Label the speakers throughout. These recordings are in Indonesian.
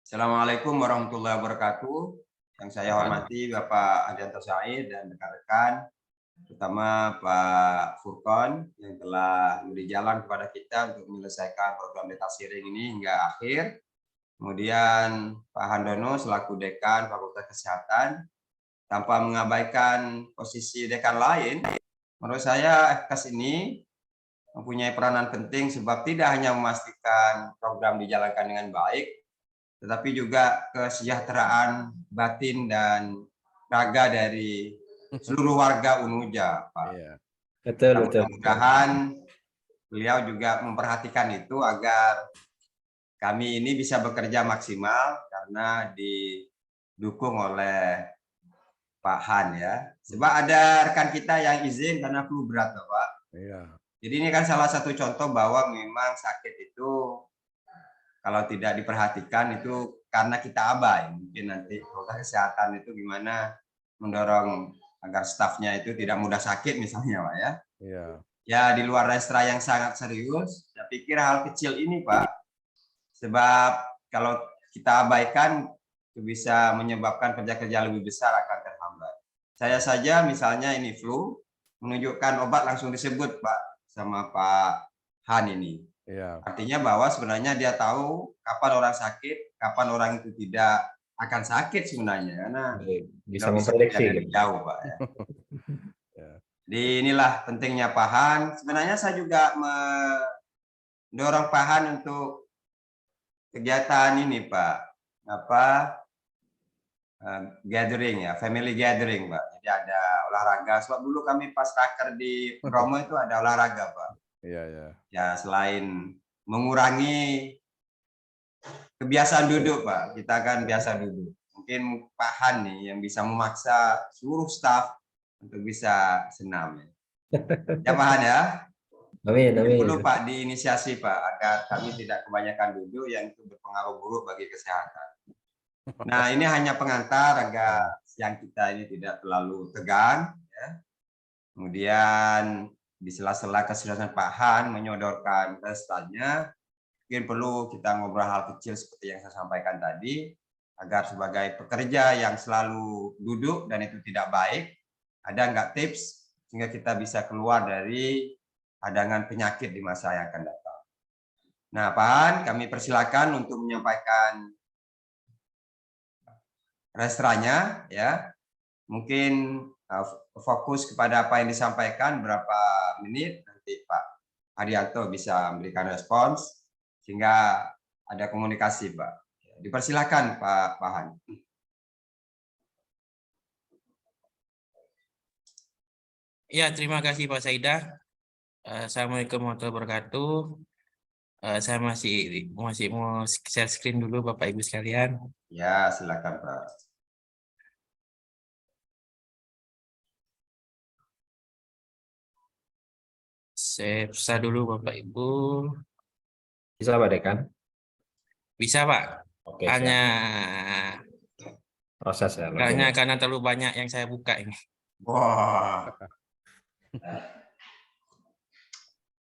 Speaker 1: Assalamualaikum warahmatullahi wabarakatuh. Yang saya hormati Bapak Adianto Said dan rekan-rekan, terutama Pak Furkon yang telah memberi jalan kepada kita untuk menyelesaikan program data sharing ini hingga akhir. Kemudian Pak Handono selaku Dekan Fakultas Kesehatan, tanpa mengabaikan posisi dekan lain, menurut saya FKAS ini mempunyai peranan penting sebab tidak hanya memastikan program dijalankan dengan baik, tetapi juga kesejahteraan batin dan raga dari seluruh warga Unuja, Pak.
Speaker 2: Iya.
Speaker 3: Betul.
Speaker 1: Mudah-mudahan beliau juga memperhatikan itu agar kami ini bisa bekerja maksimal karena didukung oleh Pak Han ya. Sebab ada rekan kita yang izin karena flu berat, Pak.
Speaker 2: Iya.
Speaker 1: Jadi ini kan salah satu contoh bahwa memang sakit itu kalau tidak diperhatikan itu karena kita abai. Mungkin nanti Fakultas Kesehatan itu gimana mendorong agar stafnya itu tidak mudah sakit misalnya, Pak ya.
Speaker 2: Iya.
Speaker 1: Ya di luar restra yang sangat serius, saya pikir hal kecil ini, Pak. Sebab kalau kita abaikan itu bisa menyebabkan kerja-kerja lebih besar akan terhambat. Saya saja misalnya ini flu, menunjukkan obat langsung disebut, Pak, sama Pak Han ini.
Speaker 2: Iya.
Speaker 1: Artinya bahwa sebenarnya dia tahu kapan orang sakit, kapan orang itu tidak akan sakit sebenarnya karena
Speaker 3: bisa memprediksi
Speaker 1: dari jauh, Pak ya. Jadi inilah pentingnya Pak Han. Sebenarnya saya juga mendorong Pak Han untuk kegiatan ini, Pak. Gathering ya, family gathering, Pak. Jadi ada olahraga. Sebab dulu kami pas raker di Bromo itu ada olahraga, Pak.
Speaker 2: Iya, iya.
Speaker 1: Ya selain mengurangi kebiasaan duduk, Pak. Kita kan biasa duduk. Mungkin Pak Han nih yang bisa memaksa seluruh staf untuk bisa senam. Ya Pak Han ya.
Speaker 3: Amin.
Speaker 1: Perlu Pak diinisiasi Pak agar kami tidak kebanyakan duduk yang itu berpengaruh buruk bagi kesehatan. Nah ini hanya pengantar agar siang kita ini tidak terlalu tegang. Ya. Kemudian di sela-sela keseriusan Pak Han menyodorkan testanya, mungkin perlu kita ngobrol hal kecil seperti yang saya sampaikan tadi, agar sebagai pekerja yang selalu duduk dan itu tidak baik, ada nggak tips sehingga kita bisa keluar dari hadangan penyakit di masa yang akan datang. Nah, Pak Han, kami persilakan untuk menyampaikan restranya, ya. Mungkin fokus kepada apa yang disampaikan berapa menit nanti Pak Haryanto bisa memberikan respons sehingga ada komunikasi, Pak. Dipersilakan Pak Han.
Speaker 4: Ya, terima kasih Pak Saidah. Assalamualaikum warahmatullahi wabarakatuh. Saya masih mau share screen dulu Bapak Ibu sekalian.
Speaker 1: Ya, silakan Pak.
Speaker 4: Saya dulu Bapak Ibu.
Speaker 3: Bisa Pak Dekan?
Speaker 4: Bisa Pak.
Speaker 3: Oke,
Speaker 4: Hanya
Speaker 3: proses ya.
Speaker 4: karena terlalu banyak yang saya buka ini.
Speaker 1: Wah.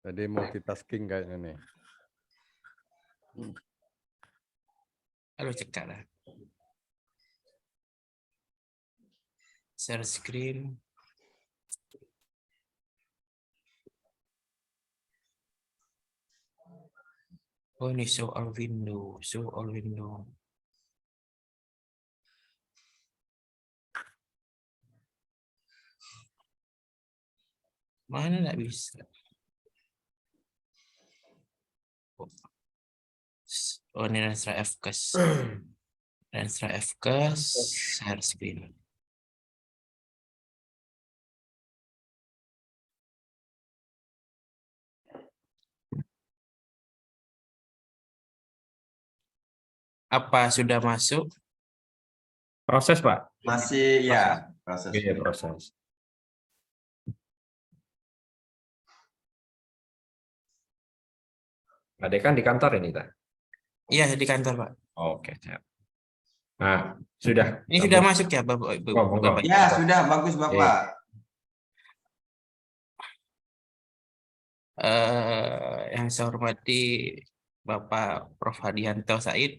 Speaker 2: Jadi multitasking kayaknya nih.
Speaker 4: Harus cekak lah. Share screen. Oh ini show all window. Mana nggak bisa? Oh ini Renstra FKAS. Renstra FKAS share screen. Apa sudah masuk?
Speaker 3: Proses Pak.
Speaker 1: Masih ya, proses.
Speaker 3: Iya, proses. Pak Dekan di kantor ini, Pak?
Speaker 4: Iya, di kantor, Pak.
Speaker 3: Oke, siap. Nah, sudah.
Speaker 4: Ini sudah masuk ya, Bapak Ibu?
Speaker 3: Bapak.
Speaker 1: Ya, sudah bagus, Bapak.
Speaker 4: Yang saya hormati Bapak Prof. Hadianto Said,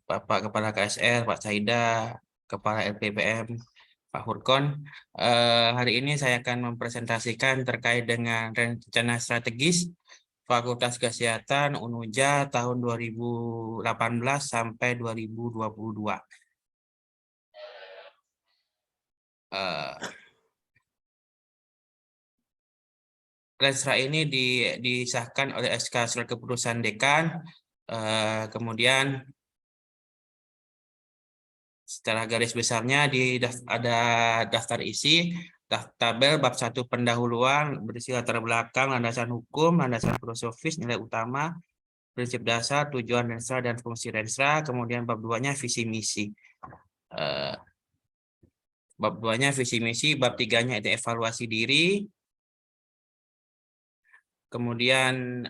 Speaker 4: Bapak Kepala KSR, Pak Saida, Kepala LPPM, Pak Furkon. Hari ini saya akan mempresentasikan terkait dengan rencana strategis Fakultas Kesehatan UNUJA tahun 2018 sampai 2022. Renstra ini disahkan oleh SK Surat Keputusan Dekan, kemudian secara garis besarnya ada daftar isi, tabel bab 1 pendahuluan berisi latar belakang, landasan hukum, landasan filosofis, nilai utama, prinsip dasar, tujuan Renstra dan fungsi Renstra, kemudian bab 2-nya visi misi. Bab 2-nya visi misi, bab 3-nya itu evaluasi diri. Kemudian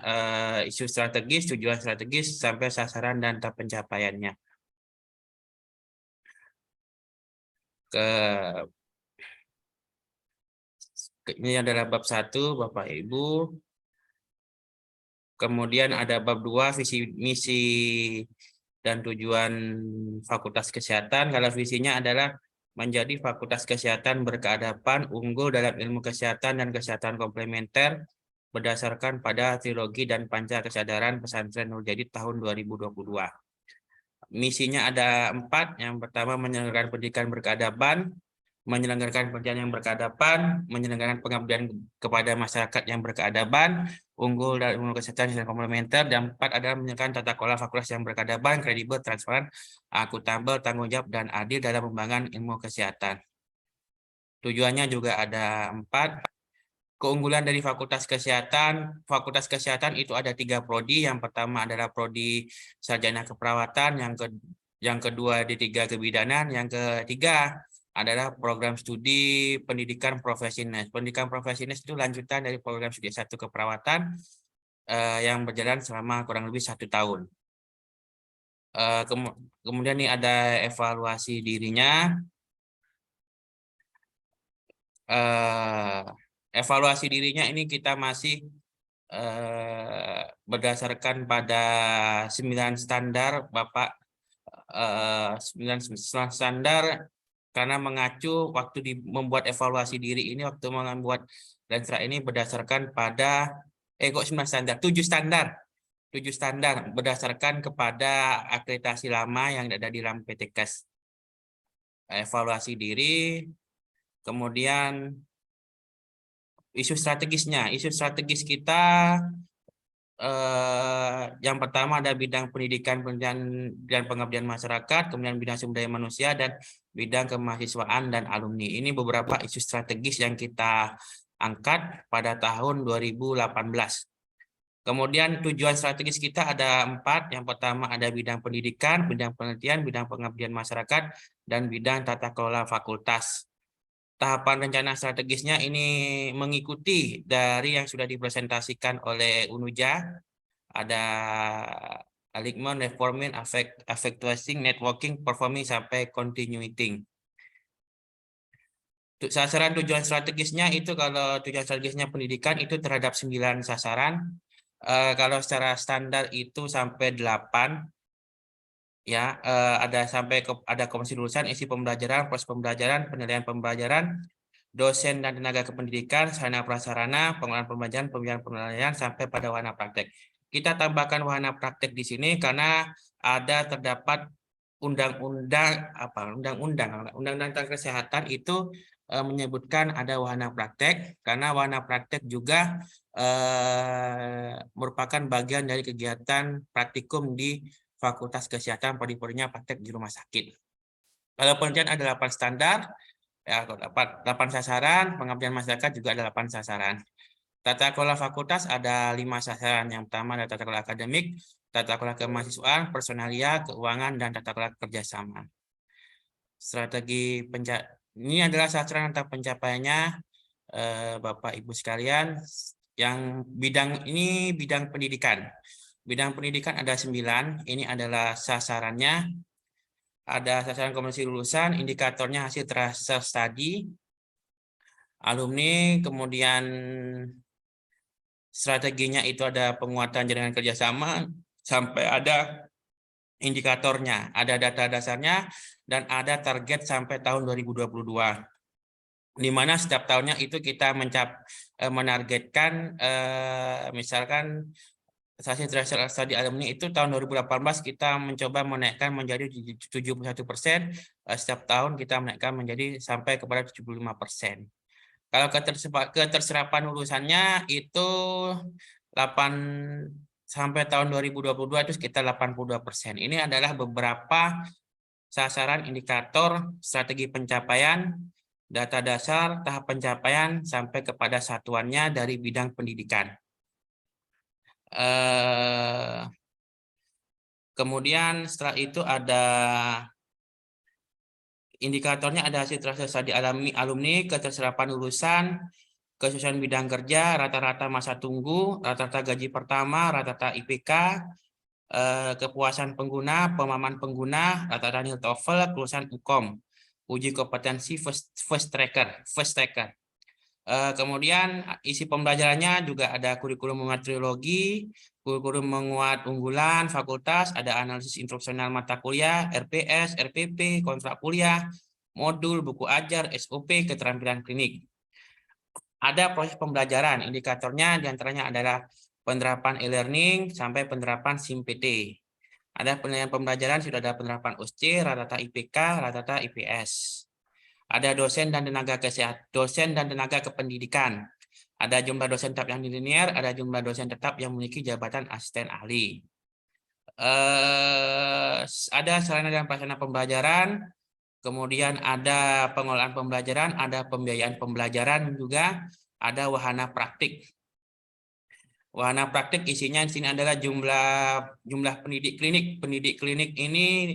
Speaker 4: isu strategis, tujuan strategis, sampai sasaran dan tahap pencapaiannya. Ini adalah bab 1, Bapak Ibu. Kemudian ada bab 2, visi misi dan tujuan Fakultas Kesehatan. Kalau visinya adalah menjadi Fakultas Kesehatan berkeadaban, unggul dalam ilmu kesehatan dan kesehatan komplementer berdasarkan pada trilogi dan panca kesadaran pesantren Nur Jadid tahun 2022. Misinya ada 4. Yang pertama, menyelenggarakan pendidikan berkeadaban, menyelenggarakan pendidikan yang berkeadaban, menyelenggarakan pengabdian kepada masyarakat yang berkeadaban, unggul dalam ilmu kesehatan dan komplementer, dan 4 adalah menyelenggarakan tata kelola fakultas yang berkeadaban, kredibel, transparan, akuntabel, tanggung jawab, dan adil dalam pengembangan ilmu kesehatan. Tujuannya juga ada 4. Keunggulan dari Fakultas Kesehatan itu ada 3 prodi. Yang pertama adalah prodi sarjana keperawatan, yang kedua D3 kebidanan, yang ketiga adalah program studi pendidikan profesinis. Pendidikan profesinis itu lanjutan dari program studi S1 keperawatan yang berjalan selama kurang lebih 1 tahun. Kemudian ini ada evaluasi dirinya. Evaluasi dirinya ini kita masih berdasarkan pada 9 standar, Bapak. 9 standar, karena mengacu waktu membuat evaluasi diri ini, waktu membuat Renstra ini berdasarkan pada 9 standar, 7 standar. 7 standar berdasarkan kepada akreditasi lama yang ada di dalam PTKes. Evaluasi diri, kemudian isu strategisnya. Isu strategis kita yang pertama ada bidang pendidikan dan pengabdian masyarakat, kemudian bidang sumber daya manusia, dan bidang kemahasiswaan dan alumni. Ini beberapa isu strategis yang kita angkat pada tahun 2018. Kemudian tujuan strategis kita ada 4. Yang pertama ada bidang pendidikan, bidang penelitian, bidang pengabdian masyarakat, dan bidang tata kelola fakultas. Tahapan rencana strategisnya ini mengikuti dari yang sudah dipresentasikan oleh UNUJA. Ada alignment, reforming, effectuating, networking, performing, sampai continuing. Sasaran tujuan strategisnya itu, kalau tujuan strategisnya pendidikan itu terhadap 9 sasaran. Kalau secara standar itu sampai 8. Ya, ada sampai ada komisi lulusan, isi pembelajaran, proses pembelajaran, penilaian pembelajaran, dosen dan tenaga kependidikan, sarana prasarana, pengelolaan pembelajaran, pembiayaan penelitian, sampai pada wahana praktek. Kita tambahkan wahana praktek di sini karena terdapat undang-undang tentang kesehatan itu menyebutkan ada wahana praktek, karena wahana praktek juga merupakan bagian dari kegiatan praktikum di Fakultas Kesehatan, prodi-prodinya praktek di rumah sakit. Kalau penelitian ada 8 standar, ya 8 sasaran, pengabdian masyarakat juga ada 8 sasaran. Tata kelola fakultas ada 5 sasaran. Yang pertama adalah tata kelola akademik, tata kelola kemahasiswaan, personalia, keuangan, dan tata kelola kerjasama. Strategi ini adalah sasaran tentang pencapaiannya, Bapak Ibu sekalian. Yang bidang pendidikan. Bidang pendidikan ada 9, ini adalah sasarannya. Ada sasaran komisi lulusan, indikatornya hasil tracer study, alumni, kemudian strateginya itu ada penguatan jaringan kerjasama, sampai ada indikatornya, ada data dasarnya, dan ada target sampai tahun 2022. Di mana setiap tahunnya itu kita menargetkan, misalkan hasil transfer studi alumni itu tahun 2018 kita mencoba menaikkan menjadi 71%, setiap tahun kita menaikkan menjadi sampai kepada 75%. Kalau keterserapan lulusannya itu 8 sampai tahun 2022 itu sekitar 82%. Ini adalah beberapa sasaran indikator strategi pencapaian, data dasar, tahap pencapaian, sampai kepada satuannya dari bidang pendidikan. Kemudian setelah itu ada indikatornya, ada hasil transfer studi alumni, keterserapan lulusan, kesesuaian bidang kerja, rata-rata masa tunggu, rata-rata gaji pertama, rata-rata IPK, kepuasan pengguna, pemahaman pengguna, rata-rata nilai TOEFL, kelulusan UKOM, uji kompetensi first tracker. Kemudian isi pembelajarannya juga ada kurikulum menguat trilogi, kurikulum menguat unggulan fakultas, ada analisis instruksional mata kuliah, RPS, RPP, kontrak kuliah, modul, buku ajar, SOP, keterampilan klinik. Ada proses pembelajaran, indikatornya diantaranya adalah penerapan e-learning sampai penerapan SIMPT. Ada penilaian pembelajaran, sudah ada penerapan USC, rata-rata IPK, rata-rata IPS. Ada dosen dan tenaga kesehatan, dosen dan tenaga kependidikan. Ada jumlah dosen tetap yang linear, ada jumlah dosen tetap yang memiliki jabatan asisten ahli. Ada sarana dan prasarana pembelajaran, kemudian ada pengolahan pembelajaran, ada pembiayaan pembelajaran juga, ada wahana praktik. Wahana praktik isinya di sini adalah jumlah pendidik klinik. Pendidik klinik ini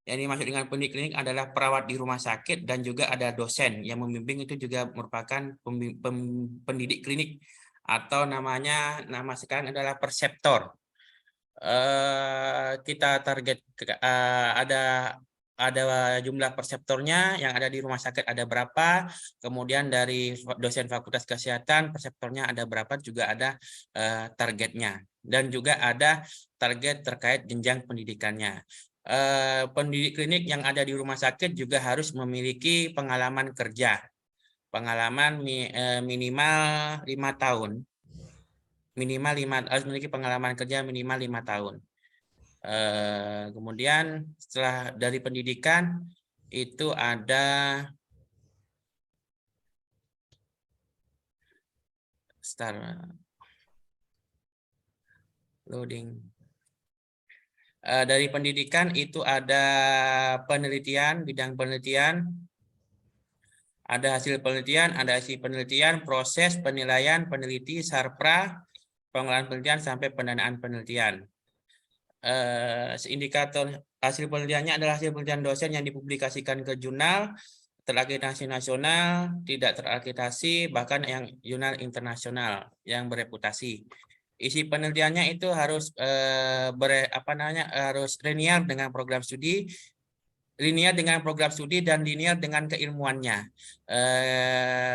Speaker 4: yang dimaksud dengan pendidik klinik adalah perawat di rumah sakit, dan juga ada dosen yang membimbing, itu juga merupakan pendidik klinik, atau nama sekarang adalah perseptor. Kita target ada jumlah perseptornya yang ada di rumah sakit ada berapa, kemudian dari dosen fakultas kesehatan perseptornya ada berapa, juga ada targetnya, dan juga ada target terkait jenjang pendidikannya. Pendidik klinik yang ada di rumah sakit juga harus memiliki pengalaman kerja, pengalaman minimal 5 tahun, harus memiliki pengalaman kerja minimal 5 tahun. Kemudian setelah dari pendidikan itu ada loading. Dari pendidikan itu ada penelitian, bidang penelitian, ada hasil penelitian, proses penilaian peneliti, sarpra, pengolahan penelitian, sampai pendanaan penelitian. Indikator hasil penelitiannya adalah hasil penelitian dosen yang dipublikasikan ke jurnal terakreditasi nasional, tidak terakreditasi, bahkan yang jurnal internasional yang bereputasi. Isi penelitiannya itu harus harus linear dengan program studi, dan linear dengan keilmuannya.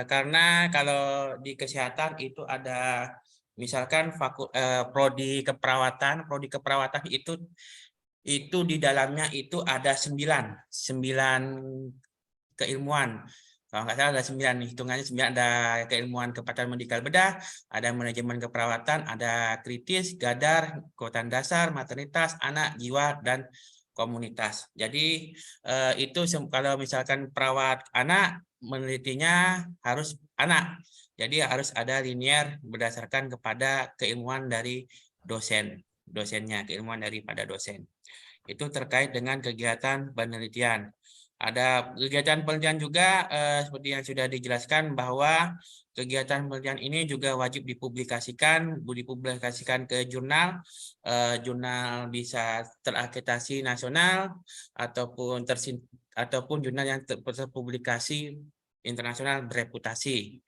Speaker 4: Karena kalau di kesehatan itu ada misalkan prodi keperawatan itu di dalamnya itu ada 9 keilmuan. Kalau nggak salah ada 9, hitungannya 9, ada keilmuan kepatuhan medikal bedah, ada manajemen keperawatan, ada kritis, gadar, kekuatan dasar, maternitas, anak, jiwa, dan komunitas. Jadi itu kalau misalkan perawat anak, menelitinya harus anak. Jadi harus ada linear berdasarkan kepada keilmuan dari dosennya, keilmuan daripada dosen. Itu terkait dengan kegiatan penelitian. Ada kegiatan penelitian juga seperti yang sudah dijelaskan, bahwa kegiatan penelitian ini juga wajib dipublikasikan ke jurnal. Jurnal bisa terakreditasi nasional ataupun jurnal yang terpublikasi internasional bereputasi.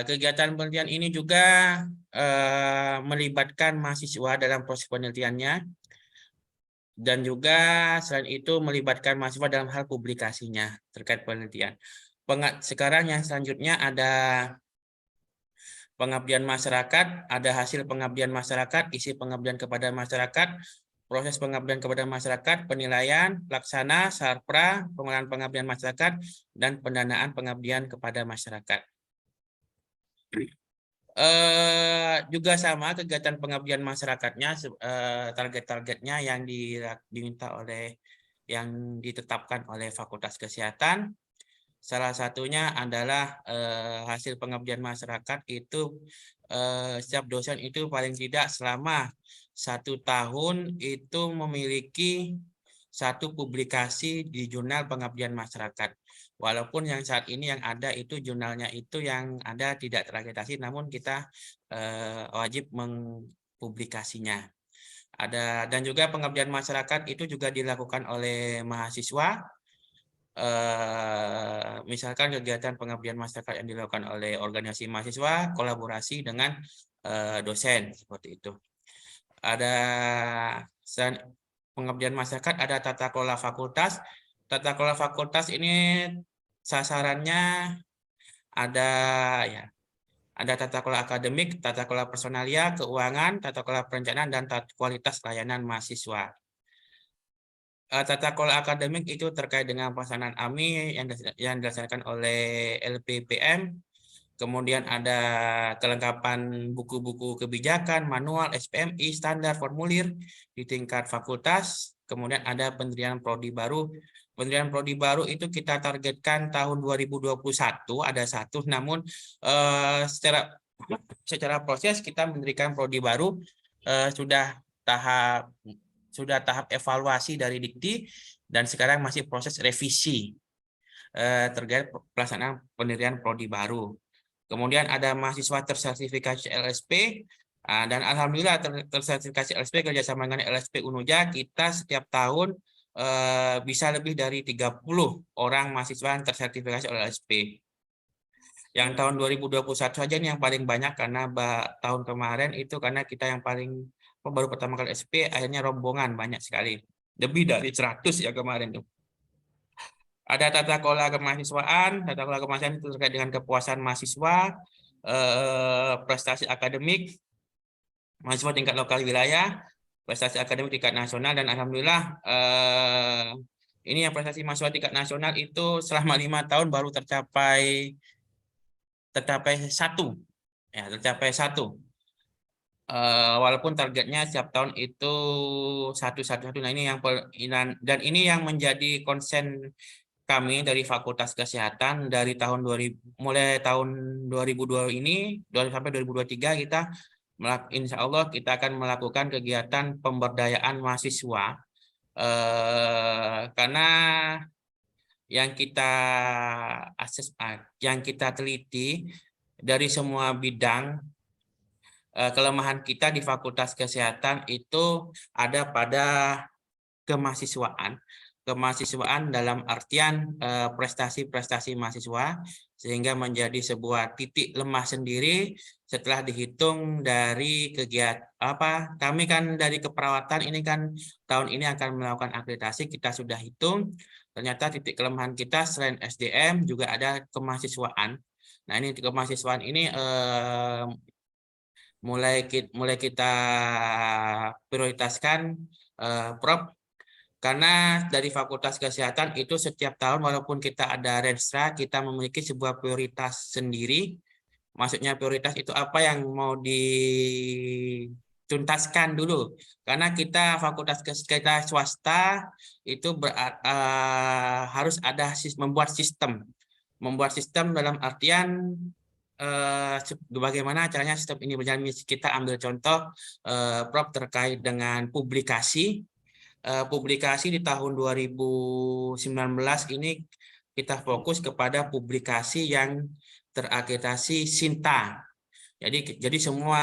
Speaker 4: Kegiatan penelitian ini juga melibatkan mahasiswa dalam proses penelitiannya, dan juga selain itu melibatkan mahasiswa dalam hal publikasinya terkait penelitian. Sekarang yang selanjutnya ada pengabdian masyarakat, ada hasil pengabdian masyarakat, isi pengabdian kepada masyarakat, proses pengabdian kepada masyarakat, penilaian, pelaksana, sarpra, pengelolaan pengabdian masyarakat, dan pendanaan pengabdian kepada masyarakat. Juga sama kegiatan pengabdian masyarakatnya, target-targetnya yang diminta oleh yang ditetapkan oleh Fakultas Kesehatan. Salah satunya adalah hasil pengabdian masyarakat itu setiap dosen itu paling tidak selama 1 tahun itu memiliki 1 publikasi di jurnal pengabdian masyarakat. Walaupun yang saat ini yang ada itu jurnalnya itu yang ada tidak terakreditasi, namun kita wajib mengpublikasinya. Dan juga pengabdian masyarakat itu juga dilakukan oleh mahasiswa. Misalkan kegiatan pengabdian masyarakat yang dilakukan oleh organisasi mahasiswa, kolaborasi dengan dosen seperti itu. Ada pengabdian masyarakat, ada tata kelola fakultas. Tata kelola fakultas ini sasarannya ada tata kelola akademik, tata kelola personalia, keuangan, tata kelola perencanaan, dan tata kualitas layanan mahasiswa. Tata kelola akademik itu terkait dengan pelaksanaan AMI yang dilaksanakan oleh LPPM. Kemudian ada kelengkapan buku-buku kebijakan, manual, SPMI, standar, formulir di tingkat fakultas. Kemudian ada pendirian prodi baru. Pendirian prodi baru itu kita targetkan tahun 2021 ada 1, namun secara proses kita mendirikan prodi baru sudah tahap evaluasi dari Dikti dan sekarang masih proses revisi terkait pelaksanaan pendirian prodi baru. Kemudian ada mahasiswa tersertifikasi LSP, dan alhamdulillah tersertifikasi LSP kerjasama dengan LSP Unuja, kita setiap tahun bisa lebih dari 30 orang mahasiswa yang tersertifikasi oleh LSP. Yang tahun 2021 saja ini yang paling banyak, karena tahun kemarin itu karena kita yang paling baru pertama kali SP, akhirnya rombongan banyak sekali. Lebih dari 100 ya kemarin tuh. Ada tata kelola kemahasiswaan. Tata kelola kemahasiswaan itu terkait dengan kepuasan mahasiswa, prestasi akademik, mahasiswa tingkat lokal wilayah, prestasi akademik tingkat nasional, dan alhamdulillah ini yang prestasi mahasiswa tingkat nasional itu selama 5 tahun baru tercapai 1. Ya, tercapai 1. Walaupun targetnya setiap tahun itu 1. Nah, ini yang menjadi konsen kami dari Fakultas Kesehatan dari mulai tahun 2002 ini sampai 2023 kita insya Allah kita akan melakukan kegiatan pemberdayaan mahasiswa, karena yang kita teliti dari semua bidang, kelemahan kita di Fakultas Kesehatan itu ada pada kemahasiswaan. Kemahasiswaan dalam artian prestasi-prestasi mahasiswa, sehingga menjadi sebuah titik lemah sendiri setelah dihitung dari kegiatan kami kan dari keperawatan ini kan tahun ini akan melakukan akreditasi, kita sudah hitung ternyata titik kelemahan kita selain SDM juga ada kemahasiswaan. Nah, ini kemahasiswaan ini mulai kita prioritaskan, Prof, karena dari Fakultas Kesehatan itu setiap tahun walaupun kita ada Renstra, kita memiliki sebuah prioritas sendiri. Maksudnya prioritas itu apa yang mau dituntaskan dulu. Karena kita Fakultas Kesehatan swasta itu harus ada membuat sistem. Membuat sistem dalam artian bagaimana caranya sistem ini berjalan. Kita ambil contoh, Prof, terkait dengan publikasi. Publikasi di tahun 2019 ini kita fokus kepada publikasi yang terakreditasi SINTA. Jadi semua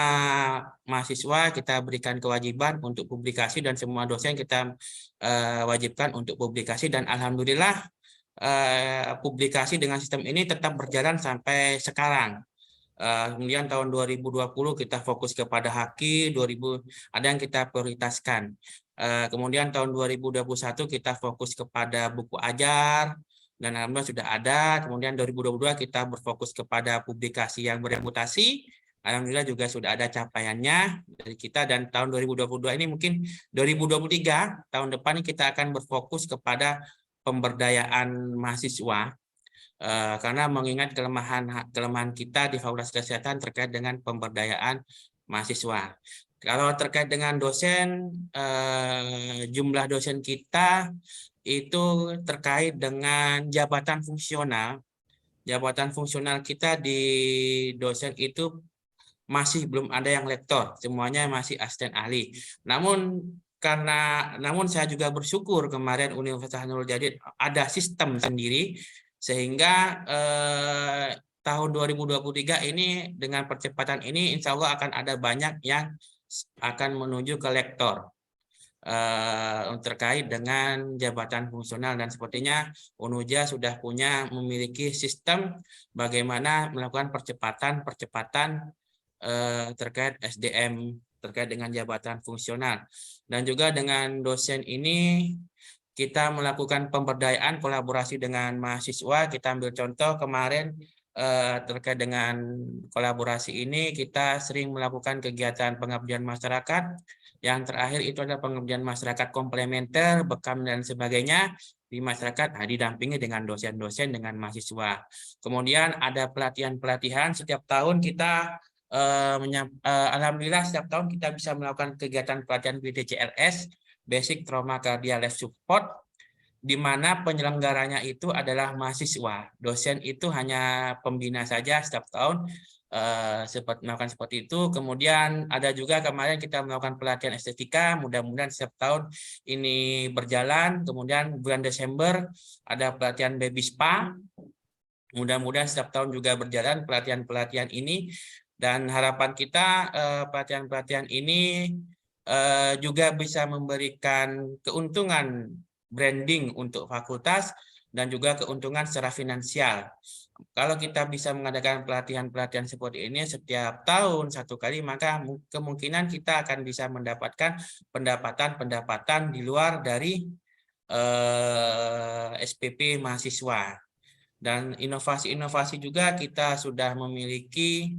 Speaker 4: mahasiswa kita berikan kewajiban untuk publikasi dan semua dosen kita wajibkan untuk publikasi, dan alhamdulillah publikasi dengan sistem ini tetap berjalan sampai sekarang. Kemudian tahun 2020 kita fokus kepada Haki, ada yang kita prioritaskan. Kemudian tahun 2021 kita fokus kepada buku ajar, dan alhamdulillah sudah ada. Kemudian 2022 kita berfokus kepada publikasi yang bereputasi, Alhamdulillah juga sudah ada capaiannya dari kita, dan tahun 2022 ini mungkin 2023 tahun depan ini kita akan berfokus kepada pemberdayaan mahasiswa. Karena mengingat kelemahan kita di Fakultas Kesehatan terkait dengan pemberdayaan mahasiswa. Kalau terkait dengan dosen, jumlah dosen kita itu terkait dengan jabatan fungsional. Jabatan fungsional kita di dosen itu masih belum ada yang lektor, semuanya masih asisten ahli. Namun saya juga bersyukur kemarin Universitas Nurul Jadid ada sistem sendiri, sehingga tahun 2023 ini dengan percepatan ini insya Allah akan ada banyak yang akan menuju ke lektor terkait dengan jabatan fungsional, dan sepertinya UNUJA sudah memiliki sistem bagaimana melakukan percepatan terkait SDM terkait dengan jabatan fungsional. Dan juga dengan dosen ini kita melakukan pemberdayaan kolaborasi dengan mahasiswa. Kita ambil contoh kemarin terkait dengan kolaborasi ini, kita sering melakukan kegiatan pengabdian masyarakat. Yang terakhir itu adalah pengabdian masyarakat komplementer, bekam dan sebagainya di masyarakat, didampingi dengan dosen-dosen dengan mahasiswa. Kemudian ada pelatihan-pelatihan setiap tahun kita alhamdulillah setiap tahun kita bisa melakukan kegiatan pelatihan BDCLS, Basic Trauma Cardia Life Support, di mana penyelenggaranya itu adalah mahasiswa. Dosen itu hanya pembina saja setiap tahun melakukan seperti itu. Kemudian ada juga kemarin kita melakukan pelatihan estetika, mudah-mudahan setiap tahun ini berjalan. Kemudian bulan Desember ada pelatihan baby spa, mudah-mudahan setiap tahun juga berjalan pelatihan-pelatihan ini. Dan harapan kita pelatihan-pelatihan ini juga bisa memberikan keuntungan branding untuk fakultas dan juga keuntungan secara finansial. Kalau kita bisa mengadakan pelatihan-pelatihan seperti ini setiap tahun satu kali, maka kemungkinan kita akan bisa mendapatkan pendapatan-pendapatan di luar dari SPP mahasiswa. Dan inovasi-inovasi juga kita sudah memiliki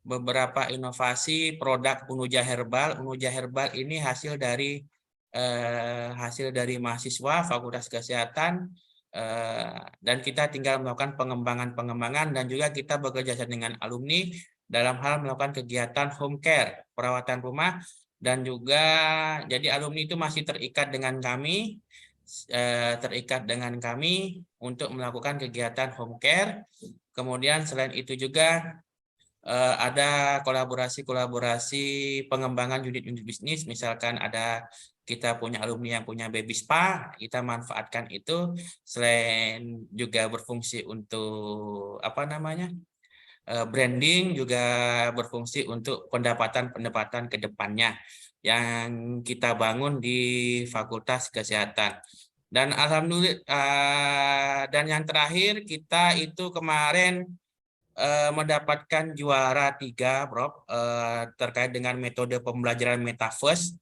Speaker 4: beberapa inovasi produk UNUJA Herbal. UNUJA Herbal ini hasil dari mahasiswa Fakultas Kesehatan, dan kita tinggal melakukan pengembangan dan juga kita bekerja sama dengan alumni dalam hal melakukan kegiatan home care, perawatan rumah, dan juga jadi alumni itu masih terikat dengan kami untuk melakukan kegiatan home care. Kemudian selain itu juga ada kolaborasi pengembangan unit-unit bisnis, misalkan kita punya alumni yang punya baby spa, kita manfaatkan itu, selain juga berfungsi untuk branding, juga berfungsi untuk pendapatan ke depannya yang kita bangun di Fakultas Kesehatan. Dan alhamdulillah, dan yang terakhir kita itu kemarin mendapatkan juara 3, Prof, terkait dengan metode pembelajaran Metaverse.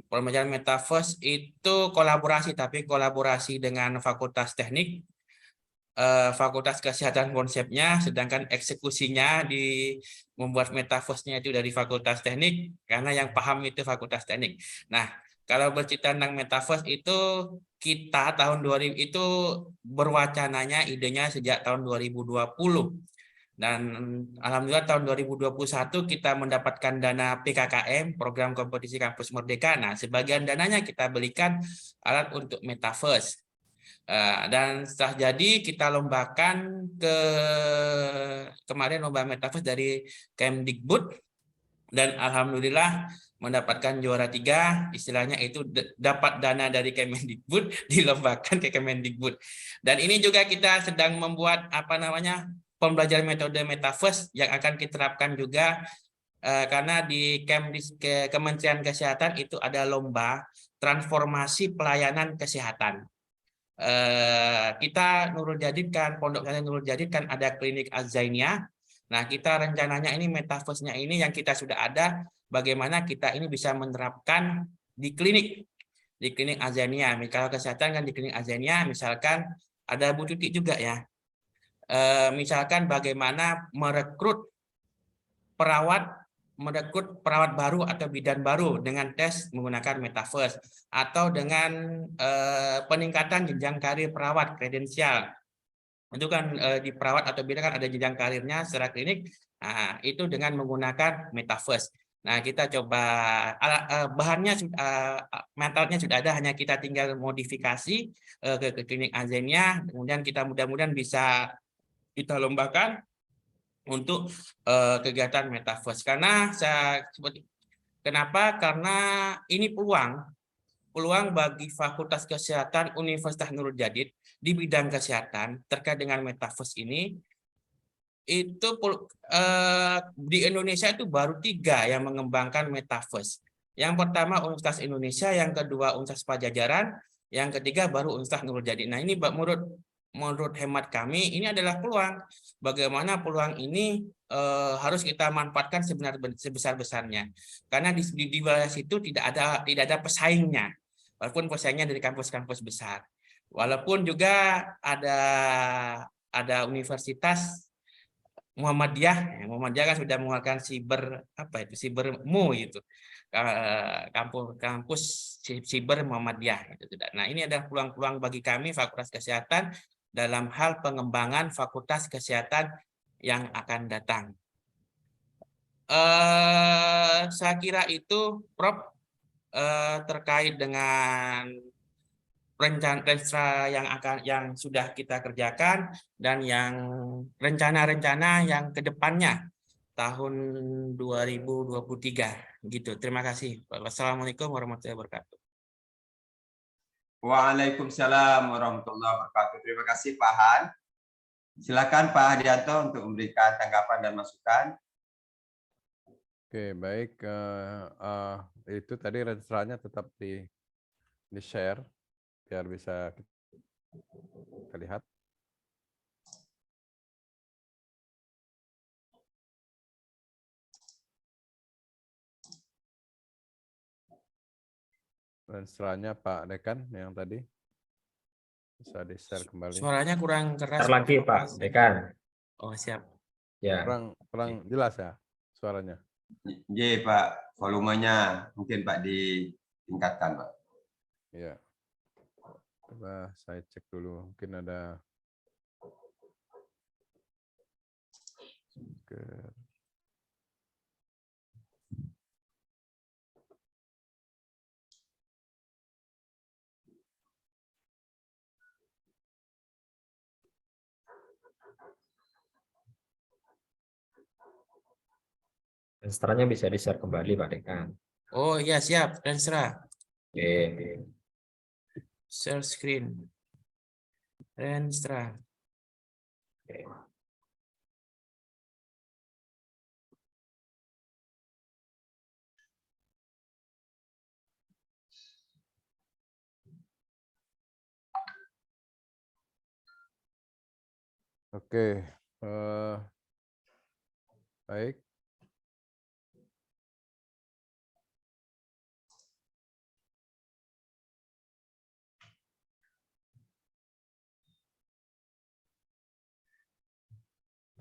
Speaker 4: Pembelajaran Metaverse itu kolaborasi, tapi kolaborasi dengan Fakultas Teknik, Fakultas Kesehatan konsepnya, sedangkan eksekusinya membuat Metaverse-nya itu dari Fakultas Teknik, karena yang paham itu Fakultas Teknik. Nah, kalau bercerita tentang Metaverse itu kita tahun 2000 itu berwacananya idenya sejak tahun 2020. Dan alhamdulillah tahun 2021 kita mendapatkan dana PKKM, Program Kompetisi Kampus Merdeka. Nah, sebagian dananya kita belikan alat untuk Metaverse. Dan setelah jadi kita lombakan kemarin lomba Metaverse dari Kemdikbud, dan alhamdulillah mendapatkan juara 3, istilahnya itu dapat dana dari Kemendikbud, dilombakan ke Kemendikbud. Dan ini juga kita sedang membuat pembelajaran metode Metaverse yang akan diterapkan juga, karena di Kementerian Kesehatan itu ada lomba transformasi pelayanan kesehatan. Kita Nurul Jadid kan, Pondok Pesantren Nurul Jadid kan ada klinik Az-Zainiyah. Nah, kita rencananya ini Metaverse-nya ini yang kita sudah ada, bagaimana kita ini bisa menerapkan di klinik Az-Zainiyah. Kalau kesehatan kan di klinik Az-Zainiyah, misalkan ada Bu Tuti juga ya. Misalkan bagaimana merekrut perawat merekrut perawat baru atau bidan baru dengan tes menggunakan Metaverse atau dengan peningkatan jenjang karir perawat kredensial. Itu kan di perawat atau bidan kan ada jenjang karirnya secara klinik. Nah, itu dengan menggunakan Metaverse. Nah, kita coba bahannya metodenya sudah ada, hanya kita tinggal modifikasi ke klinik Azenia, kemudian kita mudah-mudahan bisa kita lombakan untuk kegiatan Metaverse. Karena kenapa? Karena ini peluang bagi Fakultas Kesehatan Universitas Nurul Jadid di bidang kesehatan terkait dengan Metaverse ini. Itu di Indonesia itu baru 3 yang mengembangkan Metaverse. Yang pertama Universitas Indonesia, yang kedua Universitas Pajajaran, yang ketiga baru Universitas Nurul Jadid. Nah, ini menurut hemat kami ini adalah peluang. Bagaimana peluang ini harus kita manfaatkan sebesar-besarnya. Karena di wilayah situ tidak ada pesaingnya. Walaupun pesaingnya dari kampus-kampus besar. Walaupun juga ada universitas Muhammadiyah kan sudah mengeluarkan sibermu itu, kampus siber Muhammadiyah itu sudah. Nah, ini adalah peluang-peluang bagi kami Fakultas Kesehatan dalam hal pengembangan Fakultas Kesehatan yang akan datang. Saya kira itu, Prof, terkait dengan rencana yang sudah kita kerjakan dan yang rencana-rencana yang kedepannya tahun 2023 gitu. Terima kasih. Wassalamualaikum warahmatullahi wabarakatuh.
Speaker 1: Waalaikumsalam warahmatullahi wabarakatuh. Terima kasih Pak Han. Silakan Pak Hadianto untuk memberikan tanggapan dan masukan.
Speaker 2: Oke, baik. Itu tadi registranya tetap di-share biar bisa kita lihat. Registranya Pak Dekan yang tadi bisa di-share kembali.
Speaker 4: Suaranya kurang keras.
Speaker 3: Ntar lagi Pak Dekan.
Speaker 4: Oh, siap.
Speaker 3: Ya.
Speaker 2: Kurang jelas ya suaranya.
Speaker 1: J Pak, volumenya mungkin Pak ditingkatkan Pak.
Speaker 2: Iya. Coba saya cek dulu, mungkin ada
Speaker 3: Registranya bisa di-share kembali Pak Dekan.
Speaker 4: Oh iya, siap. Renstra.
Speaker 3: Oke.
Speaker 4: Share screen. Renstra.
Speaker 3: Oke.
Speaker 2: Oke. Baik.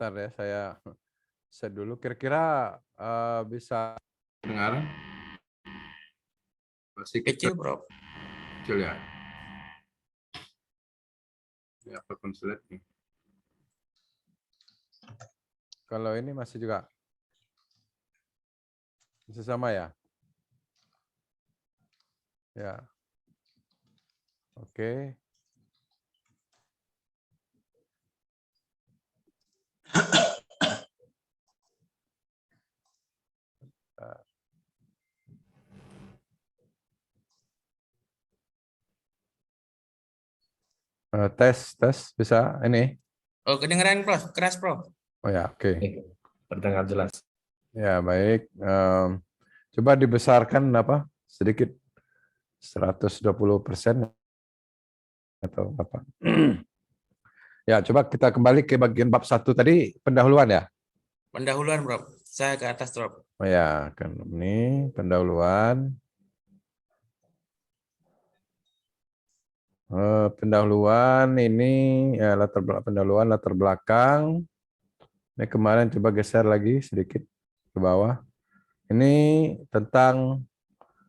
Speaker 2: Bentar ya, saya set dulu. Kira-kira bisa dengar? Masih
Speaker 4: Kecil, Bro.
Speaker 2: kecil ya? Ya, apa konsulat nih? Kalau ini masih juga masih sama ya? Ya. Oke. Tes bisa ini?
Speaker 4: Oh, kedengeran, Prof. Keras, Prof.
Speaker 2: Oh ya, oke.
Speaker 3: Terdengar jelas.
Speaker 2: Ya, baik. Coba dibesarkan apa? Sedikit 120% atau apa? Ya, coba kita kembali ke bagian bab 1 tadi, pendahuluan ya?
Speaker 4: Pendahuluan, Prof. Saya ke atas, Prof.
Speaker 2: Oh ya, kan ini pendahuluan. Pendahuluan ini ya pendahuluan latar belakang. Ini kemarin coba geser lagi sedikit. ke bawah. Ini tentang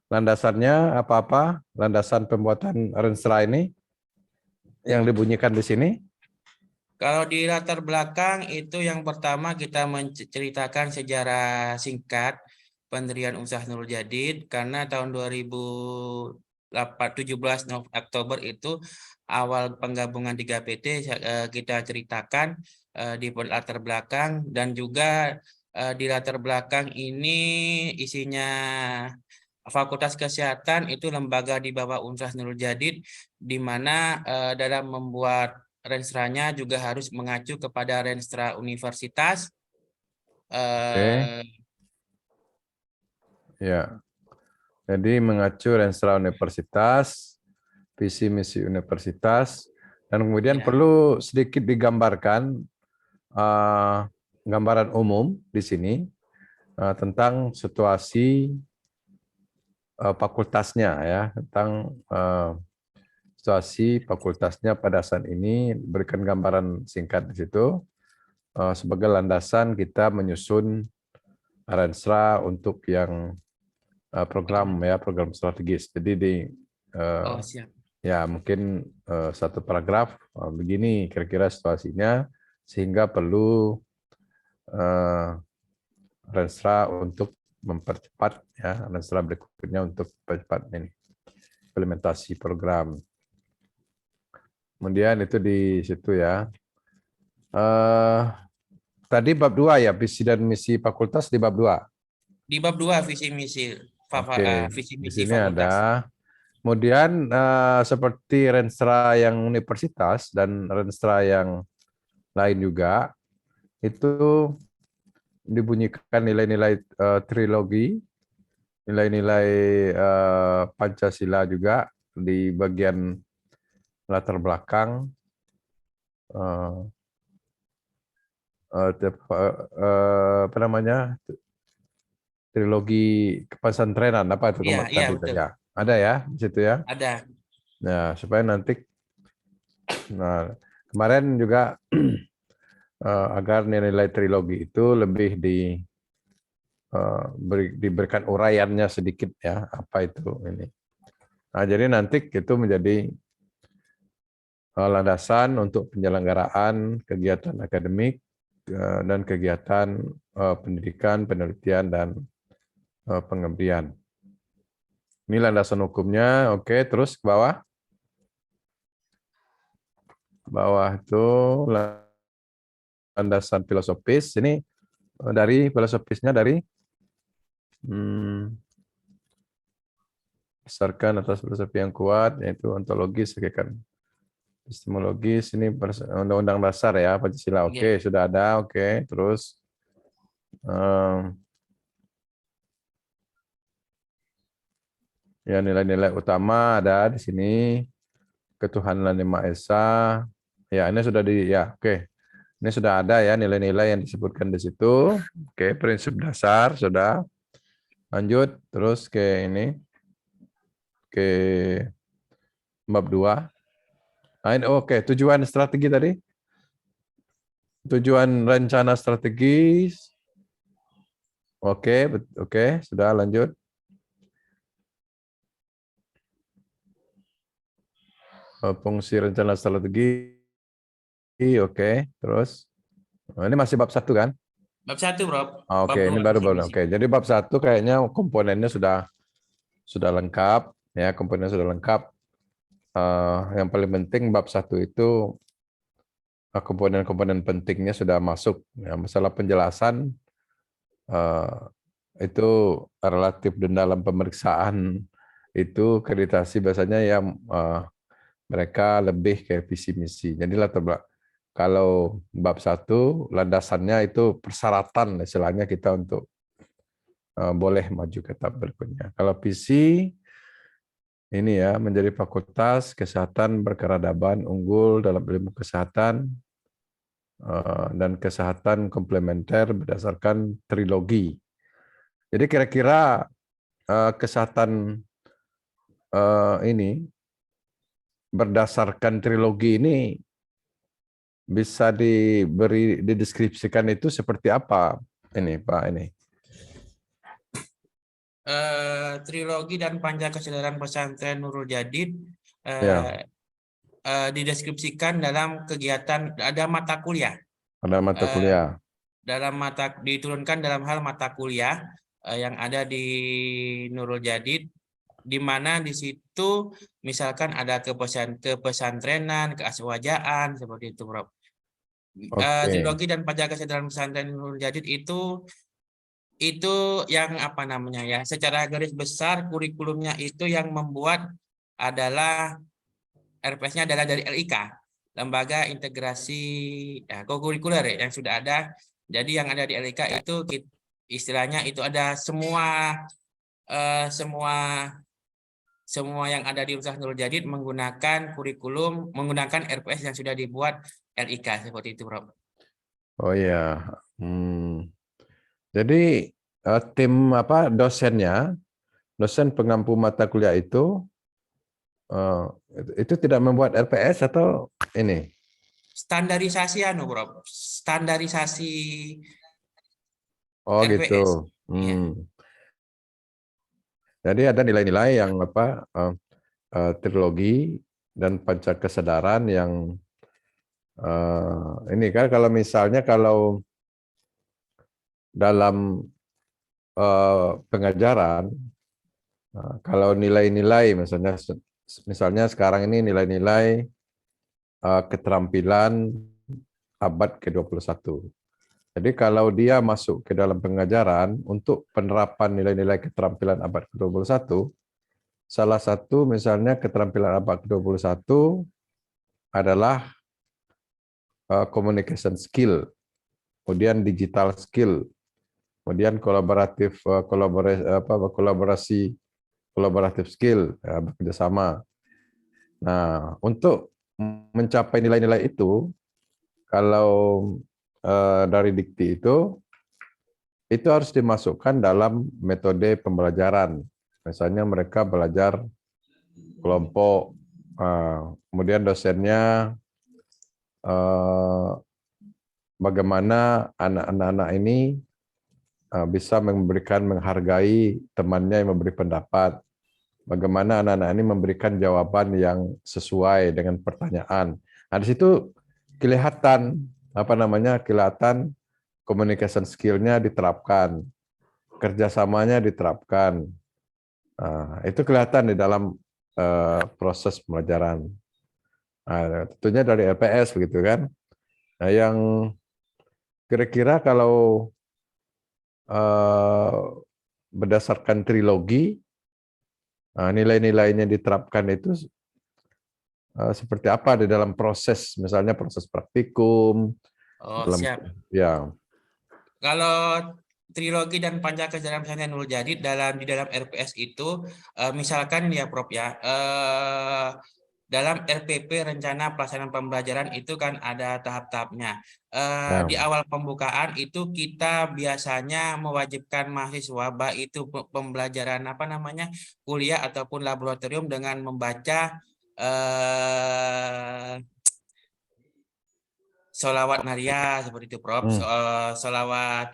Speaker 2: landasannya apa-apa, landasan pembuatan Renstra ini yang dibunyikan di sini.
Speaker 4: Kalau di latar belakang itu yang pertama kita menceritakan sejarah singkat pendirian Unsah Nurul Jadid, karena tahun 2017 Oktober itu awal penggabungan 3 PT kita ceritakan di latar belakang, dan juga di latar belakang ini isinya Fakultas Kesehatan itu lembaga di bawah Unsah Nurul Jadid, di mana dalam membuat Renstra-nya juga harus mengacu kepada Renstra Universitas.
Speaker 2: Ya. Jadi mengacu Renstra Universitas, visi misi universitas, dan kemudian
Speaker 4: Ya.
Speaker 2: perlu sedikit digambarkan gambaran umum di sini tentang situasi fakultasnya ya, tentang situasi fakultasnya pada saat ini, berikan gambaran singkat di situ sebagai landasan kita menyusun Renstra untuk yang program strategis. Jadi di
Speaker 4: Siap.
Speaker 2: ya mungkin satu paragraf begini kira-kira situasinya, sehingga perlu Renstra untuk mempercepat ya, Renstra berikutnya untuk percepat ini implementasi program. Kemudian itu di situ ya. Tadi bab 2 ya, visi dan misi fakultas di bab 2.
Speaker 4: Di bab 2 visi misi
Speaker 2: Oke,
Speaker 4: visi
Speaker 2: di
Speaker 4: misi
Speaker 2: sini
Speaker 4: fakultas.
Speaker 2: ada. Kemudian seperti Renstra yang universitas dan Renstra yang lain juga, itu dibunyikan nilai-nilai trilogi, nilai-nilai Pancasila juga di bagian latar belakang, apa namanya, trilogi kepesantrenan, apa itu
Speaker 4: Iya, iya
Speaker 2: tadi
Speaker 4: betul.
Speaker 2: ya, ada ya di situ ya.
Speaker 4: Ada.
Speaker 2: Nah, supaya nanti, nah kemarin juga agar nilai-nilai trilogi itu lebih diberikan uraiannya sedikit ya, apa itu ini. Nah, jadi nanti itu menjadi landasan untuk penyelenggaraan kegiatan akademik dan kegiatan pendidikan, penelitian, dan pengabdian. Ini landasan hukumnya, oke. Terus ke bawah. Bawah itu landasan filosofis. Ini dari filosofisnya dari berdasarkan atas filosofi yang kuat, yaitu ontologis, epistemologis. Ini undang-undang dasar ya, Pancasila. Oke, sudah ada. Oke, terus ya nilai-nilai utama ada di sini. Ketuhanan yang Maha Esa. Ya, ini sudah oke. Ini sudah ada ya nilai-nilai yang disebutkan di situ. Oke, prinsip dasar sudah. Lanjut terus ke ini. Ke bab 2. Nah, ini oke, tujuan strategi tadi. Tujuan rencana strategis. Oke, sudah lanjut. Fungsi rencana strategi. Oke, terus. Ini masih bab 1 kan?
Speaker 4: Bab 1, Bro.
Speaker 2: Oke, ini baru. Oke, jadi bab 1 kayaknya komponennya sudah lengkap ya, komponennya sudah lengkap. Yang paling penting bab 1 itu komponen-komponen pentingnya sudah masuk. Ya, masalah penjelasan itu relatif, dan dalam pemeriksaan itu akreditasi biasanya yang mereka lebih ke visi misi. Jadi kalau bab 1 landasannya itu persyaratan istilahnya kita untuk boleh maju ke tahap berikutnya. Kalau visi ini ya, menjadi fakultas kesehatan berkeradaban unggul dalam ilmu kesehatan dan kesehatan komplementer berdasarkan trilogi. Jadi kira-kira kesehatan ini berdasarkan trilogi ini bisa dideskripsikan itu seperti apa ini Pak ini?
Speaker 4: Trilogi dan Panca Kesadaran Pesantren Nurul Jadid
Speaker 2: Ya.
Speaker 4: dideskripsikan dalam kegiatan, ada mata kuliah.
Speaker 2: Ada mata kuliah.
Speaker 4: Diturunkan dalam hal mata kuliah yang ada di Nurul Jadid, di mana di situ misalkan ada kepesantrenan, keaswajaan, seperti itu, Prof.
Speaker 2: Oke.
Speaker 4: Trilogi dan Panca Kesadaran Pesantren Nurul Jadid itu yang apa namanya ya, secara garis besar kurikulumnya itu yang membuat adalah RPS-nya adalah dari LIK, Lembaga Integrasi Kurikuler yang sudah ada. Jadi yang ada di LIK itu istilahnya itu ada semua yang ada di Universitas Nurul Jadid menggunakan kurikulum, menggunakan RPS yang sudah dibuat LIK, seperti itu, Prof.
Speaker 2: Oh ya. Jadi tim dosen pengampu mata kuliah itu tidak membuat RPS atau ini?
Speaker 4: Standarisasi Prof. Standarisasi
Speaker 2: Oh
Speaker 4: RPS.
Speaker 2: gitu.
Speaker 4: Iya.
Speaker 2: Jadi ada nilai-nilai yang trilogi dan panca kesadaran yang ini kan kalau misalnya kalau dalam pengajaran, kalau nilai-nilai misalnya sekarang ini nilai-nilai keterampilan abad ke-21. Jadi kalau dia masuk ke dalam pengajaran untuk penerapan nilai-nilai keterampilan abad ke-21, salah satu misalnya keterampilan abad ke-21 adalah communication skill, kemudian digital skill, kemudian kolaborasi skill, bekerjasama. Nah, untuk mencapai nilai-nilai itu, kalau dari dikti itu harus dimasukkan dalam metode pembelajaran. Misalnya mereka belajar kelompok, kemudian dosennya bagaimana anak-anak ini bisa menghargai temannya yang memberi pendapat. Bagaimana anak-anak ini memberikan jawaban yang sesuai dengan pertanyaan. Nah, di situ kelihatan communication skill-nya diterapkan, kerjasamanya diterapkan. Nah, itu kelihatan di dalam proses pembelajaran. Nah, tentunya dari LPS begitu kan. Nah, yang kira-kira kalau berdasarkan trilogi, nilai-nilainya diterapkan itu seperti apa di dalam proses, misalnya proses praktikum.
Speaker 4: Siap.
Speaker 2: Ya.
Speaker 4: Kalau trilogi dan Panca Kesadaran Pesantren Nurul Jadid di dalam RPS itu, misalkan ya, Prof ya, dalam RPP Rencana Pelaksanaan Pembelajaran itu kan ada tahap-tahapnya. Di awal pembukaan itu kita biasanya mewajibkan mahasiswa baik itu pembelajaran kuliah ataupun laboratorium dengan membaca Sholawat Maria seperti itu, Prof. Sholawat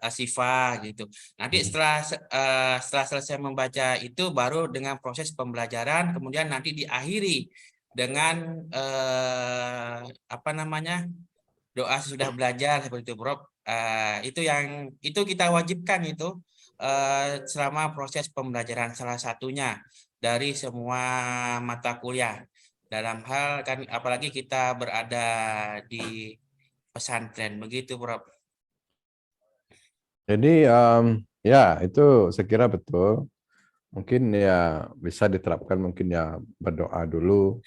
Speaker 4: Asifah gitu. Nanti setelah selesai membaca itu baru dengan proses pembelajaran, kemudian nanti diakhiri dengan doa sudah belajar seperti itu, Prof. Itu kita wajibkan itu selama proses pembelajaran, salah satunya dari semua mata kuliah. Dalam hal kan apalagi kita berada di pesantren begitu, Prof.
Speaker 2: Jadi ya itu saya kira betul. Mungkin ya bisa diterapkan, mungkin ya berdoa dulu.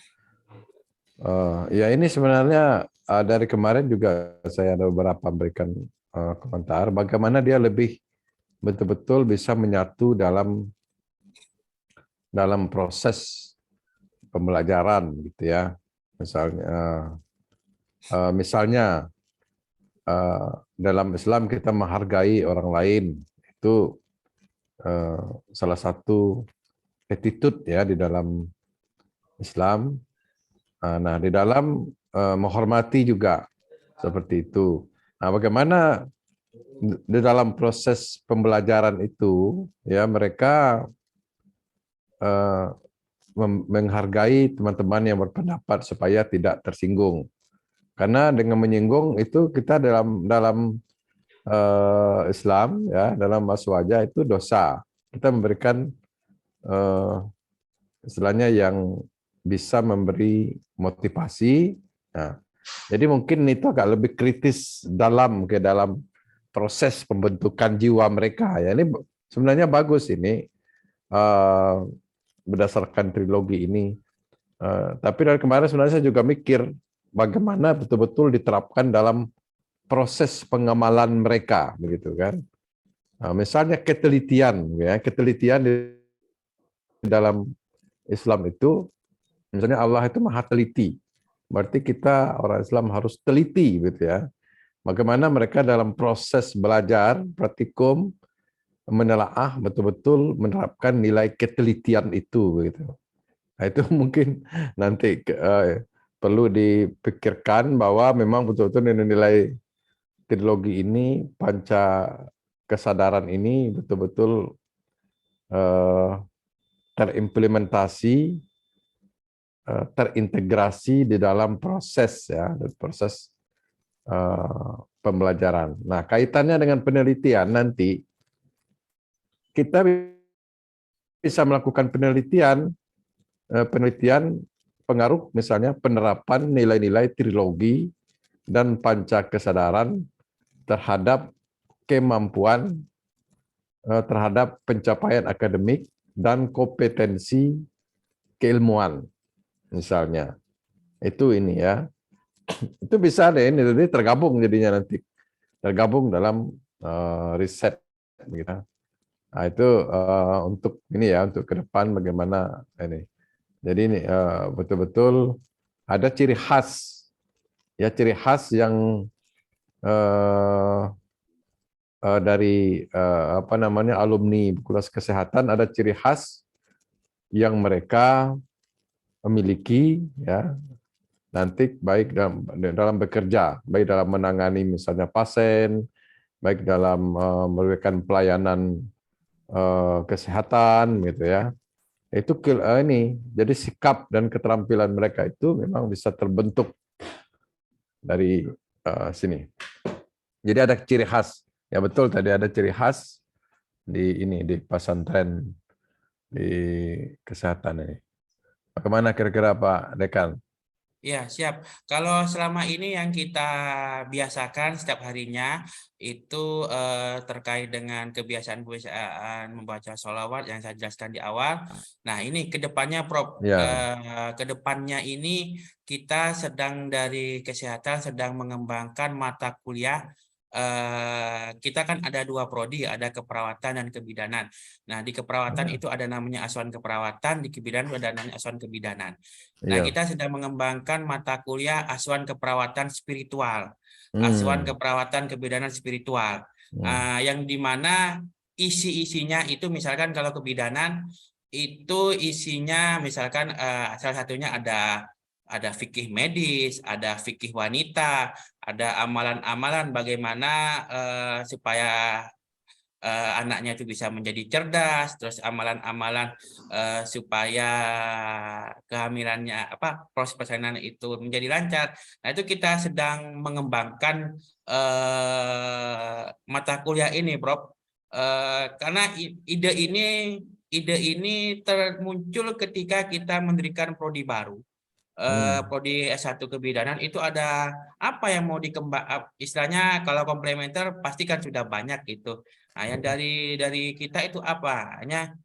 Speaker 2: Ya ini sebenarnya dari kemarin juga saya ada beberapa berikan komentar bagaimana dia lebih betul-betul bisa menyatu dalam proses pembelajaran gitu ya. Misalnya dalam Islam kita menghargai orang lain, itu salah satu attitude ya di dalam Islam. Nah, di dalam menghormati juga seperti itu. Nah, bagaimana di dalam proses pembelajaran itu ya mereka menghargai teman-teman yang berpendapat supaya tidak tersinggung. Karena dengan menyinggung itu kita dalam Islam ya dalam aswaja itu dosa. Kita memberikan istilahnya yang bisa memberi motivasi. Nah, jadi mungkin itu agak lebih kritis dalam proses pembentukan jiwa mereka. Ya ini sebenarnya bagus ini berdasarkan trilogi ini. Tapi dari kemarin sebenarnya saya juga mikir bagaimana betul-betul diterapkan dalam proses pengamalan mereka, begitu kan? Nah, misalnya ketelitian, ya ketelitian di dalam Islam itu, misalnya Allah itu maha teliti. Berarti kita orang Islam harus teliti, gitu ya. Bagaimana mereka dalam proses belajar, praktikum, menelaah betul-betul menerapkan nilai ketelitian itu, begitu. Nah, itu mungkin nanti perlu dipikirkan bahwa memang betul-betul nilai trilogi ini, panca kesadaran ini betul-betul terimplementasi, terintegrasi di dalam proses pembelajaran. Nah, kaitannya dengan penelitian nanti kita bisa melakukan penelitian pengaruh misalnya penerapan nilai-nilai trilogi dan panca kesadaran terhadap kemampuan terhadap pencapaian akademik dan kompetensi keilmuan misalnya. Itu ini ya. Itu bisa deh ini tergabung jadinya nanti. Tergabung dalam riset gitu. Nah, itu untuk ini ya, untuk ke depan bagaimana ini. Jadi ini betul-betul ada ciri khas yang dari apa namanya alumni Fakultas Kesehatan, ada ciri khas yang mereka memiliki ya nanti baik dalam bekerja, baik dalam menangani misalnya pasien, baik dalam memberikan pelayanan kesehatan gitu ya. Itu ini jadi sikap dan keterampilan mereka itu memang bisa terbentuk dari sini. Jadi ada ciri khas. Ya betul tadi ada ciri khas di pesantren di kesehatan ini. Bagaimana kira-kira Pak Dekan?
Speaker 4: Ya, siap. Kalau selama ini yang kita biasakan setiap harinya itu terkait dengan kebiasaan-kebiasaan membaca sholawat yang saya jelaskan di awal. Nah, ini kedepannya, Prof.
Speaker 2: Ya.
Speaker 4: Kedepannya ini kita sedang dari kesehatan sedang mengembangkan mata kuliah. Kita kan ada 2 prodi, ada keperawatan dan kebidanan. Nah, di keperawatan itu ada namanya asuhan keperawatan, di kebidanan ada namanya asuhan kebidanan. Nah, kita sedang mengembangkan mata kuliah asuhan keperawatan spiritual, asuhan keperawatan kebidanan spiritual, yang dimana isi-isinya itu misalkan kalau kebidanan itu isinya misalkan salah satunya ada fikih medis, ada fikih wanita, ada amalan-amalan bagaimana supaya anaknya itu bisa menjadi cerdas, terus amalan-amalan supaya kehamilannya proses persalinan itu menjadi lancar. Nah, itu kita sedang mengembangkan mata kuliah ini, Prof. Karena ide ini termuncul ketika kita mendirikan prodi baru. Prodi S1 kebidanan itu ada apa yang mau dikembang, istilahnya kalau komplementer pasti kan sudah banyak gitu. Nah, yang dari kita itu apa? Hanya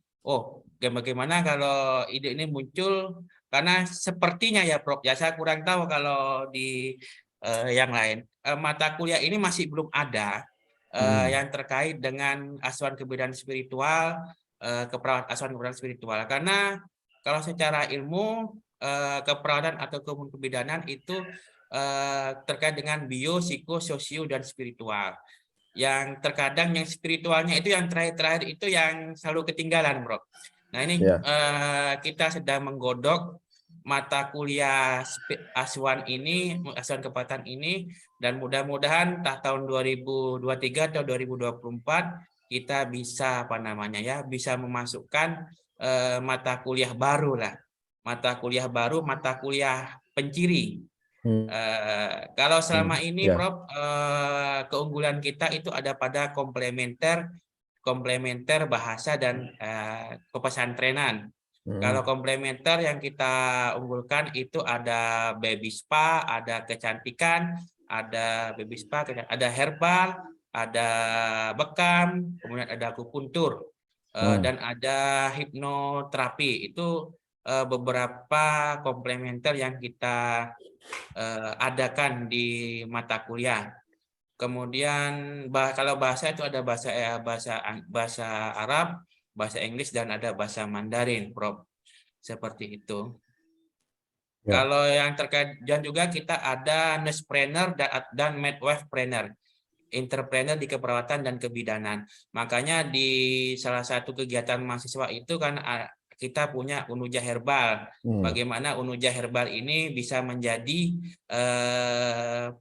Speaker 4: bagaimana kalau ide ini muncul, karena sepertinya ya Prof, ya saya kurang tahu kalau di yang lain. Mata kuliah ini masih belum ada yang terkait dengan asuhan kebidanan spiritual, asuhan keperawatan spiritual. Karena kalau secara ilmu keperawatan atau kebidanan itu terkait dengan bio, psiko, sosio, dan spiritual. Yang terkadang yang spiritualnya itu yang terakhir-terakhir itu yang selalu ketinggalan, Bro. Nah, ini kita sedang menggodok mata kuliah asuhan kepatuhan ini, dan mudah-mudahan tahun 2023 atau 2024 kita bisa bisa memasukkan mata kuliah baru lah, mata kuliah penciri. Kalau selama ini,
Speaker 2: Ya.
Speaker 4: Prof, keunggulan kita itu ada pada komplementer bahasa dan kepesantrenan. Kalau komplementer yang kita unggulkan itu ada baby spa, ada kecantikan, ada baby spa, ada herbal, ada bekam, kemudian ada akupuntur, dan ada hipnoterapi. Itu beberapa komplementer yang kita adakan di mata kuliah. Kemudian kalau bahasa itu ada bahasa Arab, bahasa Inggris, dan ada bahasa Mandarin, Prof. Seperti itu.
Speaker 2: Ya.
Speaker 4: Kalau yang terkait, dan juga kita ada nurse-trainer dan midwife-trainer, entrepreneur di keperawatan dan kebidanan. Makanya di salah satu kegiatan mahasiswa itu kan kita punya Unuja Herbal. Bagaimana Unuja Herbal ini bisa menjadi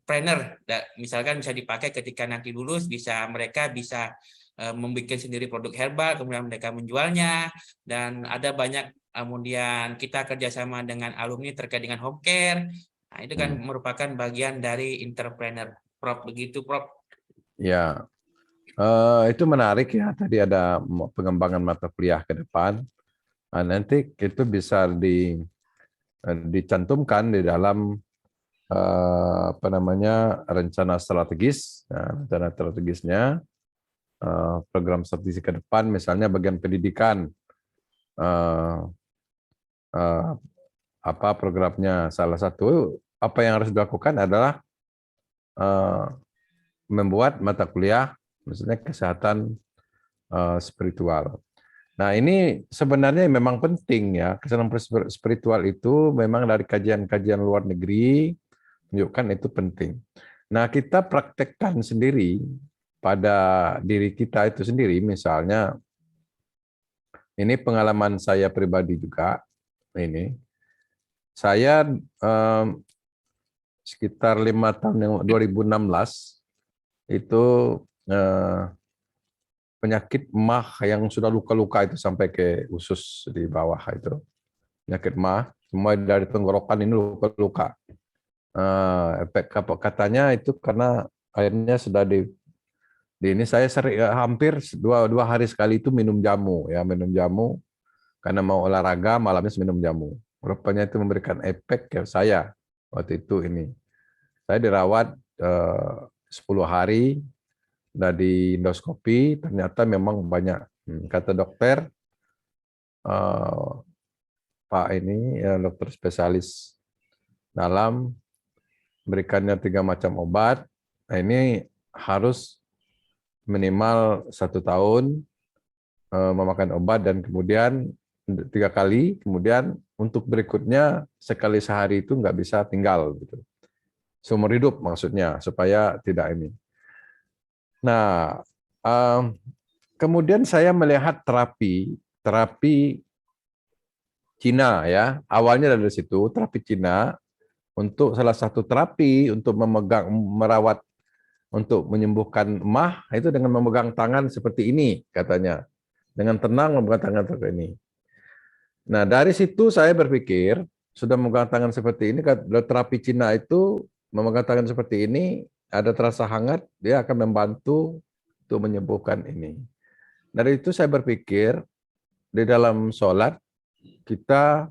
Speaker 4: trainer, misalkan bisa dipakai ketika nanti lulus, mereka bisa membuat sendiri produk herbal, kemudian mereka menjualnya, dan ada banyak. Kemudian kita kerjasama dengan alumni terkait dengan home care. Nah, itu kan merupakan bagian dari entrepreneur, Prof. Begitu, Prof.
Speaker 2: Ya, itu menarik ya. Tadi ada pengembangan mata kuliah ke depan. Nah, nanti itu bisa dicantumkan di dalam rencana strategis. Nah, rencana strategisnya program strategi ke depan, misalnya bagian pendidikan. Apa programnya? Salah satu apa yang harus dilakukan adalah membuat mata kuliah, misalnya kesehatan spiritual. Nah, ini sebenarnya memang penting ya. Kesehatan spiritual itu memang dari kajian-kajian luar negeri menunjukkan itu penting. Nah, kita praktekkan sendiri pada diri kita itu sendiri. Misalnya, ini pengalaman saya pribadi juga. Ini saya sekitar 5 tahun yang 2016 itu penyakit MAH yang sudah luka-luka itu sampai ke usus di bawah itu. Penyakit MAH, semua dari tenggorokan ini luka-luka. Efek katanya itu karena akhirnya sudah di ini saya hampir dua hari sekali itu minum jamu karena mau olahraga malamnya minum jamu. Rupanya itu memberikan efek ke saya waktu itu ini. Saya dirawat 10 hari. Udah di endoskopi, ternyata memang banyak. Kata dokter, Pak ini dokter spesialis dalam, berikannya 3 macam obat. Nah, ini harus minimal 1 tahun memakan obat, dan kemudian 3 kali, kemudian untuk berikutnya sekali sehari itu nggak bisa tinggal gitu. Seumur hidup maksudnya, supaya tidak ini. Nah, kemudian saya melihat terapi Cina ya. Awalnya dari situ terapi Cina, untuk salah satu terapi untuk merawat, untuk menyembuhkan MAH itu dengan memegang tangan seperti ini katanya. Dengan tenang memegang tangan seperti ini. Nah, dari situ saya berpikir, sudah memegang tangan seperti ini, terapi Cina itu memegang tangan seperti ini, ada terasa hangat, dia akan membantu untuk menyembuhkan ini. Dari itu saya berpikir, di dalam sholat, kita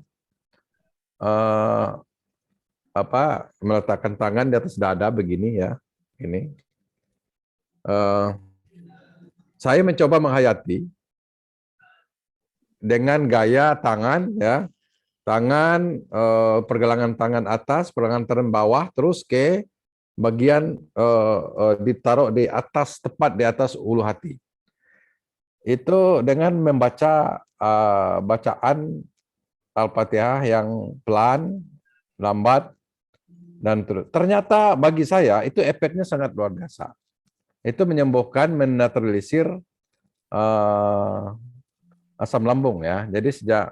Speaker 2: meletakkan tangan di atas dada begini ya, ini. Saya mencoba menghayati dengan gaya tangan ya, tangan, pergelangan tangan atas, pergelangan tangan bawah, terus ke bagian ditaruh di atas, tepat di atas ulu hati. Itu dengan membaca bacaan Al-Fatihah yang pelan, lambat, dan terus. Ternyata bagi saya itu efeknya sangat luar biasa. Itu menyembuhkan, menetralisir asam lambung ya. Jadi sejak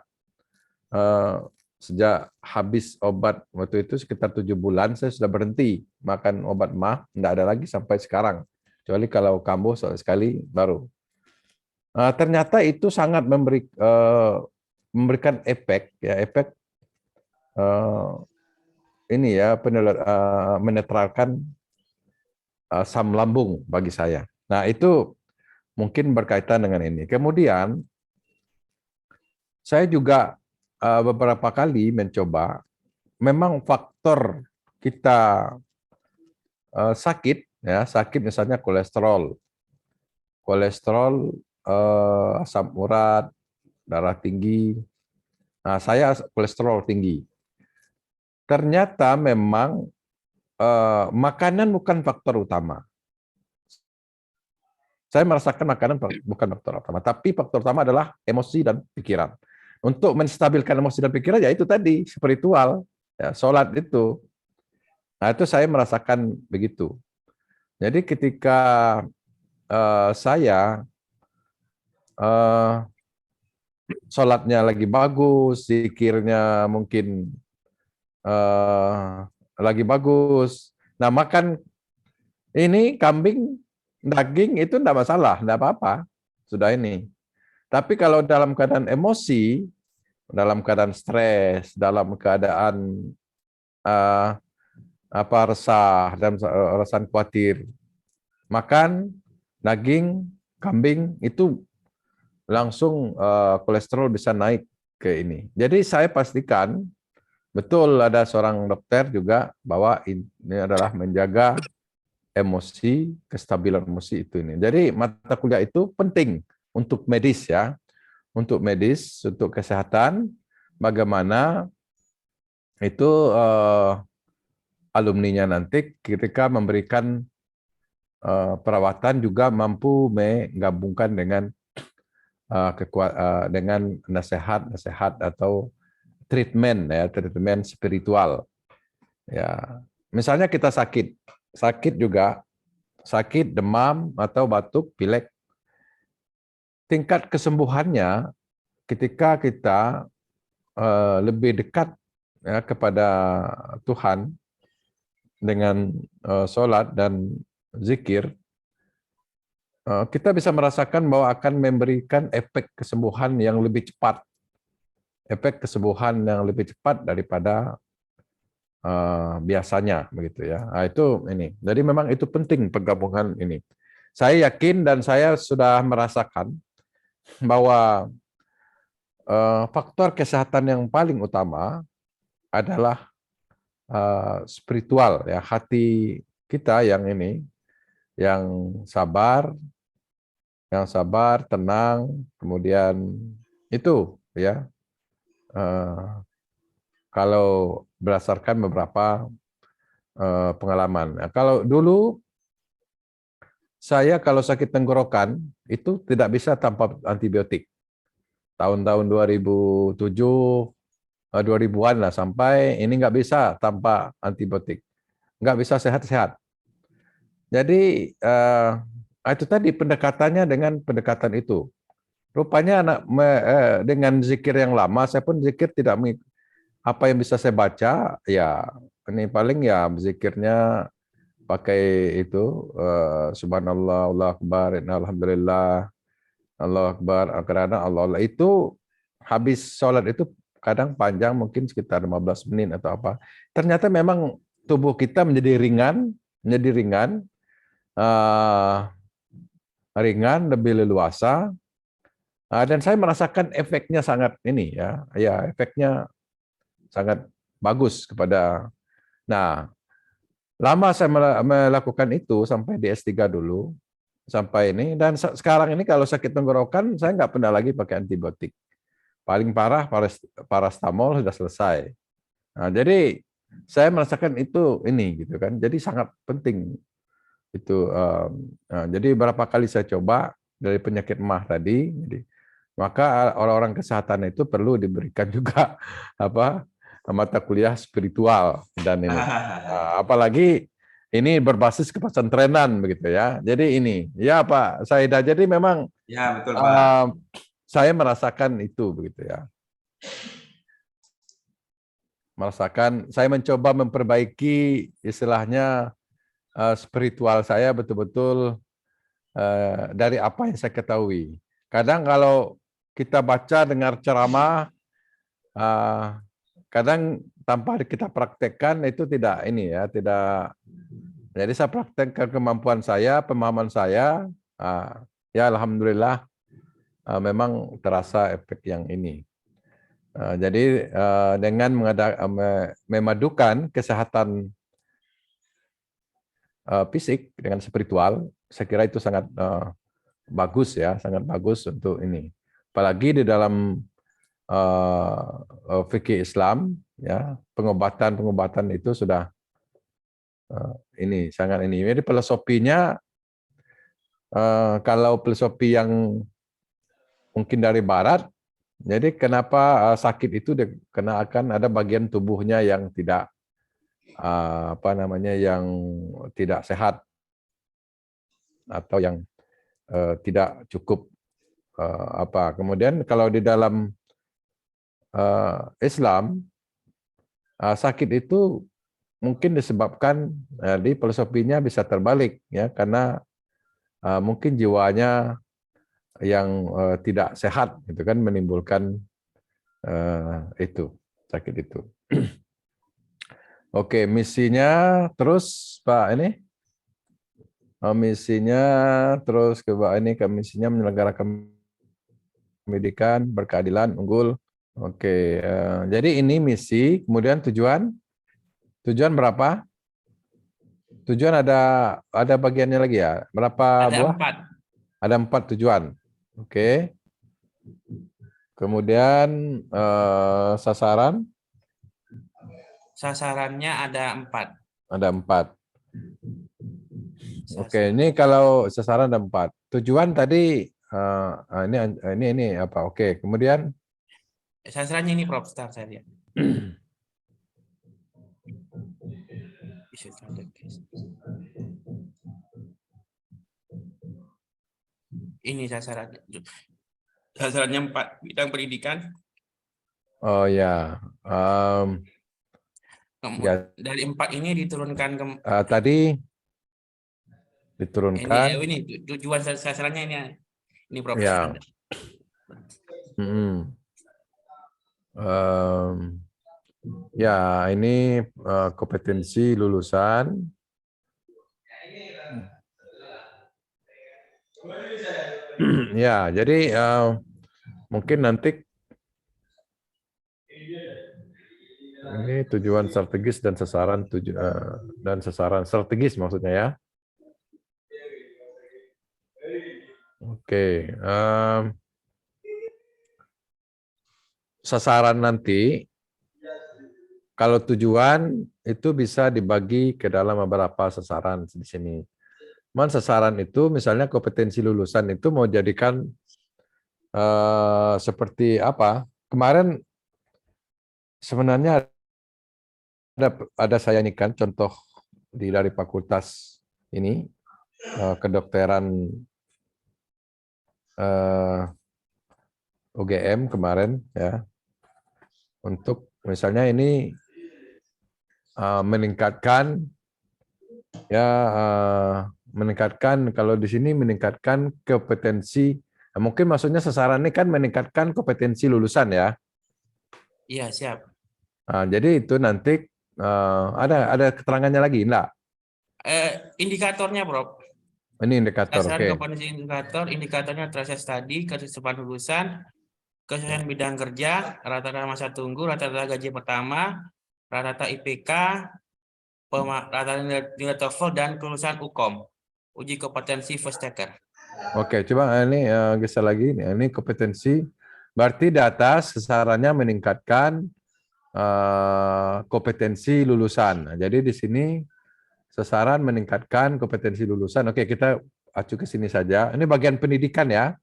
Speaker 2: sejak habis obat waktu itu sekitar 7 bulan saya sudah berhenti makan obat MAH, tidak ada lagi sampai sekarang. Kecuali kalau kambuh sekali baru. Ternyata itu sangat memberikan efek ini ya menetralkan asam lambung bagi saya. Nah, itu mungkin berkaitan dengan ini. Kemudian saya juga beberapa kali mencoba, memang faktor kita sakit misalnya kolesterol, asam urat, darah tinggi. Nah, saya kolesterol tinggi. Ternyata memang makanan bukan faktor utama. Saya merasakan makanan bukan faktor utama, tapi faktor utama adalah emosi dan pikiran. Untuk menstabilkan emosi dan pikiran, ya itu tadi, spiritual, ya, sholat itu. Nah, itu saya merasakan begitu. Jadi ketika saya sholatnya lagi bagus, zikirnya mungkin lagi bagus, nah makan ini kambing, daging itu enggak masalah, enggak apa-apa. Sudah ini. Tapi kalau dalam keadaan emosi, dalam keadaan stres, dalam keadaan resah dan rasa khawatir, makan daging kambing itu langsung kolesterol bisa naik ke ini. Jadi saya pastikan betul ada seorang dokter juga bahwa ini adalah menjaga emosi, kestabilan emosi itu ini. Jadi mata kuliah itu penting untuk medis ya, untuk medis, untuk kesehatan, bagaimana itu alumninya nanti ketika memberikan perawatan juga mampu menggabungkan dengan dengan nasihat atau treatment ya, treatment spiritual. Ya, misalnya kita sakit juga, sakit, demam, atau batuk, pilek. Tingkat kesembuhannya ketika kita lebih dekat ya, kepada Tuhan dengan sholat dan zikir, kita bisa merasakan bahwa akan memberikan efek kesembuhan yang lebih cepat. Efek kesembuhan yang lebih cepat daripada biasanya begitu ya. Nah, itu ini. Jadi memang itu penting penggabungan ini. Saya yakin dan saya sudah merasakan bahwa faktor kesehatan yang paling utama adalah spiritual ya, hati kita yang ini, yang sabar, tenang, kemudian itu ya. Kalau berdasarkan beberapa pengalaman. Nah, kalau dulu saya kalau sakit tenggorokan itu tidak bisa tanpa antibiotik. Tahun-tahun 2007, 2000-an lah sampai ini nggak bisa tanpa antibiotik. Nggak bisa sehat-sehat. Jadi itu tadi pendekatannya dengan pendekatan itu. Rupanya dengan zikir yang lama, saya pun zikir tidak apa yang bisa saya baca, ya ini paling ya zikirnya pakai itu subhanallah, Allahu akbar, alhamdulillah, Allahu akbar, karena Allah itu habis sholat itu kadang panjang mungkin sekitar 15 menit atau apa. Ternyata memang tubuh kita menjadi ringan, lebih leluasa, dan saya merasakan efeknya sangat ini ya, efeknya sangat bagus kepada. Nah, lama saya melakukan itu sampai di S3 dulu, sampai ini, dan sekarang ini kalau sakit tenggorokan saya nggak pernah lagi pakai antibiotik. Paling parah parastamol sudah selesai. Nah, jadi saya merasakan itu ini gitu kan. Jadi sangat penting itu. Jadi berapa kali saya coba dari penyakit MAH tadi, maka orang-orang kesehatan itu perlu diberikan juga mata kuliah spiritual dan ini. Apalagi ini berbasis kepesantrenan begitu ya. Jadi ini ya Pak Saidah. Jadi memang
Speaker 1: ya betul Pak.
Speaker 2: Saya merasakan itu begitu ya. merasakan, saya mencoba memperbaiki istilahnya spiritual saya betul-betul dari apa yang saya ketahui. Kadang kalau kita baca, dengar ceramah, kadang tanpa kita praktekkan itu tidak ini ya, tidak. Jadi saya praktekkan kemampuan saya, pemahaman saya, ya alhamdulillah memang terasa efek yang ini. Jadi dengan memadukan kesehatan fisik dengan spiritual, saya kira itu sangat bagus ya, sangat bagus untuk ini. Apalagi di dalam fikih Islam, ya pengobatan itu sudah ini sangat ini. Jadi filosofinya kalau filosofi yang mungkin dari Barat, jadi kenapa sakit itu karena akan ada bagian tubuhnya yang tidak yang tidak sehat atau yang tidak cukup Kemudian kalau di dalam Islam sakit itu mungkin disebabkan di filosofinya bisa terbalik ya, karena mungkin jiwanya yang tidak sehat itu kan menimbulkan itu sakit itu. Oke, misinya terus Pak ini misinya terus ke Pak ini, ke misinya menyelenggarakan pendidikan berkeadilan unggul. Oke, jadi ini misi, kemudian tujuan berapa? Tujuan ada bagiannya lagi ya? Berapa
Speaker 4: Ada
Speaker 2: buah?
Speaker 4: 4.
Speaker 2: Ada 4 tujuan. Oke. Kemudian sasaran?
Speaker 4: Sasarannya ada 4.
Speaker 2: Ada 4. Oke, ini kalau sasaran ada 4. Tujuan tadi ini apa? Oke, kemudian
Speaker 4: Sasarannya ini Prof. Start saya lihat. Ini sasarannya. Sasarannya 4, bidang pendidikan.
Speaker 2: oh ya, ya
Speaker 4: Dari 4 ini diturunkan ke
Speaker 2: tadi diturunkan.
Speaker 4: ini tujuan sasarannya ini Prof.
Speaker 2: Ya.
Speaker 4: Ada.
Speaker 2: Ya, ini kompetensi lulusan. Ya, jadi mungkin nanti ini tujuan strategis dan sasaran strategis maksudnya ya. Oke, sasaran nanti kalau tujuan itu bisa dibagi ke dalam beberapa sasaran di sini. Sasaran itu misalnya kompetensi lulusan itu mau jadikan seperti apa? Kemarin sebenarnya ada saya ini kan contoh dari fakultas ini kedokteran UGM kemarin ya, untuk misalnya ini meningkatkan kalau di sini meningkatkan kompetensi, mungkin maksudnya sasaran ini kan meningkatkan kompetensi lulusan ya.
Speaker 4: Iya, siap.
Speaker 2: Jadi itu nanti ada keterangannya lagi enggak?
Speaker 4: Indikatornya Prof.
Speaker 2: Ini indikator,
Speaker 4: Sasaran
Speaker 2: oke.
Speaker 4: kompetensi indikatornya terasa tadi, kesesuaian lulusan, kesesuaian bidang kerja, rata-rata masa tunggu, rata-rata gaji pertama, rata-rata IPK, rata-rata nilai TOEFL, dan kelulusan UKOM, uji kompetensi first taker.
Speaker 2: Oke, coba ini geser lagi. Ini kompetensi, berarti di atas sasarannya meningkatkan kompetensi lulusan. Nah, jadi di sini sasaran meningkatkan kompetensi lulusan. Oke, kita acu ke sini saja. Ini bagian pendidikan ya.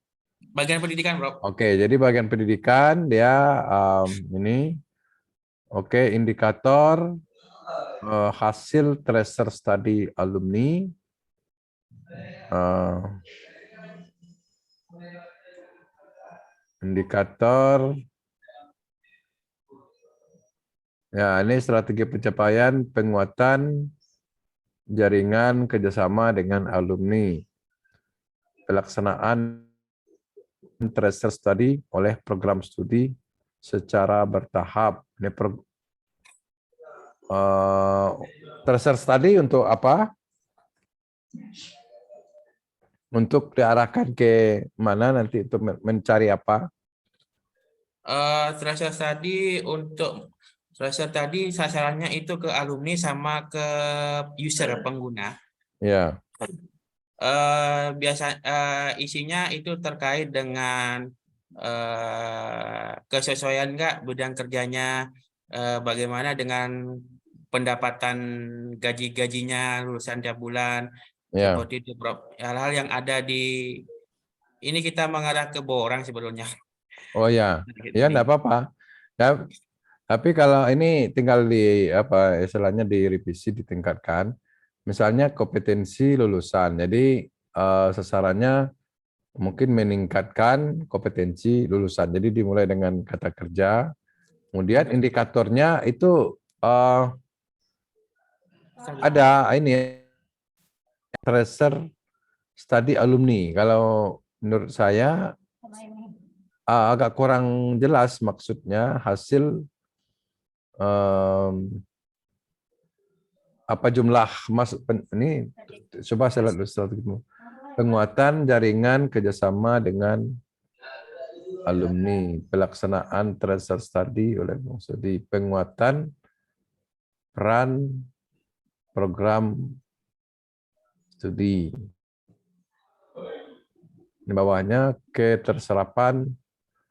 Speaker 4: Bagian pendidikan, Bro.
Speaker 2: Oke, jadi bagian pendidikan dia ini. Oke, indikator hasil tracer study alumni. Indikator Ya, ini strategi pencapaian penguatan jaringan kerjasama dengan alumni. Pelaksanaan tracer study oleh program studi secara bertahap. Ini tracer study untuk apa? Untuk diarahkan ke mana nanti untuk mencari apa?
Speaker 4: Tracer tadi sasarannya itu ke alumni sama ke user pengguna.
Speaker 2: Ya,
Speaker 4: Isinya itu terkait dengan kesesuaian nggak bidang kerjanya, bagaimana dengan pendapatan gajinya lulusan tiap bulan,
Speaker 2: ya.
Speaker 4: seperti itu, Prof. Hal-hal yang ada di ini kita mengarah ke borang sebetulnya.
Speaker 2: Oh ya, ya
Speaker 4: Ini.
Speaker 2: enggak apa-apa. Ya, tapi kalau ini tinggal di apa istilahnya direvisi, ditingkatkan. Misalnya kompetensi lulusan. Jadi sasarannya mungkin meningkatkan kompetensi lulusan. Jadi dimulai dengan kata kerja. Kemudian indikatornya itu ada ini tracer study alumni. Kalau menurut saya agak kurang jelas maksudnya hasil apa jumlah ini coba saya lihat dulu strategimu. Penguatan jaringan kerjasama dengan alumni, pelaksanaan tracer study oleh Bung Sudi, penguatan peran program studi. Di bawahnya keterserapan.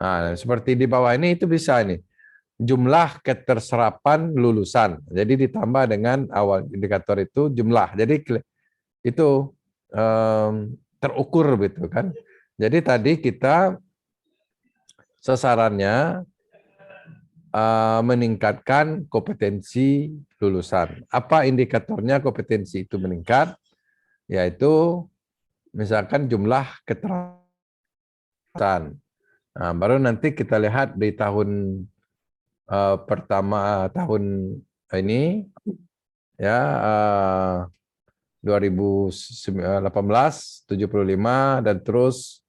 Speaker 2: Nah, seperti di bawah ini itu bisa nih. Jumlah keterserapan lulusan. Jadi ditambah dengan awal indikator itu jumlah. Jadi itu terukur gitu kan. Jadi tadi kita sasarannya meningkatkan kompetensi lulusan. Apa indikatornya kompetensi itu meningkat? Yaitu misalkan jumlah keterserapan. Nah, baru nanti kita lihat di tahun pertama tahun ini ya 2018 75 dan terus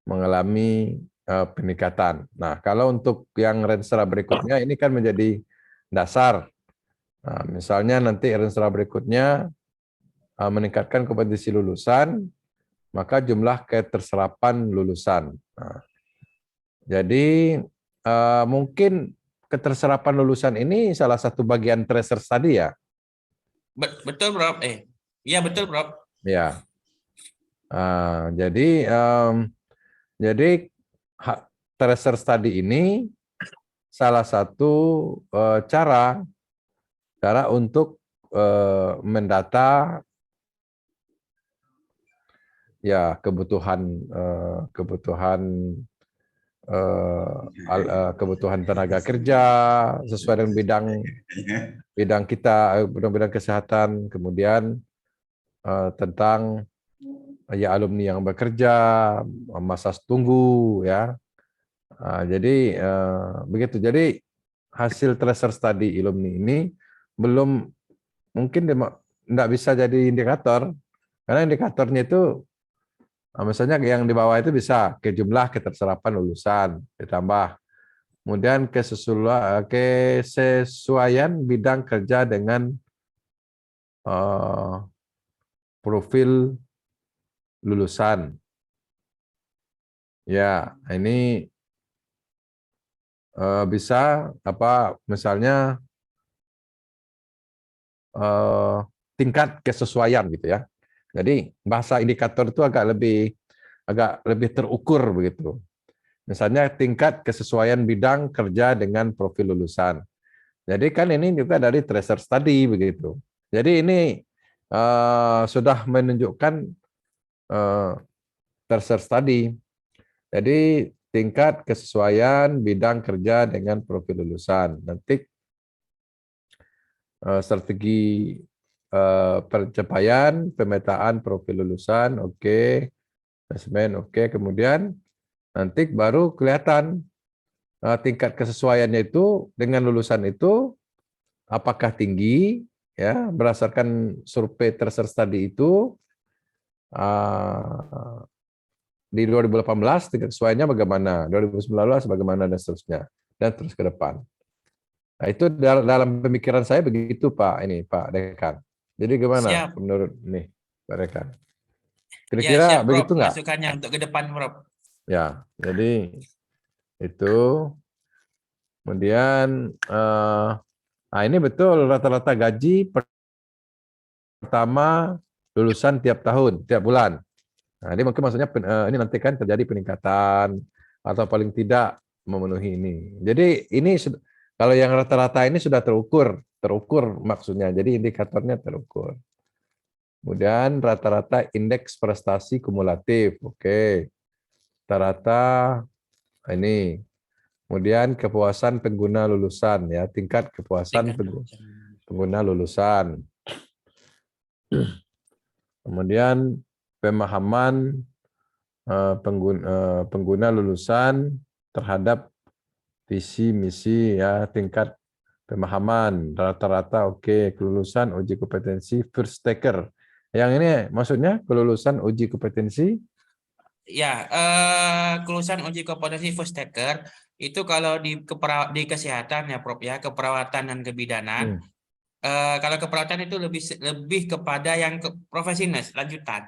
Speaker 2: mengalami peningkatan. Nah, kalau untuk yang Renstra berikutnya ini kan menjadi dasar. Nah, misalnya nanti Renstra berikutnya meningkatkan kompetensi lulusan, maka jumlah keterserapan lulusan. Nah, jadi mungkin keterserapan lulusan ini salah satu bagian tracer tadi ya.
Speaker 4: Betul, Prof. Iya betul, Prof.
Speaker 2: Ya. Jadi tracer study ini salah satu cara untuk mendata ya kebutuhan tenaga kerja sesuai dengan bidang kita, bidang kesehatan, kemudian tentang ya alumni yang bekerja, masa tunggu ya. Jadi begitu. Jadi hasil tracer study alumni ini belum mungkin tidak bisa jadi indikator karena indikatornya itu misalnya yang di bawah itu bisa ke jumlah keterserapan lulusan ditambah kemudian kesesuaian bidang kerja dengan profil lulusan. Ya, ini bisa apa misalnya tingkat kesesuaian gitu ya. Jadi bahasa indikator itu agak lebih terukur begitu. Misalnya tingkat kesesuaian bidang kerja dengan profil lulusan. Jadi kan ini juga dari tracer study begitu. Jadi ini sudah menunjukkan tracer study. Jadi tingkat kesesuaian bidang kerja dengan profil lulusan. Nanti strategi pencapaian, pemetaan profil lulusan, oke, asesmen, oke, kemudian nanti baru kelihatan tingkat kesesuaiannya itu dengan lulusan itu apakah tinggi ya berdasarkan survei tersearch tadi itu di 2018 tingkat kesesuaiannya bagaimana, 2019 bagaimana dan seterusnya dan terus ke depan. Nah, itu dalam pemikiran saya begitu Pak Dekan. Jadi gimana
Speaker 4: Siap.
Speaker 2: menurut nih Pak Dekan?
Speaker 4: Ya,
Speaker 2: Kira-kira
Speaker 4: siap, Prof.
Speaker 2: begitu nggak?
Speaker 4: Masukannya untuk ke depan, Prof.
Speaker 2: Ya, jadi itu. Kemudian, ini betul rata-rata gaji pertama lulusan tiap tahun, tiap bulan. Nah, ini mungkin maksudnya ini nanti kan terjadi peningkatan atau paling tidak memenuhi ini. Jadi ini kalau yang rata-rata ini sudah terukur maksudnya. Jadi indikatornya terukur. Kemudian rata-rata indeks prestasi kumulatif, oke. Rata-rata ini. Kemudian kepuasan pengguna lulusan ya, tingkat kepuasan pengguna lulusan. Kemudian pemahaman pengguna lulusan terhadap visi misi ya, tingkat pemahaman rata-rata oke. Kelulusan uji kompetensi first taker. Yang ini maksudnya kelulusan uji kompetensi?
Speaker 4: Ya, kelulusan uji kompetensi first taker itu kalau di kesehatan ya, Prof ya, keperawatan dan kebidanan. Kalau keperawatan itu lebih kepada yang profesi nurse lanjutan.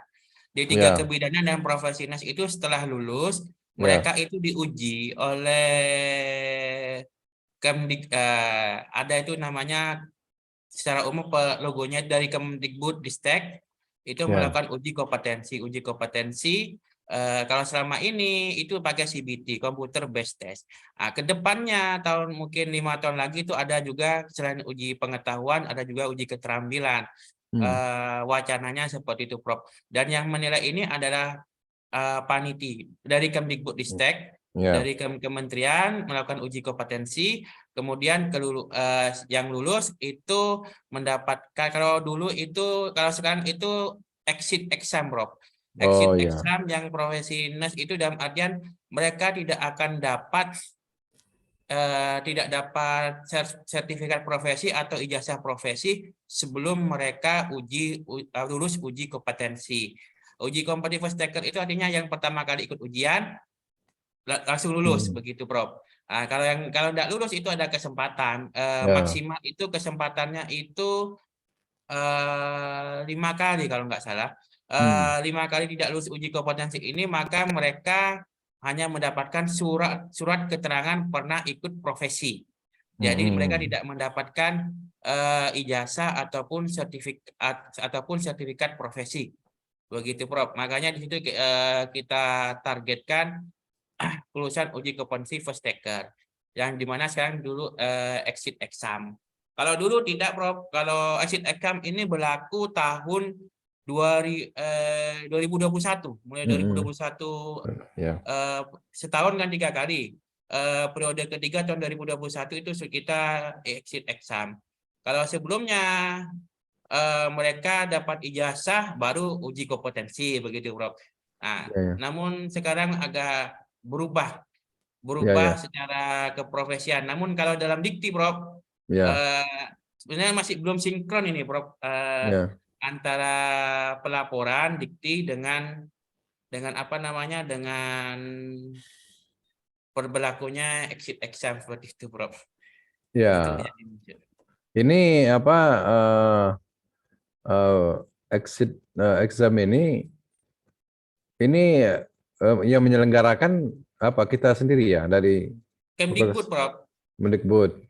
Speaker 4: Di 3
Speaker 2: Ya.
Speaker 4: kebidanan dan profesi nurse itu setelah lulus
Speaker 2: Ya.
Speaker 4: mereka itu diuji oleh ada itu namanya secara umum logonya dari Kemdikbud Ristek itu
Speaker 2: Ya.
Speaker 4: melakukan uji kompetensi. Kalau selama ini itu pakai CBT, computer based test. Nah, kedepannya mungkin 5 tahun lagi itu ada juga selain uji pengetahuan, ada juga uji keterampilan. Wacananya seperti itu, Prof. Dan yang menilai ini adalah paniti dari Kemdikbud Ristek, dari kementerian melakukan uji kompetensi, kemudian yang lulus itu mendapatkan kalau sekarang itu exit exam, Prof. Exit exam yang profesi nurse itu dalam artian mereka tidak dapat sertifikat profesi atau ijazah profesi sebelum mereka lulus uji kompetensi. Uji kompetensi first taker itu artinya yang pertama kali ikut ujian langsung lulus begitu, Prof. Nah, kalau tidak lulus itu ada kesempatan maksimal itu kesempatannya itu 5 kali kalau nggak salah. 5 kali tidak lulus uji kompetensi ini maka mereka hanya mendapatkan surat keterangan pernah ikut profesi. Jadi mereka tidak mendapatkan ijazah ataupun sertifikat profesi. Begitu, Prof. Makanya di situ kita targetkan kelulusan uji kompetensi first taker. Yang dimana sekarang dulu exit exam. Kalau dulu tidak, Prof. Kalau exit exam ini berlaku tahun 2021. Mulai 2021 setahun kan 3 kali. Periode ketiga tahun 2021 itu kita exit exam. Kalau sebelumnya mereka dapat ijazah baru uji kompetensi begitu, Prof. Nah, namun sekarang agak berubah secara keprofesian. Namun kalau dalam dikti, Prof, sebenarnya masih belum sinkron ini, Prof, antara pelaporan dikti dengan berlakunya exit exam seperti itu, Prof.
Speaker 2: Ya. Ini exit exam ini yang menyelenggarakan kita sendiri ya dari
Speaker 4: Kemdikbud, Prof.
Speaker 2: Kemdikbud.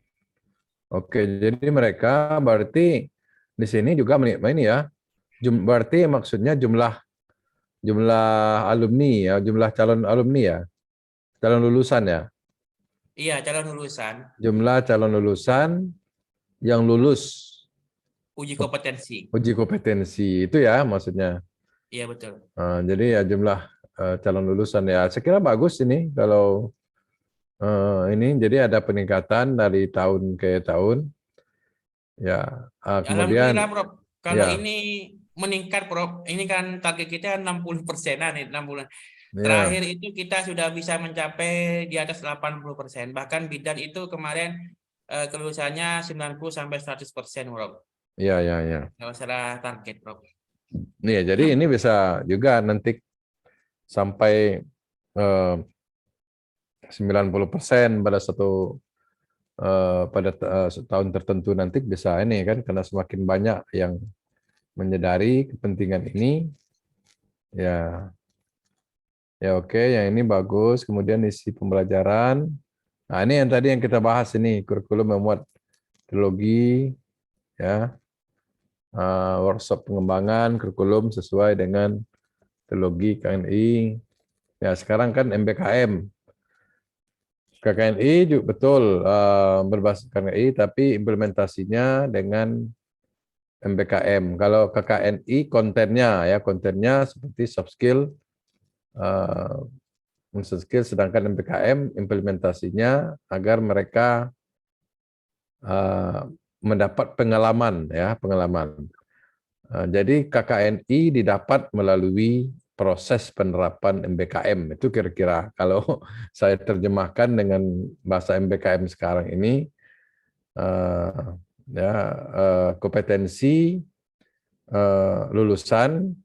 Speaker 2: Oke, jadi mereka berarti di sini juga ini ya. Berarti maksudnya jumlah alumni ya, jumlah calon alumni ya. Calon lulusan ya.
Speaker 4: Iya, calon lulusan.
Speaker 2: Jumlah calon lulusan yang lulus
Speaker 4: uji kompetensi.
Speaker 2: Uji kompetensi itu ya maksudnya.
Speaker 4: Iya, betul.
Speaker 2: Jadi ya jumlah calon lulusan ya. Saya kira bagus ini kalau ini jadi ada peningkatan dari tahun ke tahun. Ya, kemudian
Speaker 4: alhamdulillah, Prof. Kalau ini meningkat, Prof. Ini kan target kita 60%-an 6 bulan. Terakhir itu kita sudah bisa mencapai di atas 80%. Bahkan bidan itu kemarin kelulusannya 90 sampai 100%, Bro.
Speaker 2: Iya, iya, iya.
Speaker 4: Nggak masalah target, Bro.
Speaker 2: Nih, jadi ini bisa juga nanti sampai 90% pada tahun tertentu nanti bisa ini kan, karena semakin banyak yang menyadari kepentingan ini, ya, ya oke, yang ini bagus. Kemudian isi pembelajaran. Nah, ini yang tadi yang kita bahas ini, kurikulum memuat teologi, ya, workshop pengembangan kurikulum sesuai dengan teologi KNI. Ya, sekarang kan MBKM. KKNI juga betul berbasis KKNI, tapi implementasinya dengan MBKM. Kalau KKNI kontennya seperti soft skill, sedangkan MBKM implementasinya agar mereka mendapat pengalaman. Jadi KKNI didapat melalui proses penerapan MBKM. Itu kira-kira kalau saya terjemahkan dengan bahasa MBKM sekarang ini, kompetensi lulusan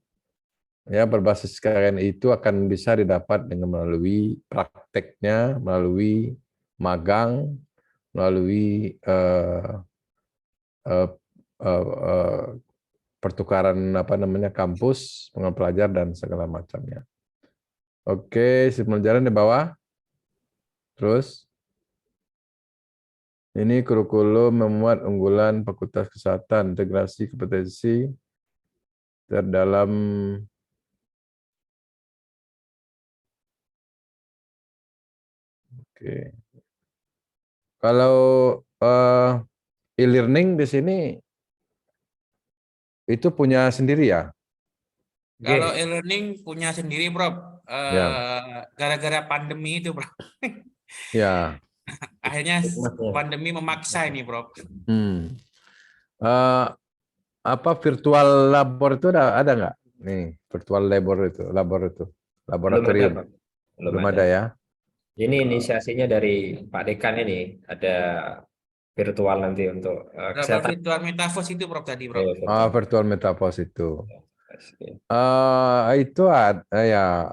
Speaker 2: ya berbasis KKNI itu akan bisa didapat dengan melalui prakteknya, melalui magang, melalui pertukaran kampus, pengembangan pelajar dan segala macamnya. Oke, simul jalan di bawah. Terus ini kurikulum memuat unggulan Fakultas Kesehatan, integrasi kompetensi terdalam oke. Kalau e-learning di sini itu punya sendiri ya?
Speaker 4: Kalau e-learning punya sendiri, Bro. Gara-gara pandemi itu, Bro.
Speaker 2: Ya.
Speaker 4: Akhirnya pandemi memaksa ini, Bro.
Speaker 2: Apa virtual labor itu ada nggak? Nih, virtual labor itu, laboratorium.
Speaker 3: Pak.
Speaker 2: Belum ada ya?
Speaker 3: Ini inisiasinya dari Pak Dekan ini, ada virtual nanti untuk kesehatan.
Speaker 4: Virtual metaverse itu, Bro, tadi, Bro.
Speaker 2: Virtual metaverse itu. Itu ya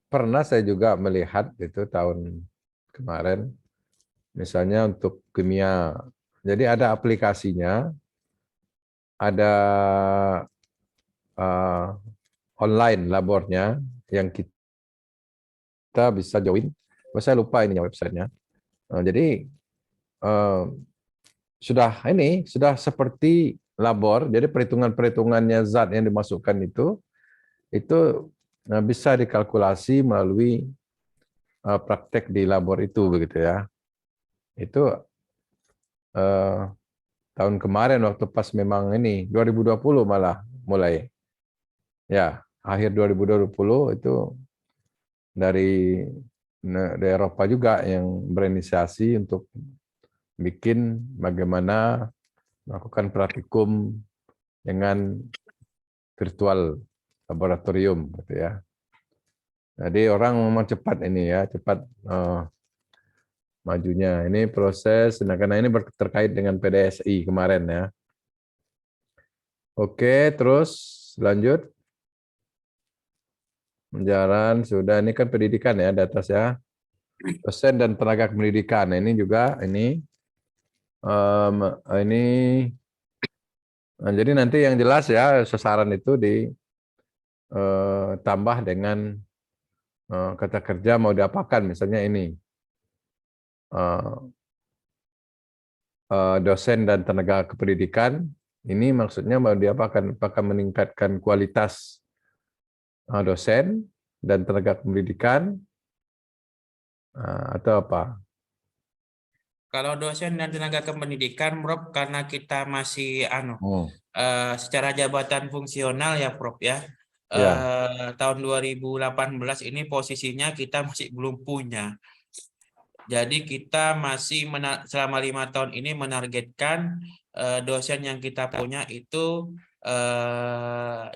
Speaker 2: pernah saya juga melihat itu tahun kemarin, misalnya untuk kimia. Jadi ada aplikasinya, ada online labornya yang kita bisa join. Saya lupa ininya websitenya. Jadi sudah seperti labor. Jadi perhitungannya zat yang dimasukkan itu bisa dikalkulasi melalui praktek di labor itu, begitu ya. Itu tahun kemarin waktu pas memang ini 2020 malah mulai. Ya, akhir 2020 itu dari Eropa juga yang berinisiasi untuk bikin bagaimana melakukan praktikum dengan virtual laboratorium, gitu ya. Jadi orang memang cepat ini ya, cepat majunya. Ini proses, karena ini terkait dengan PDSI kemarin ya. Oke, terus lanjut. Menjalan sudah, ini kan pendidikan ya, di atas ya. Dosen dan tenaga pendidikan. Nah, ini juga ini nah, jadi nanti yang jelas ya sasaran itu ditambah dengan kata kerja mau diapakan, misalnya ini dosen dan tenaga kependidikan. Ini maksudnya mau diapakan? Apakah meningkatkan kualitas dosen dan tenaga pendidikan atau apa?
Speaker 4: Kalau dosen dan tenaga kependidikan, Bro, karena kita masih secara jabatan fungsional ya, Prof ya. Tahun 2018 ini posisinya kita masih belum punya. Jadi kita masih selama 5 tahun ini menargetkan dosen yang kita punya itu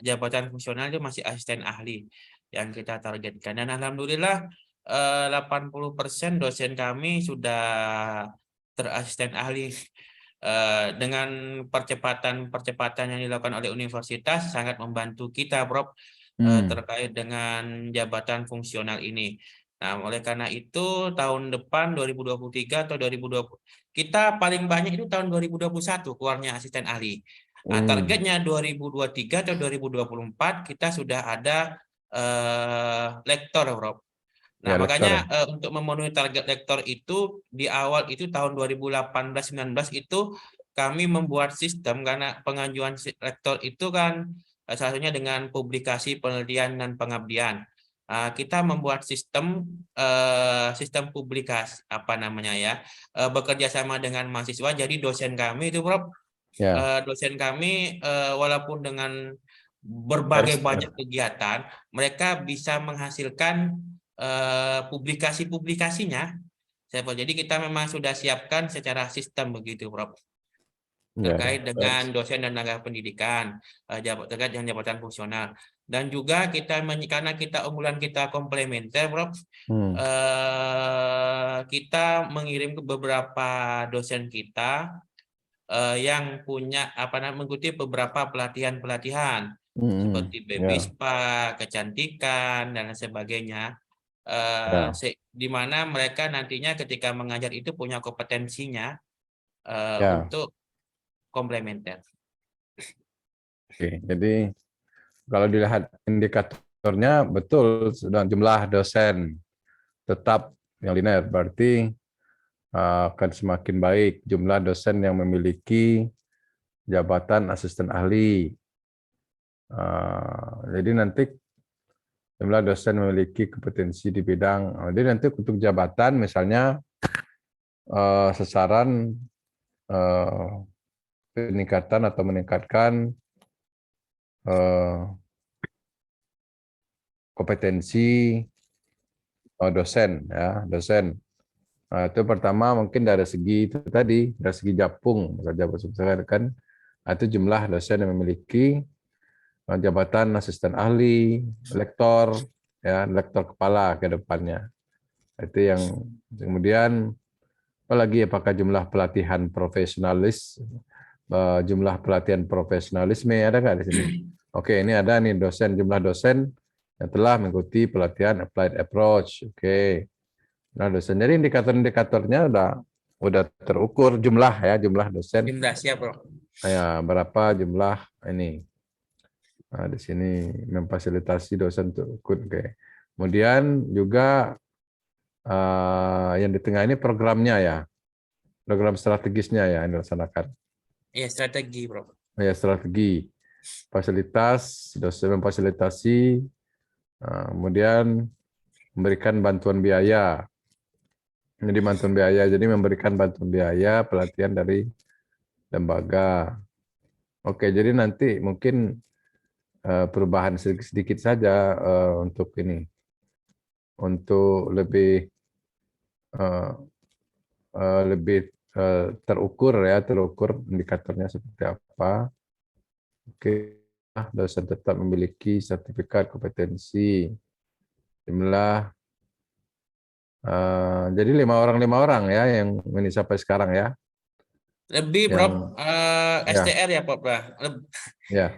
Speaker 4: jabatan fungsional itu masih asisten ahli yang kita targetkan. Dan alhamdulillah 80% dosen kami sudah asisten ahli. Dengan percepatan yang dilakukan oleh universitas sangat membantu kita, Prof, terkait dengan jabatan fungsional ini. Nah, oleh karena itu tahun depan 2023 atau 2020 kita paling banyak itu tahun 2021 keluarnya asisten ahli. Nah, targetnya 2023 atau 2024 kita sudah ada lektor, Prof. Nah,
Speaker 2: Ya,
Speaker 4: makanya
Speaker 2: lektor.
Speaker 4: untuk memenuhi target lektor itu di awal itu tahun 2018-19 itu kami membuat sistem karena pengajuan lektor itu kan salah satunya dengan publikasi penelitian dan pengabdian. Kita membuat sistem publikasi apa namanya ya, bekerja sama dengan mahasiswa. Jadi dosen kami itu, Prof,
Speaker 2: Ya,
Speaker 4: dosen kami walaupun dengan berbagai banyak kegiatan, mereka bisa menghasilkan publikasi-publikasinya. Jadi kita memang sudah siapkan secara sistem begitu, Prof,
Speaker 2: ya.
Speaker 4: terkait dengan dosen dan tenaga pendidikan, terkait dengan jabatan fungsional. Dan juga kita karena kita unggulan kita komplementer, Prof, kita mengirim ke beberapa dosen kita yang punya mengikuti beberapa pelatihan-pelatihan seperti baby
Speaker 2: Ya,
Speaker 4: spa, kecantikan dan sebagainya.
Speaker 2: ya.
Speaker 4: Di mana mereka nantinya ketika mengajar itu punya kompetensinya
Speaker 2: Ya.
Speaker 4: untuk komplementer.
Speaker 2: Oke, jadi kalau dilihat indikatornya betul sudah jumlah dosen tetap yang linear berarti akan semakin baik jumlah dosen yang memiliki jabatan asisten ahli. Jadi nanti jumlah dosen memiliki kompetensi di bidang. Jadi nanti untuk jabatan misalnya sasaran peningkatan atau meningkatkan kompetensi dosen, ya dosen. Nah, itu pertama mungkin dari segi itu tadi, dari segi Japung, misalnya kan, itu jumlah dosen yang memiliki jabatan asisten ahli, lektor, ya lektor kepala ke depannya. Itu yang kemudian apalagi apakah jumlah pelatihan profesionalis, jumlah pelatihan profesionalisme ada nggak di sini? Oke, ini ada nih dosen, jumlah dosen yang telah mengikuti pelatihan applied approach. Oke. Nah, dosen. Jadi indikator-indikatornya udah terukur jumlah ya, jumlah dosen.
Speaker 4: Siap, Bro.
Speaker 2: Ya, berapa jumlah ini. Nah, di sini memfasilitasi dosen untuk ikut. Oke. Kemudian juga yang di tengah ini programnya ya. Program strategisnya ya yang dilaksanakan.
Speaker 4: Iya, strategi, Bro.
Speaker 2: Ya, strategi. Fasilitas, dosen memfasilitasi, kemudian memberikan bantuan biaya. Jadi bantuan biaya, jadi memberikan bantuan biaya pelatihan dari lembaga. Oke, jadi nanti mungkin perubahan sedikit saja untuk ini, untuk lebih terukur ya, terukur indikatornya seperti apa. Oke, dosen tetap memiliki sertifikat kompetensi. Jumlah jadi 5 orang ya yang ini sampai sekarang ya.
Speaker 4: Lebih, Prof. STR ya, Prof.
Speaker 2: Ya.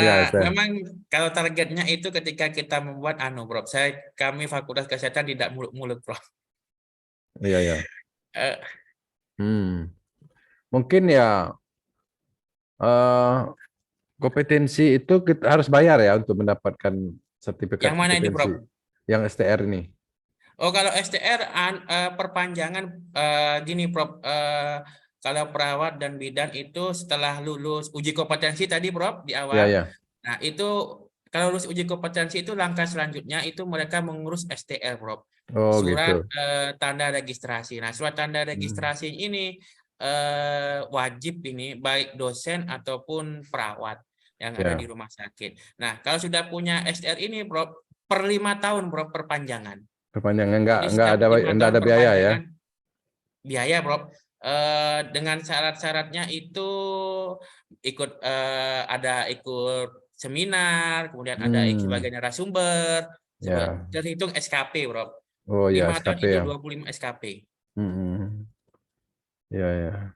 Speaker 2: Ya,
Speaker 4: Memang kalau targetnya itu ketika kita membuat Prof. Kami Fakultas Kesehatan tidak muluk-muluk, Prof.
Speaker 2: Iya. Mungkin ya kompetensi itu kita harus bayar ya untuk mendapatkan sertifikat
Speaker 4: Yang mana ini,
Speaker 2: kompetensi.
Speaker 4: Prof?
Speaker 2: Yang STR ini.
Speaker 4: Oh, kalau STR perpanjangan gini, Prof. Kalau perawat dan bidan itu setelah lulus uji kompetensi tadi, Prof, di awal.
Speaker 2: Ya.
Speaker 4: Nah, itu kalau lulus uji kompetensi itu langkah selanjutnya itu mereka mengurus STR, Prof.
Speaker 2: Oh,
Speaker 4: Surat
Speaker 2: gitu.
Speaker 4: Tanda registrasi. Nah, surat tanda registrasi ini wajib ini baik dosen ataupun perawat yang ada di rumah sakit. Nah, kalau sudah punya STR ini, Prof, per 5 tahun, Prof, perpanjangan.
Speaker 2: Perpanjangan enggak ada biaya ya.
Speaker 4: Biaya, Prof. Dengan syarat-syaratnya itu ikut seminar, kemudian ada sebagai narasumber, terhitung SKP, Prof.
Speaker 2: Oh ya,
Speaker 4: 5 tahun
Speaker 2: SKP
Speaker 4: itu
Speaker 2: ya.
Speaker 4: 25 SKP.
Speaker 2: Ya, ya.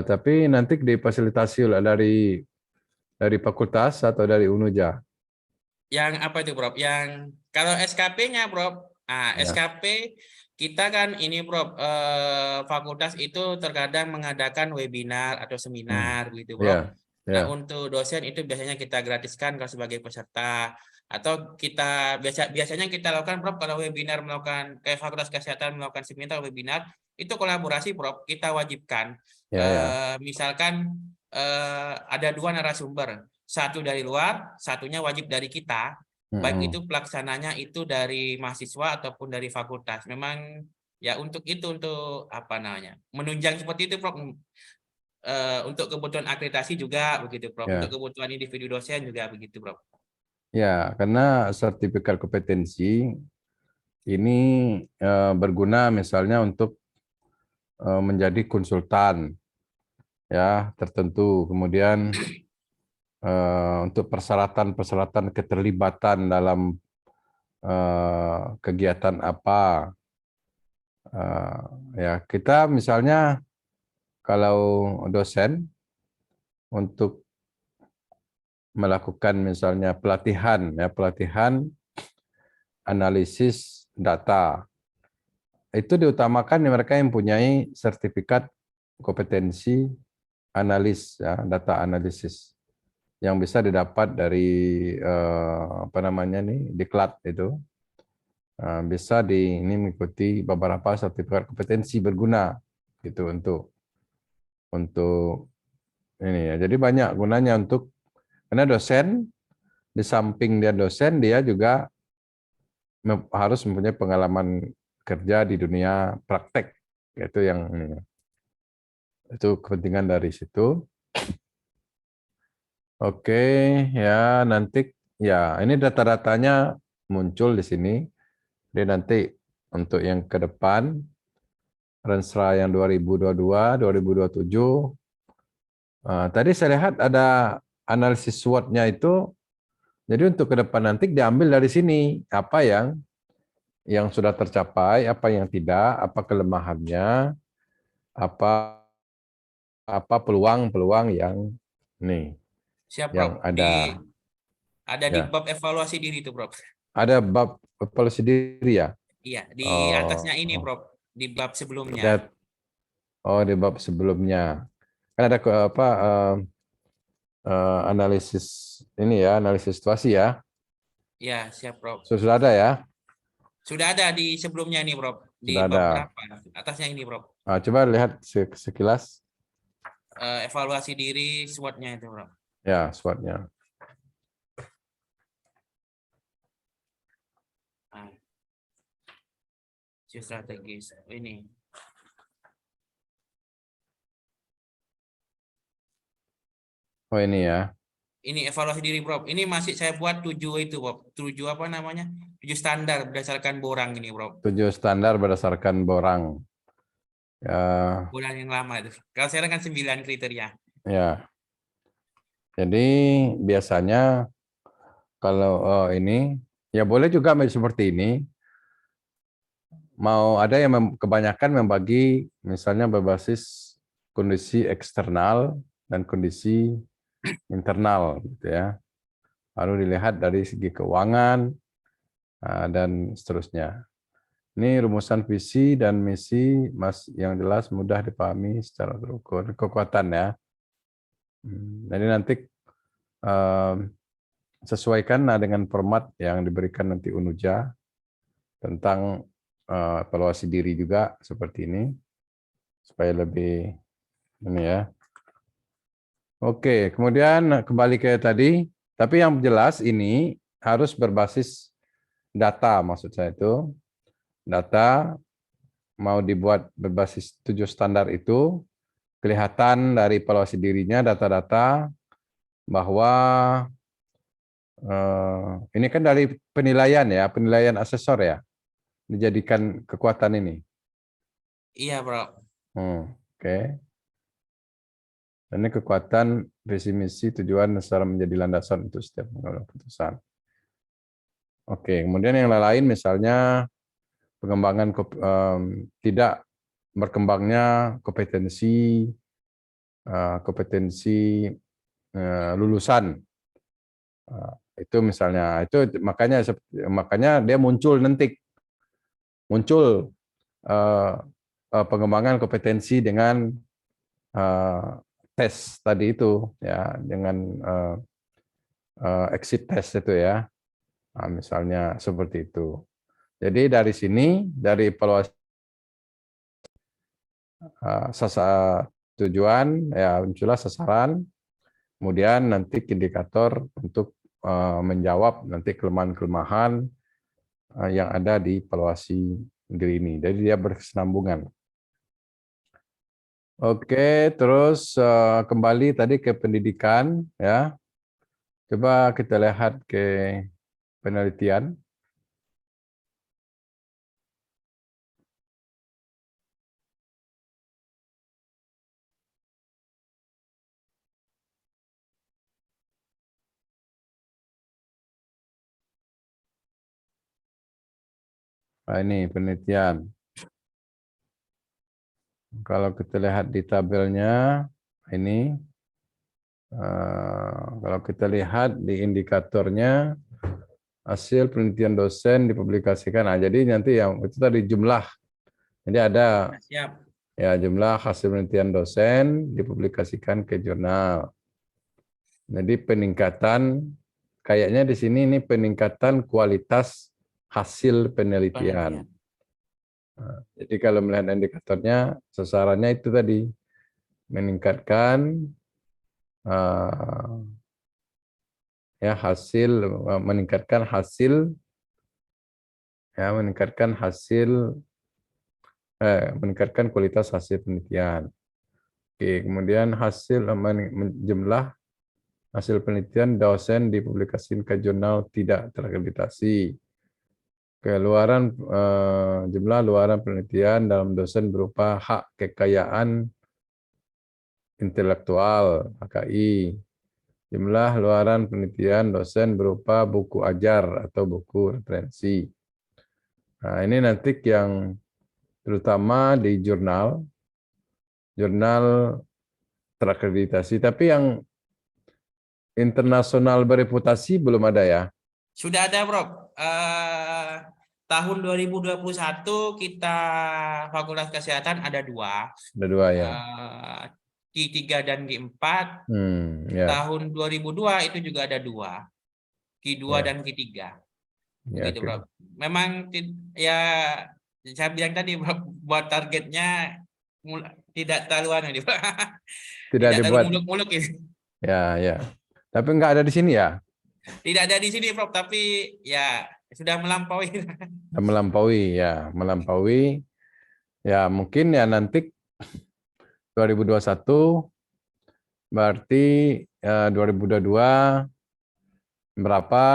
Speaker 2: Tapi nanti difasilitasi dari fakultas atau dari UNUJA.
Speaker 4: Yang apa itu, Bro? Yang kalau SKP-nya, Bro. Ah,
Speaker 2: Ya.
Speaker 4: SKP kita kan ini, Bro, fakultas itu terkadang mengadakan webinar atau seminar gitu, Bro.
Speaker 2: Ya,
Speaker 4: Nah,
Speaker 2: ya.
Speaker 4: untuk dosen itu biasanya kita gratiskan kalau sebagai peserta, atau biasanya kita lakukan, Bro, kalau webinar melakukan kayak Fakultas Kesehatan melakukan seminar webinar itu kolaborasi, Bro, kita wajibkan.
Speaker 2: Ya, ya.
Speaker 4: Misalkan ada 2 narasumber, satu dari luar, satunya wajib dari kita, baik
Speaker 2: Mm-mm.
Speaker 4: itu pelaksananya itu dari mahasiswa ataupun dari fakultas. Memang ya untuk itu, untuk apa namanya, menunjang seperti itu, Prof. Untuk kebutuhan akreditasi juga begitu, Prof. Untuk
Speaker 2: Ya.
Speaker 4: kebutuhan individu dosen juga begitu, Prof.
Speaker 2: Ya, karena sertifikat kompetensi ini berguna misalnya untuk menjadi konsultan ya tertentu. Kemudian untuk persyaratan-persyaratan keterlibatan dalam kegiatan apa. Ya, kita misalnya kalau dosen untuk melakukan misalnya pelatihan analisis data. Itu diutamakan mereka yang mempunyai sertifikat kompetensi analis ya, data analisis yang bisa didapat dari apa namanya nih diklat itu. Bisa ini mengikuti beberapa sertifikat kompetensi berguna gitu untuk ini ya. Jadi banyak gunanya karena dosen di samping dia dosen dia juga harus mempunyai pengalaman kerja di dunia praktek. Itu kepentingan dari situ. Oke, ya nanti ya ini data-datanya muncul di sini. Jadi nanti untuk yang ke depan Rensra yang 2022, 2027. Tadi saya lihat ada analisis SWOT-nya itu. Jadi untuk ke depan nanti diambil dari sini apa yang sudah tercapai, apa yang tidak, apa kelemahannya, apa peluang-peluang yang nih
Speaker 4: Siap, Prof.
Speaker 2: yang ada
Speaker 4: Ada di
Speaker 2: ya.
Speaker 4: bab evaluasi diri itu, Prof.
Speaker 2: Ada bab evaluasi diri ya.
Speaker 4: Iya, di
Speaker 2: Oh,
Speaker 4: atasnya ini, Prof. Di bab sebelumnya.
Speaker 2: di bab sebelumnya. Kan ada analisis ini ya, analisis situasi ya.
Speaker 4: Ya, siap, Prof.
Speaker 2: Sudah ada ya?
Speaker 4: Sudah ada di sebelumnya ini, Prof. Di
Speaker 2: Sudah
Speaker 4: bab
Speaker 2: ada.
Speaker 4: berapa? Atasnya ini, Prof.
Speaker 2: Coba lihat sekilas.
Speaker 4: Evaluasi diri SWOT-nya itu, Prof.
Speaker 2: Ya, SWOT-nya.
Speaker 4: Nah, strategis. Ini.
Speaker 2: Oh ini ya.
Speaker 4: Ini evaluasi diri, Prof. Ini masih saya buat 7 itu, Prof. 7 apa namanya? 7 standar berdasarkan borang ini, Prof.
Speaker 2: 7 standar berdasarkan borang. Ya,
Speaker 4: Borang yang lama itu. Kalau sekarang kan 9 kriteria.
Speaker 2: ya. Jadi biasanya kalau ini ya boleh juga seperti ini. Mau ada yang kebanyakan membagi misalnya berbasis kondisi eksternal dan kondisi internal gitu ya. Lalu dilihat dari segi keuangan dan seterusnya. Ini rumusan visi dan misi yang jelas mudah dipahami secara terukur. Kekuatan ya. Jadi nanti sesuaikan dengan format yang diberikan nanti UNUJA tentang evaluasi diri juga seperti ini supaya lebih ini ya. Oke, kemudian kembali ke tadi, tapi yang jelas ini harus berbasis data, maksud saya itu data mau dibuat berbasis 7 standar itu kelihatan dari evaluasi dirinya data-data bahwa ini kan dari penilaian ya, penilaian asesor ya, dijadikan kekuatan ini.
Speaker 4: Iya, Prof.
Speaker 2: Oke. Dan ini kekuatan visi misi tujuan secara menjadi landasan untuk setiap pengambilan keputusan. Oke, kemudian yang lain misalnya pengembangan tidak berkembangnya kompetensi lulusan. Itu misalnya, itu makanya dia muncul pengembangan kompetensi dengan tes tadi itu ya, dengan exit test itu ya. Nah, misalnya seperti itu. Jadi dari sini, dari evaluasi tujuan ya, muncullah sasaran, kemudian nanti indikator untuk menjawab nanti kelemahan-kelemahan yang ada di evaluasi diri ini. Jadi dia berkesinambungan. Oke, terus kembali tadi ke pendidikan ya. Coba kita lihat ke penelitian. Nah, ini penelitian. Kalau kita lihat di tabelnya, ini kalau kita lihat di indikatornya, hasil penelitian dosen dipublikasikan. Nah, jadi nanti yang itu tadi jumlah. Jadi ada
Speaker 4: Siap.
Speaker 2: ya jumlah hasil penelitian dosen dipublikasikan ke jurnal. Jadi peningkatan, kayaknya di sini ini peningkatan kualitas hasil penelitian. Nah, jadi kalau melihat indikatornya, sasarannya itu tadi meningkatkan ya meningkatkan hasil meningkatkan kualitas hasil penelitian. Oke, kemudian jumlah hasil penelitian dosen dipublikasikan ke jurnal tidak terakreditasi. Jumlah luaran penelitian dalam dosen berupa hak kekayaan intelektual (HKI). Jumlah luaran penelitian dosen berupa buku ajar atau buku referensi. Nah, ini nanti yang terutama di jurnal terakreditasi, tapi yang internasional bereputasi belum ada ya.
Speaker 4: Sudah ada, Prof. Tahun 2021 kita Fakultas Kesehatan ada 2.
Speaker 2: Ada 2 ya.
Speaker 4: Q3 dan Q4.
Speaker 2: Ya.
Speaker 4: Tahun 2002 itu juga ada 2. Q2
Speaker 2: Ya.
Speaker 4: dan Q3. Begitu,
Speaker 2: oke.
Speaker 4: Prof. Memang ya saya bilang tadi, Prof, buat targetnya tidak terlalu
Speaker 2: Tidak
Speaker 4: terlalu
Speaker 2: dibuat.
Speaker 4: muluk-muluk ini.
Speaker 2: Ya. Tapi enggak ada di sini ya.
Speaker 4: Tidak ada di sini, Prof, tapi ya sudah melampaui.
Speaker 2: Melampaui. Ya, mungkin ya nanti 2021 berarti 2022 berapa,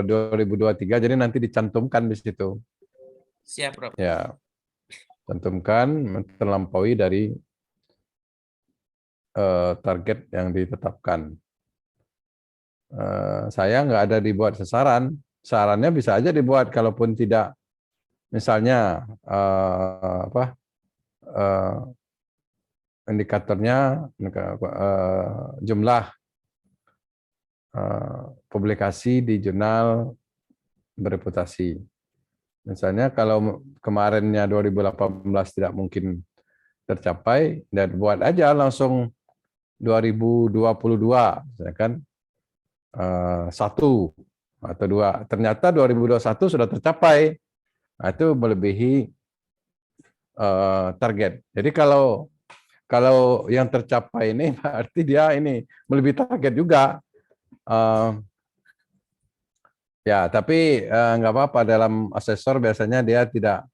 Speaker 2: 2023, jadi nanti dicantumkan di situ.
Speaker 4: Siap, Prof.
Speaker 2: Ya, cantumkan terlampaui dari target yang ditetapkan. Saya nggak ada dibuat sarannya bisa aja dibuat, kalaupun tidak, misalnya indikatornya jumlah publikasi di jurnal bereputasi. Misalnya kalau kemarinnya 2018 tidak mungkin tercapai, dan buat aja langsung 2022, misalkan 1 atau 2. Ternyata 2021 sudah tercapai. Nah, itu melebihi target. Jadi kalau yang tercapai ini berarti dia ini melebihi target juga. Ya, tapi nggak apa-apa, dalam asesor biasanya dia tidak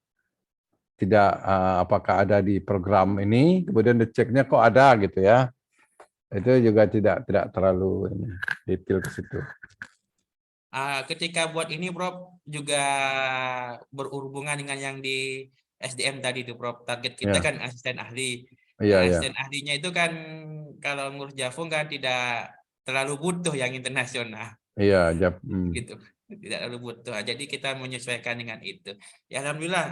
Speaker 2: apakah ada di program ini, kemudian diceknya kok ada gitu ya. Itu juga tidak terlalu detail ke situ.
Speaker 4: Ketika buat ini, Prof, juga berhubungan dengan yang di SDM tadi itu, Prof. Target kita kan asisten ahli. Asisten ahlinya itu kan kalau ngurus Javung kan tidak terlalu butuh yang internasional.
Speaker 2: Iya,
Speaker 4: gitu. Tidak terlalu butuh. Jadi kita menyesuaikan dengan itu. Ya, alhamdulillah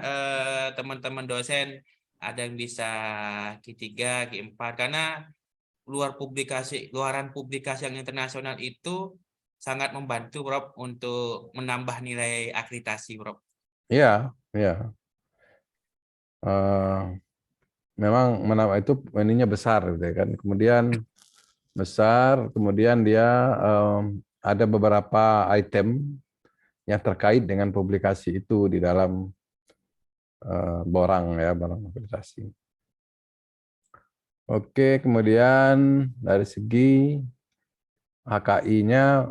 Speaker 4: teman-teman dosen ada yang bisa Q3, Q4 karena luaran publikasi yang internasional itu sangat membantu Prof untuk menambah nilai akreditasi Prof.
Speaker 2: Iya, iya. Memang itu ininya besar gitu ya kan. Kemudian besar, kemudian dia ada beberapa item yang terkait dengan publikasi itu di dalam barang akreditasi. Oke, kemudian dari segi HKI-nya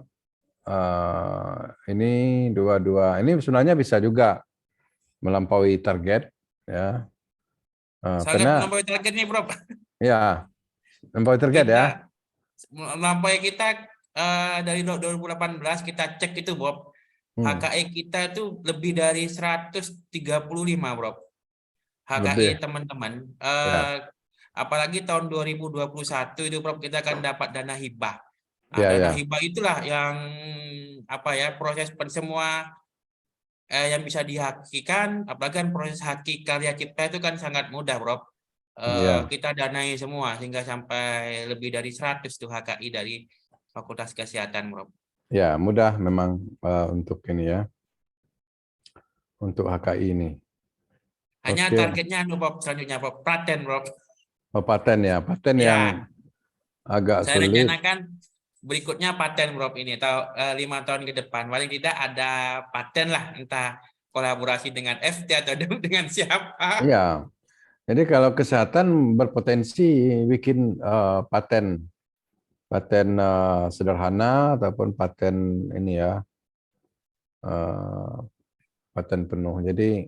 Speaker 2: ini ini sebenarnya bisa juga melampaui target ya.
Speaker 4: Sangat
Speaker 2: Karena
Speaker 4: melampaui target nih Prof.
Speaker 2: ya melampaui target ya.
Speaker 4: Melampaui kita dari 2018 kita cek itu Bob. HKI kita itu lebih dari 135 Bro. HKI
Speaker 2: Lebih.
Speaker 4: teman-teman.
Speaker 2: Ya.
Speaker 4: Apalagi tahun 2021 itu Bro kita akan dapat dana hibah. Nah,
Speaker 2: Ya,
Speaker 4: dana
Speaker 2: ya.
Speaker 4: hibah itulah yang proses semua yang bisa dihakikan, apalagi kan proses haki karya cipta itu kan sangat mudah, Bro.
Speaker 2: Ya.
Speaker 4: Kita danai semua sehingga sampai lebih dari 100 tuh HKI dari Fakultas Kesehatan, Bro.
Speaker 2: Ya, mudah memang untuk ini ya. Untuk HKI ini.
Speaker 4: Hanya
Speaker 2: Oke.
Speaker 4: targetnya Bro, selanjutnya Bro, paten, Bro.
Speaker 2: Paten ya, paten
Speaker 4: Ya.
Speaker 2: yang agak
Speaker 4: Saya
Speaker 2: sulit.
Speaker 4: rencanakan berikutnya paten, Bro, ini 5 tahun ke depan. Paling tidak ada paten lah, entah kolaborasi dengan FT atau dengan siapa.
Speaker 2: Iya. Jadi kalau kesehatan berpotensi bikin paten sederhana ataupun paten ini ya, paten penuh. Jadi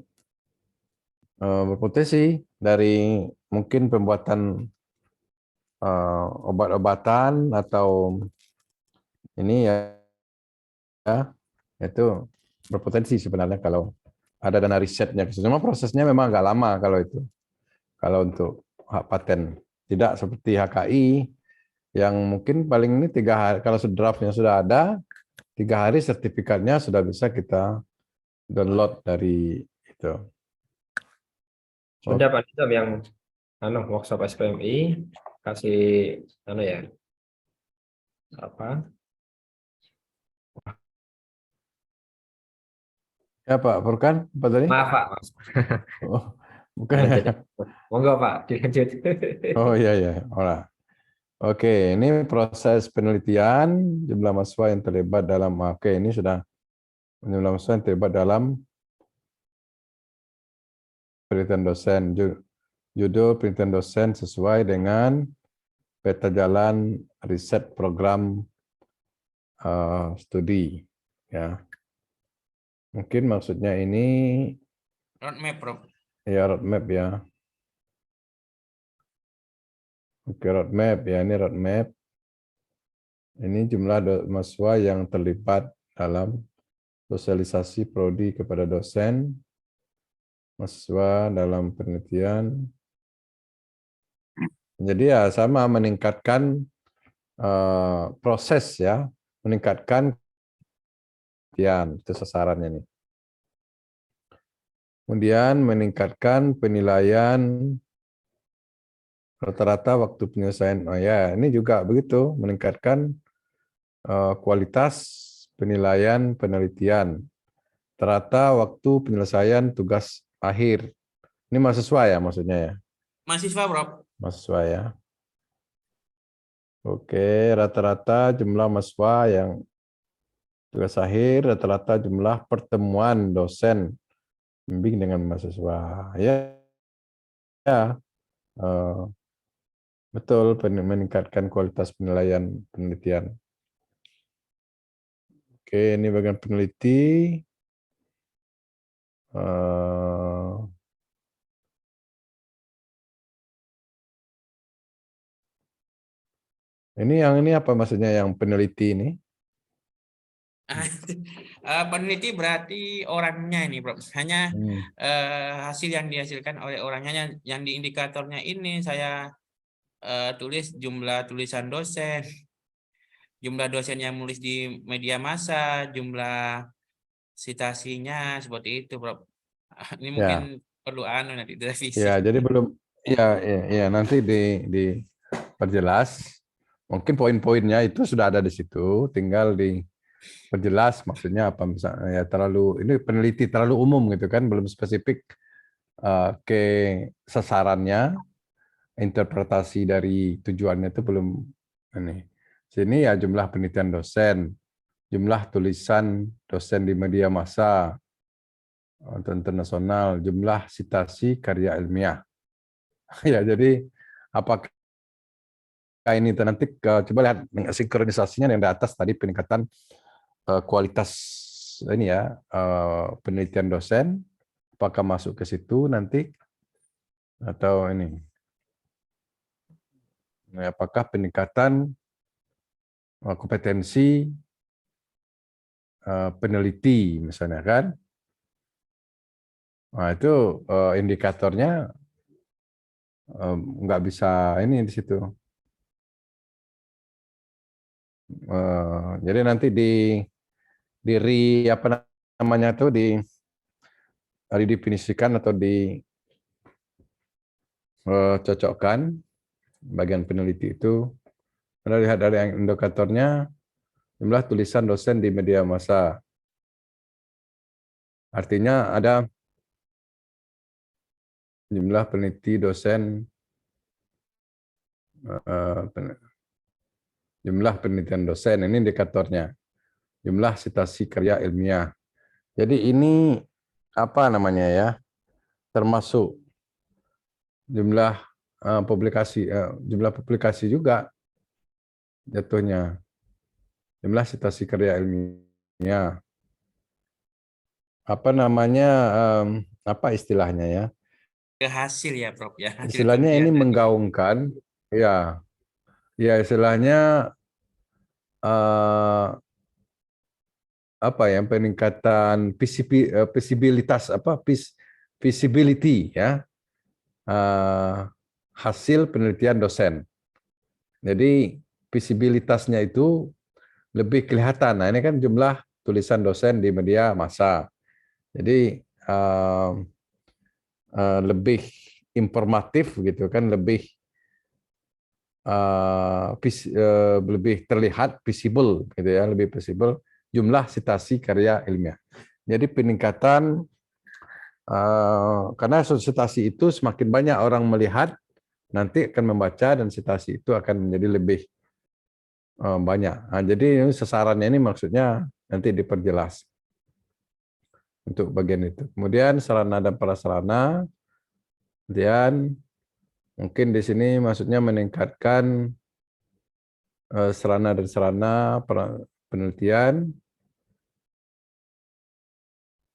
Speaker 2: berpotensi dari mungkin pembuatan obat-obatan atau ini ya itu berpotensi sebenarnya kalau ada dana risetnya. Cuma prosesnya memang agak lama kalau itu. Kalau untuk hak paten tidak seperti HKI yang mungkin paling ini 3 hari. Kalau draftnya sudah ada 3 hari sertifikatnya sudah bisa kita download dari itu.
Speaker 3: Sudah Pak Nizam yang workshop SPMI kasih ya apa?
Speaker 2: Ya Pak Furkan, apa tadi?
Speaker 3: Maaf Pak.
Speaker 2: Oh, bukan
Speaker 3: Lanjut.
Speaker 2: ya.
Speaker 3: Monggo Pak, dilanjut.
Speaker 2: Oh iya ya, olah. Oke, ini proses penelitian jumlah mahasiswa yang terlibat dalam ini sudah jumlah mahasiswa yang terlibat dalam penelitian dosen. Judul penelitian dosen sesuai dengan peta jalan riset program studi ya. Mungkin maksudnya ini
Speaker 4: Roadmap, Bro.
Speaker 2: ya roadmap ya. Oke, roadmap ya, ini roadmap. Ini jumlah mahasiswa yang terlibat dalam sosialisasi prodi kepada dosen, mahasiswa dalam penelitian. Jadi ya sama meningkatkan proses ya, meningkatkan penelitian, itu sasarannya nih. Kemudian meningkatkan penilaian rata-rata waktu penyelesaian. Oh ya, ini juga begitu, meningkatkan kualitas penilaian penelitian. Rata waktu penyelesaian tugas akhir. Ini mahasiswa ya maksudnya ya?
Speaker 4: Mahasiswa, Bro.
Speaker 2: Mahasiswa ya. Oke, rata-rata jumlah mahasiswa yang tugas akhir, rata-rata jumlah pertemuan dosen bimbing dengan mahasiswa. Ya, betul, meningkatkan kualitas penilaian penelitian. Oke, ini bagian peneliti. Ini apa maksudnya yang peneliti ini?
Speaker 4: Peneliti berarti orangnya ini, Bro. Hanya hasil yang dihasilkan oleh orangnya yang di indikatornya ini saya tulis jumlah tulisan dosen, jumlah dosen yang menulis di media massa, jumlah citasinya seperti itu, Bro. Ini mungkin perlu nanti direvisi.
Speaker 2: Ya, jadi belum ya nanti diperjelas. Mungkin poin-poinnya itu sudah ada di situ, tinggal diperjelas maksudnya apa misalnya ya terlalu ini peneliti terlalu umum gitu kan, belum spesifik ke sasarannya, interpretasi dari tujuannya itu belum ini. Sini ya jumlah penelitian dosen, jumlah tulisan dosen di media massa atau internasional, jumlah sitasi karya ilmiah. Ya, jadi apakah ini nanti coba lihat sinkronisasinya yang di atas tadi peningkatan kualitas ini ya penelitian dosen, apakah masuk ke situ nanti atau ini apakah peningkatan kompetensi peneliti misalnya kan. Nah, itu indikatornya nggak bisa ini di situ. Jadi nanti apa namanya tuh didefinisikan atau dicocokkan bagian peneliti itu. Anda lihat dari indikatornya jumlah tulisan dosen di media massa. Artinya ada jumlah peneliti dosen, jumlah penelitian dosen, ini indikatornya. Jumlah sitasi karya ilmiah. Jadi ini apa namanya ya, termasuk jumlah jumlah publikasi juga jatuhnya. Jumlah sitasi karya ilmiah. Apa namanya, apa istilahnya ya?
Speaker 4: Ke hasil ya, Prof ya. Hasil
Speaker 2: Istilahnya ini
Speaker 4: penelitian.
Speaker 2: menggaungkan, ya istilahnya apa ya, peningkatan visibilitas visibility ya, hasil penelitian dosen. Jadi visibilitasnya itu lebih kelihatan. Nah, ini kan jumlah tulisan dosen di media massa. Jadi lebih informatif gitu kan, lebih lebih terlihat visible gitu ya, lebih visible jumlah sitasi karya ilmiah. Jadi peningkatan karena sitasi itu semakin banyak orang melihat, nanti akan membaca dan sitasi itu akan menjadi lebih banyak. Nah, jadi sasarannya ini maksudnya nanti diperjelas untuk bagian itu. Kemudian sarana dan prasarana, kemudian mungkin di sini maksudnya meningkatkan sarana dan sarana penelitian,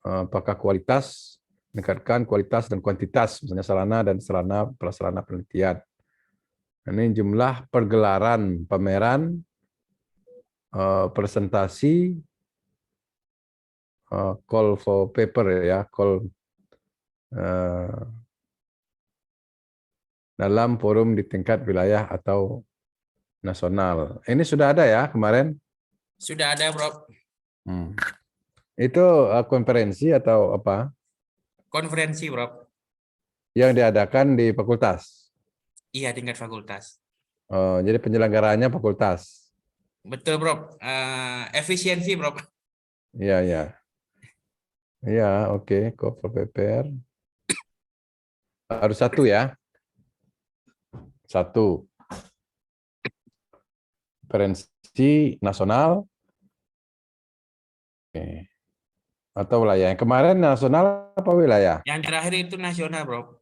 Speaker 2: apakah kualitas, meningkatkan kualitas dan kuantitas, misalnya sarana dan sarana prasarana penelitian. Ini jumlah pergelaran pameran, presentasi, call for paper ya, call dalam forum di tingkat wilayah atau nasional. Ini sudah ada ya kemarin?
Speaker 4: Sudah ada, Prof.
Speaker 2: Itu konferensi atau apa?
Speaker 4: Konferensi, Prof.
Speaker 2: Yang diadakan di fakultas?
Speaker 4: Iya, tingkat fakultas.
Speaker 2: Jadi penyelenggaranya fakultas?
Speaker 4: Betul, Prof. Efisiensi, Prof.
Speaker 2: Iya, iya. Iya, oke. Call for paper. Harus satu ya? Satu. Konferensi nasional. Oke. Atau wilayah. Yang kemarin nasional apa wilayah?
Speaker 4: Yang terakhir itu nasional, Prof.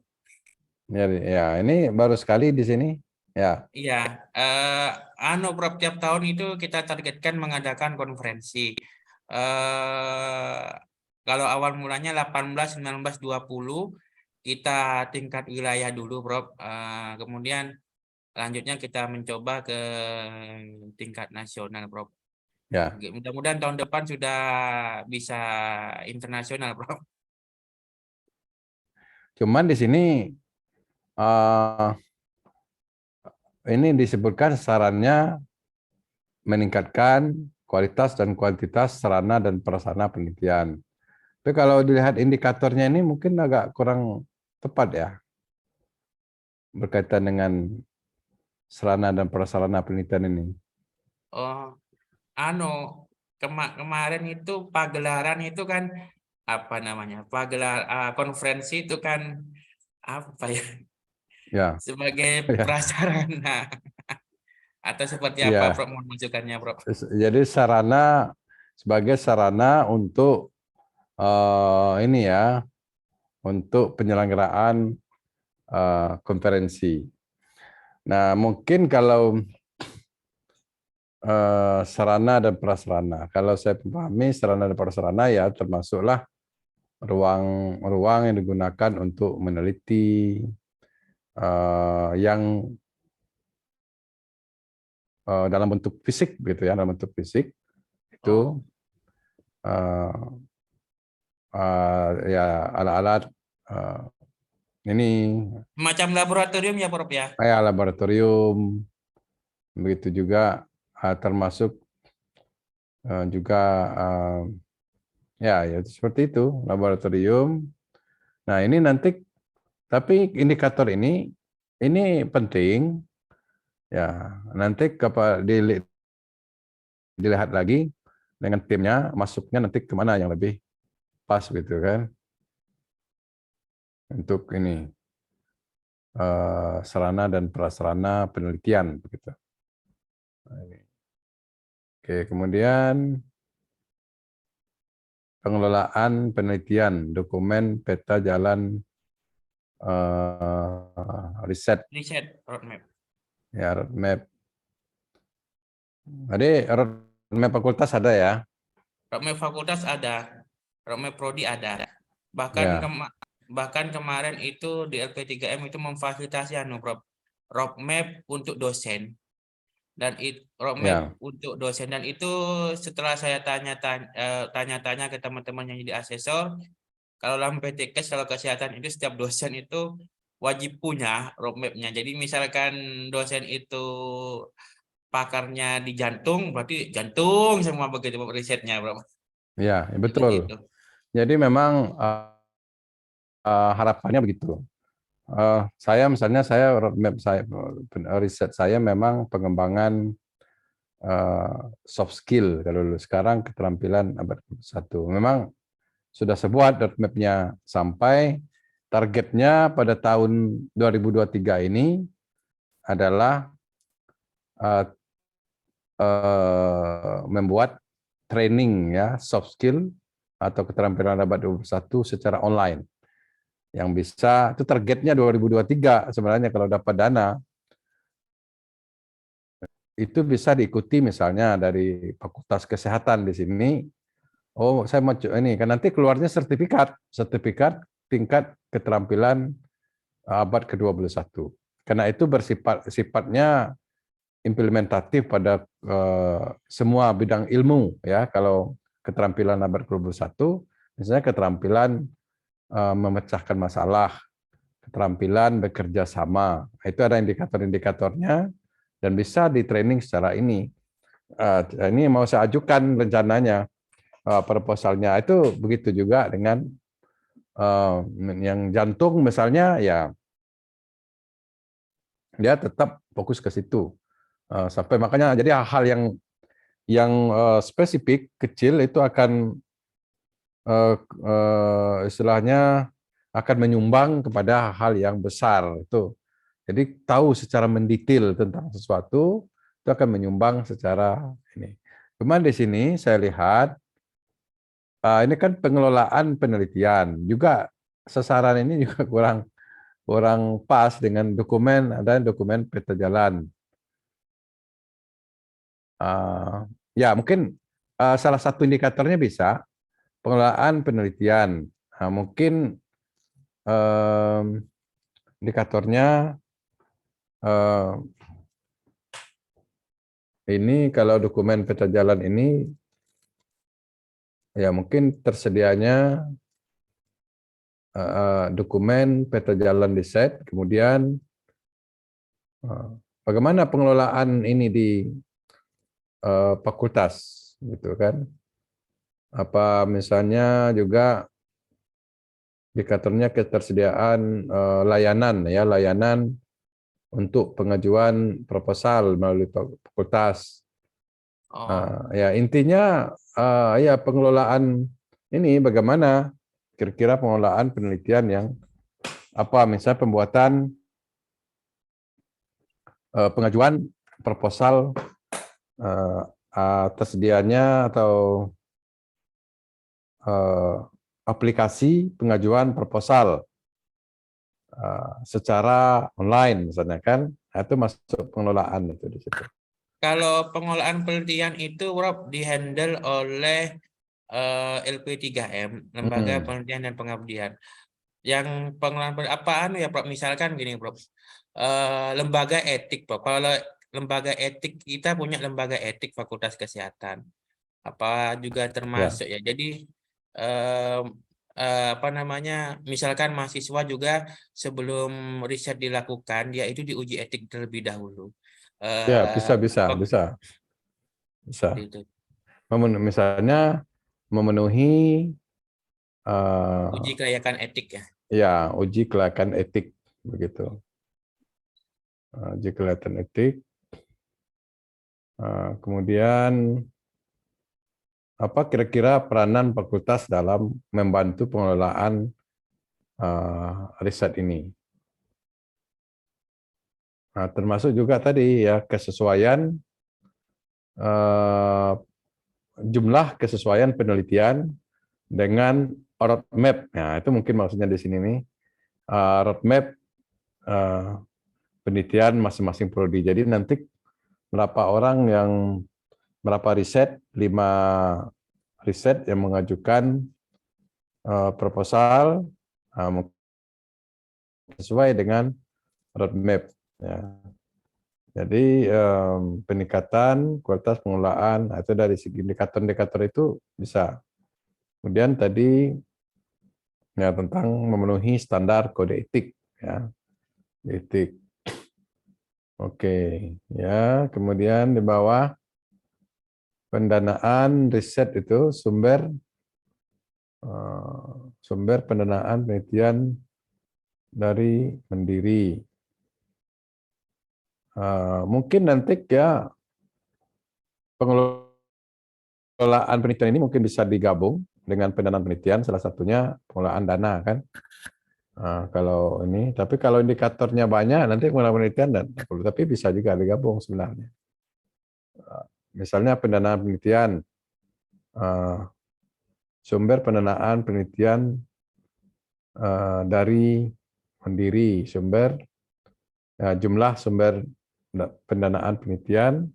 Speaker 2: Ya, ini baru sekali di sini. Ya.
Speaker 4: Iya, Prof, tiap tahun itu kita targetkan mengadakan konferensi. Kalau awal mulanya 18, 19, 20 kita tingkat wilayah dulu, Prof. Kemudian lanjutnya kita mencoba ke tingkat nasional, Prof.
Speaker 2: Ya.
Speaker 4: Mudah-mudahan tahun depan sudah bisa internasional, Prof.
Speaker 2: Cuman di sini ini disebutkan sarannya meningkatkan kualitas dan kuantitas sarana dan prasarana penelitian. Tapi kalau dilihat indikatornya ini mungkin agak kurang tepat ya berkaitan dengan sarana dan prasarana penelitian ini.
Speaker 4: Oh, kemarin itu pagelaran itu kan apa namanya? Konferensi itu kan apa ya?
Speaker 2: Ya,
Speaker 4: Sebagai
Speaker 2: ya,
Speaker 4: prasarana atau seperti apa,
Speaker 2: ya.
Speaker 4: Prof? Mohon masukannya, Prof.
Speaker 2: Jadi sebagai sarana untuk ini ya, untuk penyelenggaraan konferensi. Nah, mungkin kalau sarana dan prasarana, kalau saya pahami sarana dan prasarana ya termasuklah ruang yang digunakan untuk meneliti yang dalam bentuk fisik gitu ya, dalam bentuk fisik itu ya alat-alat ini
Speaker 4: Macam laboratorium ya, Prof ya?
Speaker 2: kayak laboratorium, begitu juga termasuk juga ya seperti itu laboratorium. Nah ini nanti tapi indikator ini penting ya, nanti dilihat lagi dengan timnya masuknya nanti kemana yang lebih pas gitu kan untuk ini sarana dan prasarana penelitian begitu. Oke, kemudian pengelolaan penelitian dokumen peta jalan riset
Speaker 4: Riset roadmap.
Speaker 2: ya, roadmap. Jadi roadmap fakultas ada ya?
Speaker 4: Roadmap fakultas ada, roadmap prodi ada.
Speaker 2: Ya.
Speaker 4: Bahkan kemarin itu di LP3M itu memfasilitasi Prof, roadmap untuk dosen. Dan roadmap untuk dosen, dan itu setelah saya tanya-tanya ke teman-teman yang jadi asesor, kalau dalam PTKes kalau kesehatan itu setiap dosen itu wajib punya roadmapnya. Jadi misalkan dosen itu pakarnya di jantung, berarti jantung semua begitu risetnya, Bro.
Speaker 2: Ya, betul.
Speaker 4: Begitu.
Speaker 2: Jadi memang harapannya begitu. Misalnya roadmap saya, riset saya memang pengembangan soft skill kalau dulu, sekarang keterampilan abad 21. Memang sudah sebuah roadmap-nya sampai targetnya pada tahun 2023 ini adalah membuat training ya soft skill atau keterampilan abad 21 secara online. Yang bisa, itu targetnya 2023 sebenarnya kalau dapat dana. Itu bisa diikuti misalnya dari Fakultas Kesehatan di sini. Oh, saya mau ini kan nanti keluarnya sertifikat tingkat keterampilan abad ke-21. Karena itu sifatnya implementatif pada semua bidang ilmu ya. Kalau keterampilan abad ke-21 misalnya keterampilan memecahkan masalah, keterampilan bekerja sama. Itu ada indikator-indikatornya dan bisa di training secara ini. Ini mau saya ajukan rencananya proposalnya. Itu begitu juga dengan yang jantung misalnya ya dia tetap fokus ke situ. Sampai makanya jadi hal-hal yang spesifik kecil itu akan istilahnya akan menyumbang kepada hal yang besar itu. Jadi tahu secara mendetail tentang sesuatu itu akan menyumbang secara ini. Cuman di sini saya lihat ini kan pengelolaan penelitian juga sasaran ini juga kurang pas dengan ada dokumen peta jalan. Ya mungkin salah satu indikatornya bisa pengelolaan penelitian. Mungkin indikatornya ini kalau dokumen peta jalan ini ya mungkin tersedianya dokumen peta jalan di set, kemudian bagaimana pengelolaan ini di fakultas gitu kan. Apa misalnya juga indikatornya ketersediaan layanan ya, layanan untuk pengajuan proposal melalui fakultas.
Speaker 4: Oh,
Speaker 2: Ya intinya ya pengelolaan ini bagaimana kira-kira pengelolaan penelitian yang apa misalnya pembuatan pengajuan proposal tersedianya atau aplikasi pengajuan proposal secara online misalnya kan. Nah, itu masuk pengelolaan itu di situ.
Speaker 4: kalau pengolahan penelitian itu Rob dihandle oleh LP3M, Lembaga Penelitian dan Pengabdian. Yang pengelolaan apaan ya Prof? Misalkan gini Prof. Lembaga etik Prof. Kalau lembaga etik kita punya lembaga etik Fakultas Kesehatan. Apa juga termasuk ya. Jadi apa namanya? Misalkan mahasiswa juga sebelum riset dilakukan dia itu diuji etik terlebih dahulu.
Speaker 2: Ya, bisa.
Speaker 4: Seperti itu.
Speaker 2: Misalnya memenuhi
Speaker 4: Uji kelayakan etik ya.
Speaker 2: ya uji kelayakan etik begitu. Uji kelayakan etik. Kemudian apa kira-kira peranan fakultas dalam membantu pengelolaan riset ini? Nah, termasuk juga tadi ya kesesuaian jumlah kesesuaian penelitian dengan roadmap. Nah, itu mungkin maksudnya di sini nih roadmap penelitian masing-masing prodi. Jadi nanti berapa orang yang berapa riset, 5 riset yang mengajukan proposal sesuai dengan roadmap. Ya. Jadi peningkatan kualitas pengelolaan itu dari segi indikator-indikator itu bisa. Kemudian tadi ya tentang memenuhi standar kode etik ya. Etik. Oke, ya. Kemudian di bawah pendanaan riset itu sumber pendanaan penelitian dari Mandiri. Mungkin nanti ya pengelolaan penelitian ini mungkin bisa digabung dengan pendanaan penelitian, salah satunya pengelolaan dana kan. Kalau ini, tapi kalau indikatornya banyak nanti pengelolaan penelitian dan tapi bisa juga digabung sebenarnya. Misalnya pendanaan penelitian, sumber pendanaan penelitian dari Mandiri, jumlah sumber pendanaan penelitian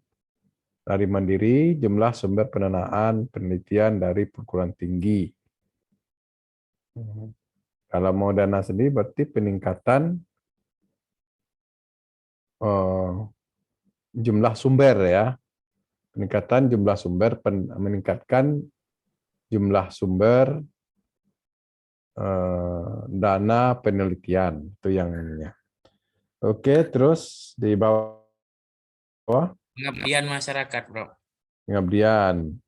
Speaker 2: dari Mandiri, jumlah sumber pendanaan penelitian dari perguruan tinggi. Kalau mau dana sendiri berarti peningkatan jumlah sumber ya, peningkatan jumlah sumber, meningkatkan jumlah sumber dana penelitian itu yang ininya. Oke, terus di bawah
Speaker 4: Pengabdian masyarakat, Bro.
Speaker 2: pengabdian.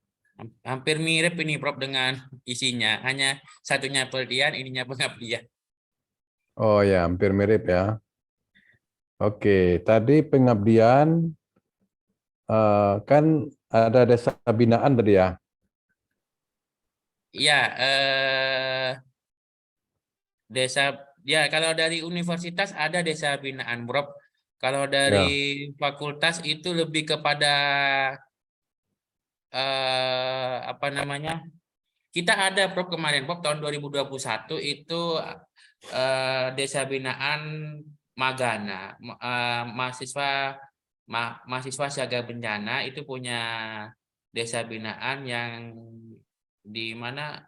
Speaker 4: Hampir mirip ini, Prof, dengan isinya. Hanya satunya penelitian, ininya pengabdian.
Speaker 2: Oh ya, hampir mirip ya. Oke, tadi pengabdian kan ada desa binaan tadi ya.
Speaker 4: Iya, desa ya kalau dari universitas ada desa binaan, Bro. Kalau dari
Speaker 2: Ya,
Speaker 4: fakultas itu lebih kepada apa namanya? Kita ada Prof kemarin, Prof tahun 2021 itu desa binaan Magana, mahasiswa siaga bencana itu punya desa binaan yang di mana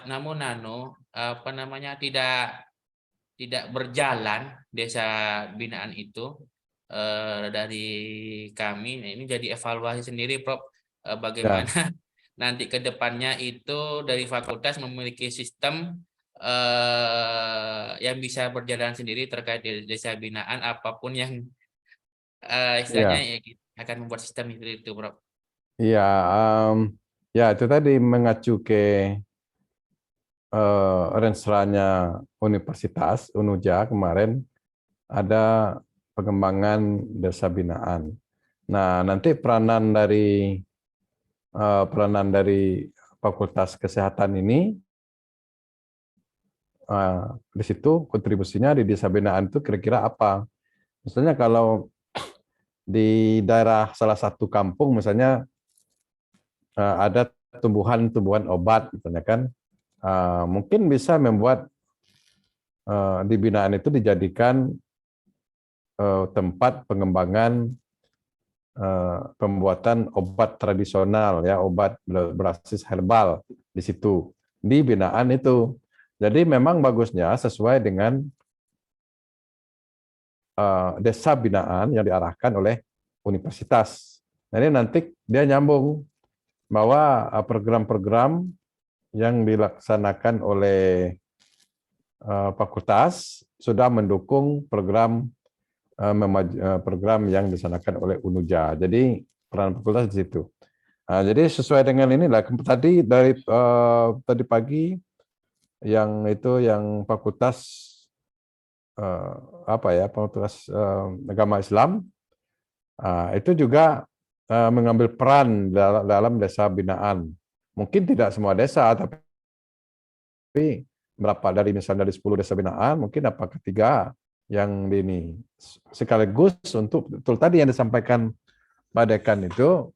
Speaker 4: namun apa namanya tidak berjalan desa binaan itu dari kami. Nah, ini jadi evaluasi sendiri, Prof. Bagaimana
Speaker 2: ya,
Speaker 4: nanti ke depannya itu dari fakultas memiliki sistem yang bisa berjalan sendiri terkait desa binaan apapun yang istilahnya
Speaker 2: ya,
Speaker 4: ya kita akan membuat sistem itu, Prof.
Speaker 2: iya. Ya itu tadi mengacu ke Rensranya Universitas Unuja kemarin ada pengembangan desa binaan. Nah, nanti peranan dari Fakultas Kesehatan ini di situ kontribusinya di desa binaan itu kira-kira apa? Misalnya kalau di daerah salah satu kampung misalnya ada tumbuhan-tumbuhan obat misalnya kan, mungkin bisa membuat di binaan itu dijadikan tempat pengembangan pembuatan obat tradisional ya, obat berbasis herbal di situ di binaan itu. Jadi memang bagusnya sesuai dengan desa binaan yang diarahkan oleh universitas. Jadi nanti dia nyambung bahwa program-program yang dilaksanakan oleh fakultas sudah mendukung program yang dilaksanakan oleh Unuja. Jadi peran fakultas di situ. Jadi sesuai dengan inilah tadi tadi pagi yang fakultas fakultas agama Islam itu juga mengambil peran dalam desa binaan. Mungkin tidak semua desa, tapi berapa misalnya dari 10 desa binaan, mungkin apakah 3 yang ini sekaligus untuk betul tadi yang disampaikan Pak Dekan itu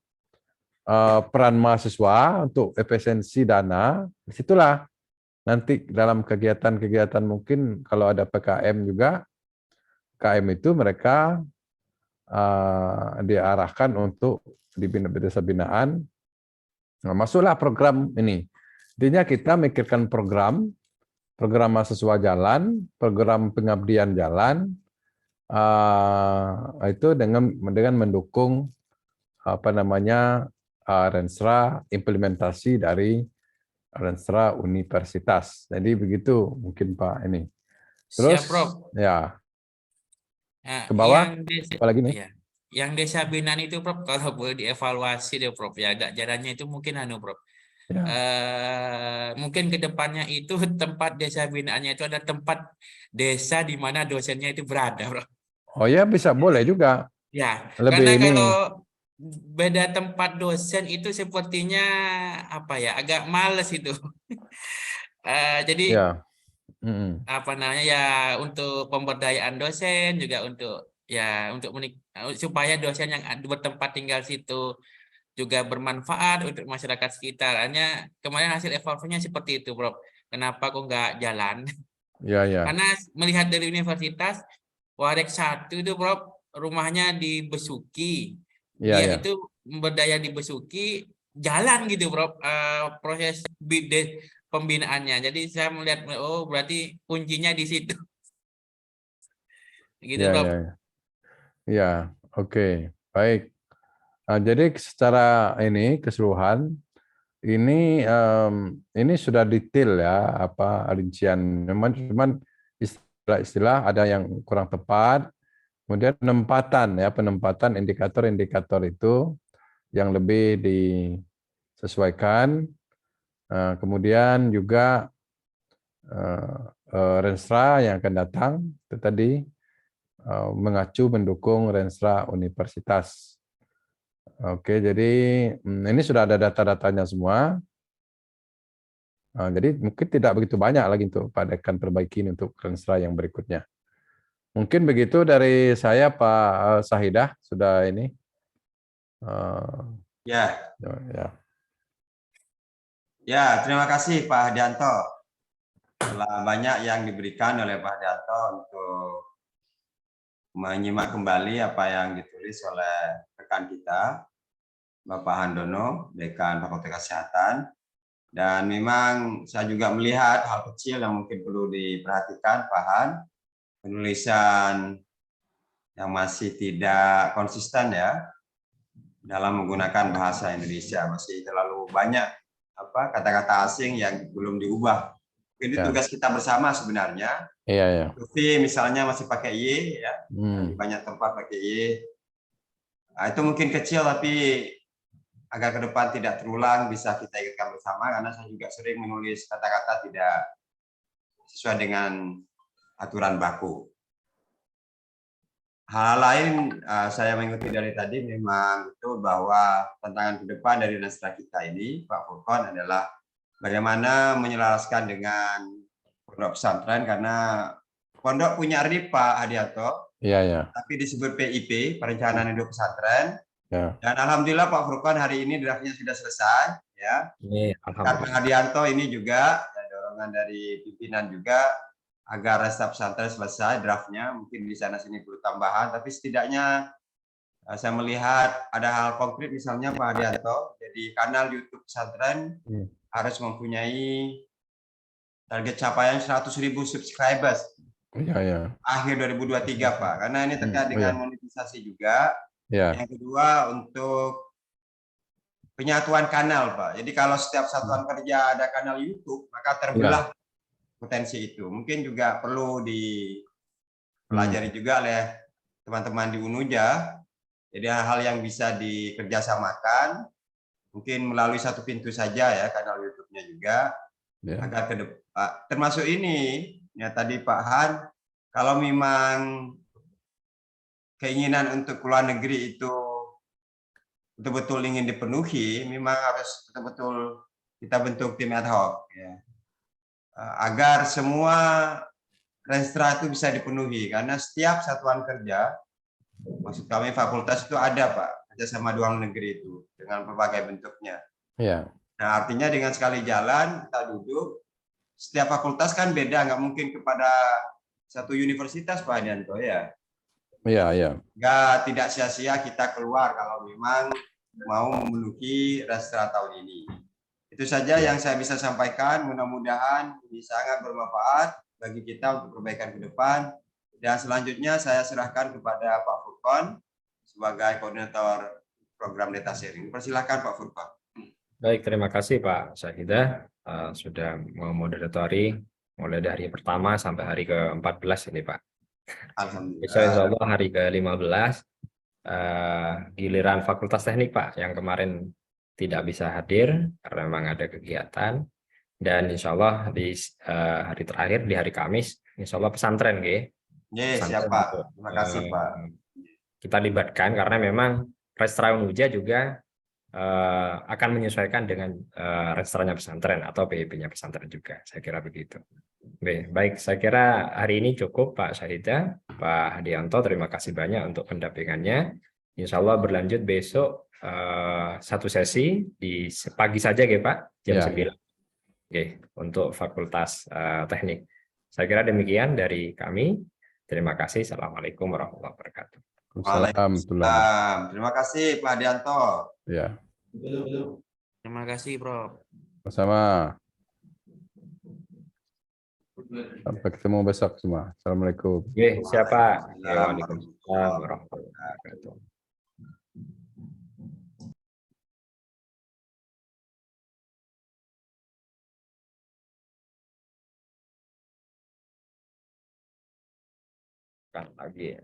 Speaker 2: peran mahasiswa untuk efisiensi dana, disitulah nanti dalam kegiatan-kegiatan mungkin kalau ada PKM juga, KM itu mereka diarahkan untuk di desa binaan. Nah, masuklah program ini. Intinya kita mikirkan program mahasiswa jalan, program pengabdian jalan, itu dengan mendukung Rensra, implementasi dari Rensra Universitas. Jadi begitu mungkin Pak ini. Terus
Speaker 4: Siap, Prof.
Speaker 2: ya
Speaker 4: Nah,
Speaker 2: ke bawah,
Speaker 4: yang desa,
Speaker 2: apalagi nih?
Speaker 4: ya, yang desa binaan itu, Prof, kalau boleh dievaluasi deh, Prof, ya agak jalannya itu mungkin Prof.
Speaker 2: Ya.
Speaker 4: Mungkin ke depannya itu tempat desa binaannya itu ada tempat desa di mana dosennya itu berada, Prof.
Speaker 2: Oh ya bisa, boleh juga.
Speaker 4: Ya,
Speaker 2: Lebih
Speaker 4: karena
Speaker 2: ini.
Speaker 4: kalau beda tempat dosen itu sepertinya apa ya, agak males itu. Jadi
Speaker 2: Ya. Mm-mm.
Speaker 4: apa namanya ya, untuk pemberdayaan dosen juga untuk ya untuk supaya dosen yang bertempat tinggal situ juga bermanfaat untuk masyarakat sekitar. Hanya kemarin hasil evaluasinya seperti itu, Prof. Kenapa kok nggak jalan?
Speaker 2: Ya, ya.
Speaker 4: Karena melihat dari universitas Warek 1 itu, Prof, rumahnya di Besuki.
Speaker 2: Ya,
Speaker 4: Dia
Speaker 2: ya.
Speaker 4: itu berdaya di Besuki, jalan gitu, Prof, proses pembinaannya. Jadi saya melihat, oh berarti kuncinya di situ. Gitu,
Speaker 2: Ya,
Speaker 4: Prof.
Speaker 2: ya. Ya, oke. Baik. Jadi secara keseluruhan ini sudah detail ya rincian. Memang cuman istilah-istilah ada yang kurang tepat. Kemudian penempatan indikator-indikator itu yang lebih disesuaikan. Kemudian juga Rensra yang akan datang itu tadi mengacu mendukung Rensra Universitas. Oke, jadi ini sudah ada data-datanya semua. Jadi mungkin tidak begitu banyak lagi untuk Pak Dekan perbaiki untuk Rensra yang berikutnya. Mungkin begitu dari saya, Pak Sahidah, sudah ini.
Speaker 1: Ya,
Speaker 2: Ya.
Speaker 1: ya, terima kasih Pak Hadianto. Telah banyak yang diberikan oleh Pak Hadianto untuk menyimak kembali apa yang ditulis oleh rekan kita, Bapak Handono, Dekan Fakultas Kesehatan. Dan memang saya juga melihat hal kecil yang mungkin perlu diperhatikan, Pak Han. Penulisan yang masih tidak konsisten ya dalam menggunakan bahasa Indonesia, masih terlalu banyak kata-kata asing yang belum diubah. Ini tugas kita bersama sebenarnya.
Speaker 2: Iya, ya.
Speaker 1: V misalnya masih pakai Y ya, di banyak tempat pakai Y. Itu mungkin kecil tapi agar ke depan tidak terulang bisa kita ingatkan bersama, karena saya juga sering menulis kata-kata tidak sesuai dengan aturan baku. Hal lain saya mengikuti dari tadi memang betul bahwa tantangan ke depan dari Nasra kita ini, Pak Furqon, adalah bagaimana menyelaraskan dengan pondok pesantren, karena pondok punya RIP Pak Hadianto,
Speaker 2: Iya.
Speaker 1: tapi disebut PIP, Perencanaan Hidup Pesantren.
Speaker 2: Ya.
Speaker 1: Dan alhamdulillah Pak Furqon hari ini draftnya sudah selesai, ya.
Speaker 3: Ini
Speaker 1: Pak
Speaker 3: alhamdulillah.
Speaker 1: Hadianto ini juga ya, dorongan dari pimpinan juga agar Resta Pesantren selesai draftnya. Mungkin di sana sini perlu tambahan, tapi setidaknya saya melihat ada hal konkret, misalnya Pak Hadianto, jadi kanal YouTube pesantren harus mempunyai target capaian 100.000 subscribers
Speaker 2: Iya.
Speaker 1: akhir 2023 Pak, karena ini terkait dengan monetisasi juga.
Speaker 2: Ya.
Speaker 1: Yang kedua untuk penyatuan kanal Pak, jadi kalau setiap satuan kerja ada kanal YouTube, maka terbelah potensi itu. Mungkin juga perlu dipelajari juga oleh teman-teman di UNUJA. Jadi hal-hal yang bisa dikerjasamakan, mungkin melalui satu pintu saja ya kanal YouTube-nya juga, agar ke depan. Termasuk ini, ya tadi Pak Han, kalau memang keinginan untuk keluar negeri itu betul-betul ingin dipenuhi, memang harus betul-betul kita bentuk tim ad hoc, ya. Agar semua renstra itu bisa dipenuhi, karena setiap satuan kerja, maksud kami fakultas itu ada Pak, kerjasama luar negeri itu dengan berbagai bentuknya.
Speaker 2: Iya.
Speaker 1: Nah artinya dengan sekali jalan kita duduk, setiap fakultas kan beda, nggak mungkin kepada satu universitas Pak Hadianto ya.
Speaker 2: Iya.
Speaker 1: Tidak sia-sia kita keluar kalau memang mau memenuhi renstra tahun ini. Itu saja yang saya bisa sampaikan. Mudah-mudahan ini sangat bermanfaat bagi kita untuk perbaikan ke depan. Dan selanjutnya saya serahkan kepada Pak Furqon sebagai koordinator program data sharing. Persilakan Pak Furqon.
Speaker 3: Baik, terima kasih Pak Syahidah sudah memoderatori mulai dari pertama sampai hari ke-14 ini Pak.
Speaker 1: Alhamdulillah.
Speaker 3: Besok insya Allah hari ke-15 giliran Fakultas Teknik Pak, yang kemarin tidak bisa hadir karena memang ada kegiatan, dan insya Allah di hari terakhir di hari Kamis insya Allah pesantren
Speaker 1: siapa? Terima kasih Pak.
Speaker 3: Kita libatkan karena memang Restra Unuja juga akan menyesuaikan dengan restranya pesantren atau PIP-nya pesantren juga, saya kira begitu. Baik, saya kira hari ini cukup Pak Syahidah, Pak Hadianto, terima kasih banyak untuk pendampingannya. Insya Allah berlanjut besok satu sesi di pagi saja Pak, jam 9. Untuk Fakultas Teknik. Saya kira demikian dari kami. Terima kasih. Assalamualaikum warahmatullahi wabarakatuh.
Speaker 1: Waalaikumsalam. Terima kasih Pak Hadianto.
Speaker 2: Ya.
Speaker 4: Terima kasih, Prof.
Speaker 2: Sama. Sampai ketemu besok semua. Assalamualaikum.
Speaker 3: Siapa?
Speaker 1: Waalaikumsalam
Speaker 3: warahmatullahi wabarakatuh. Lagi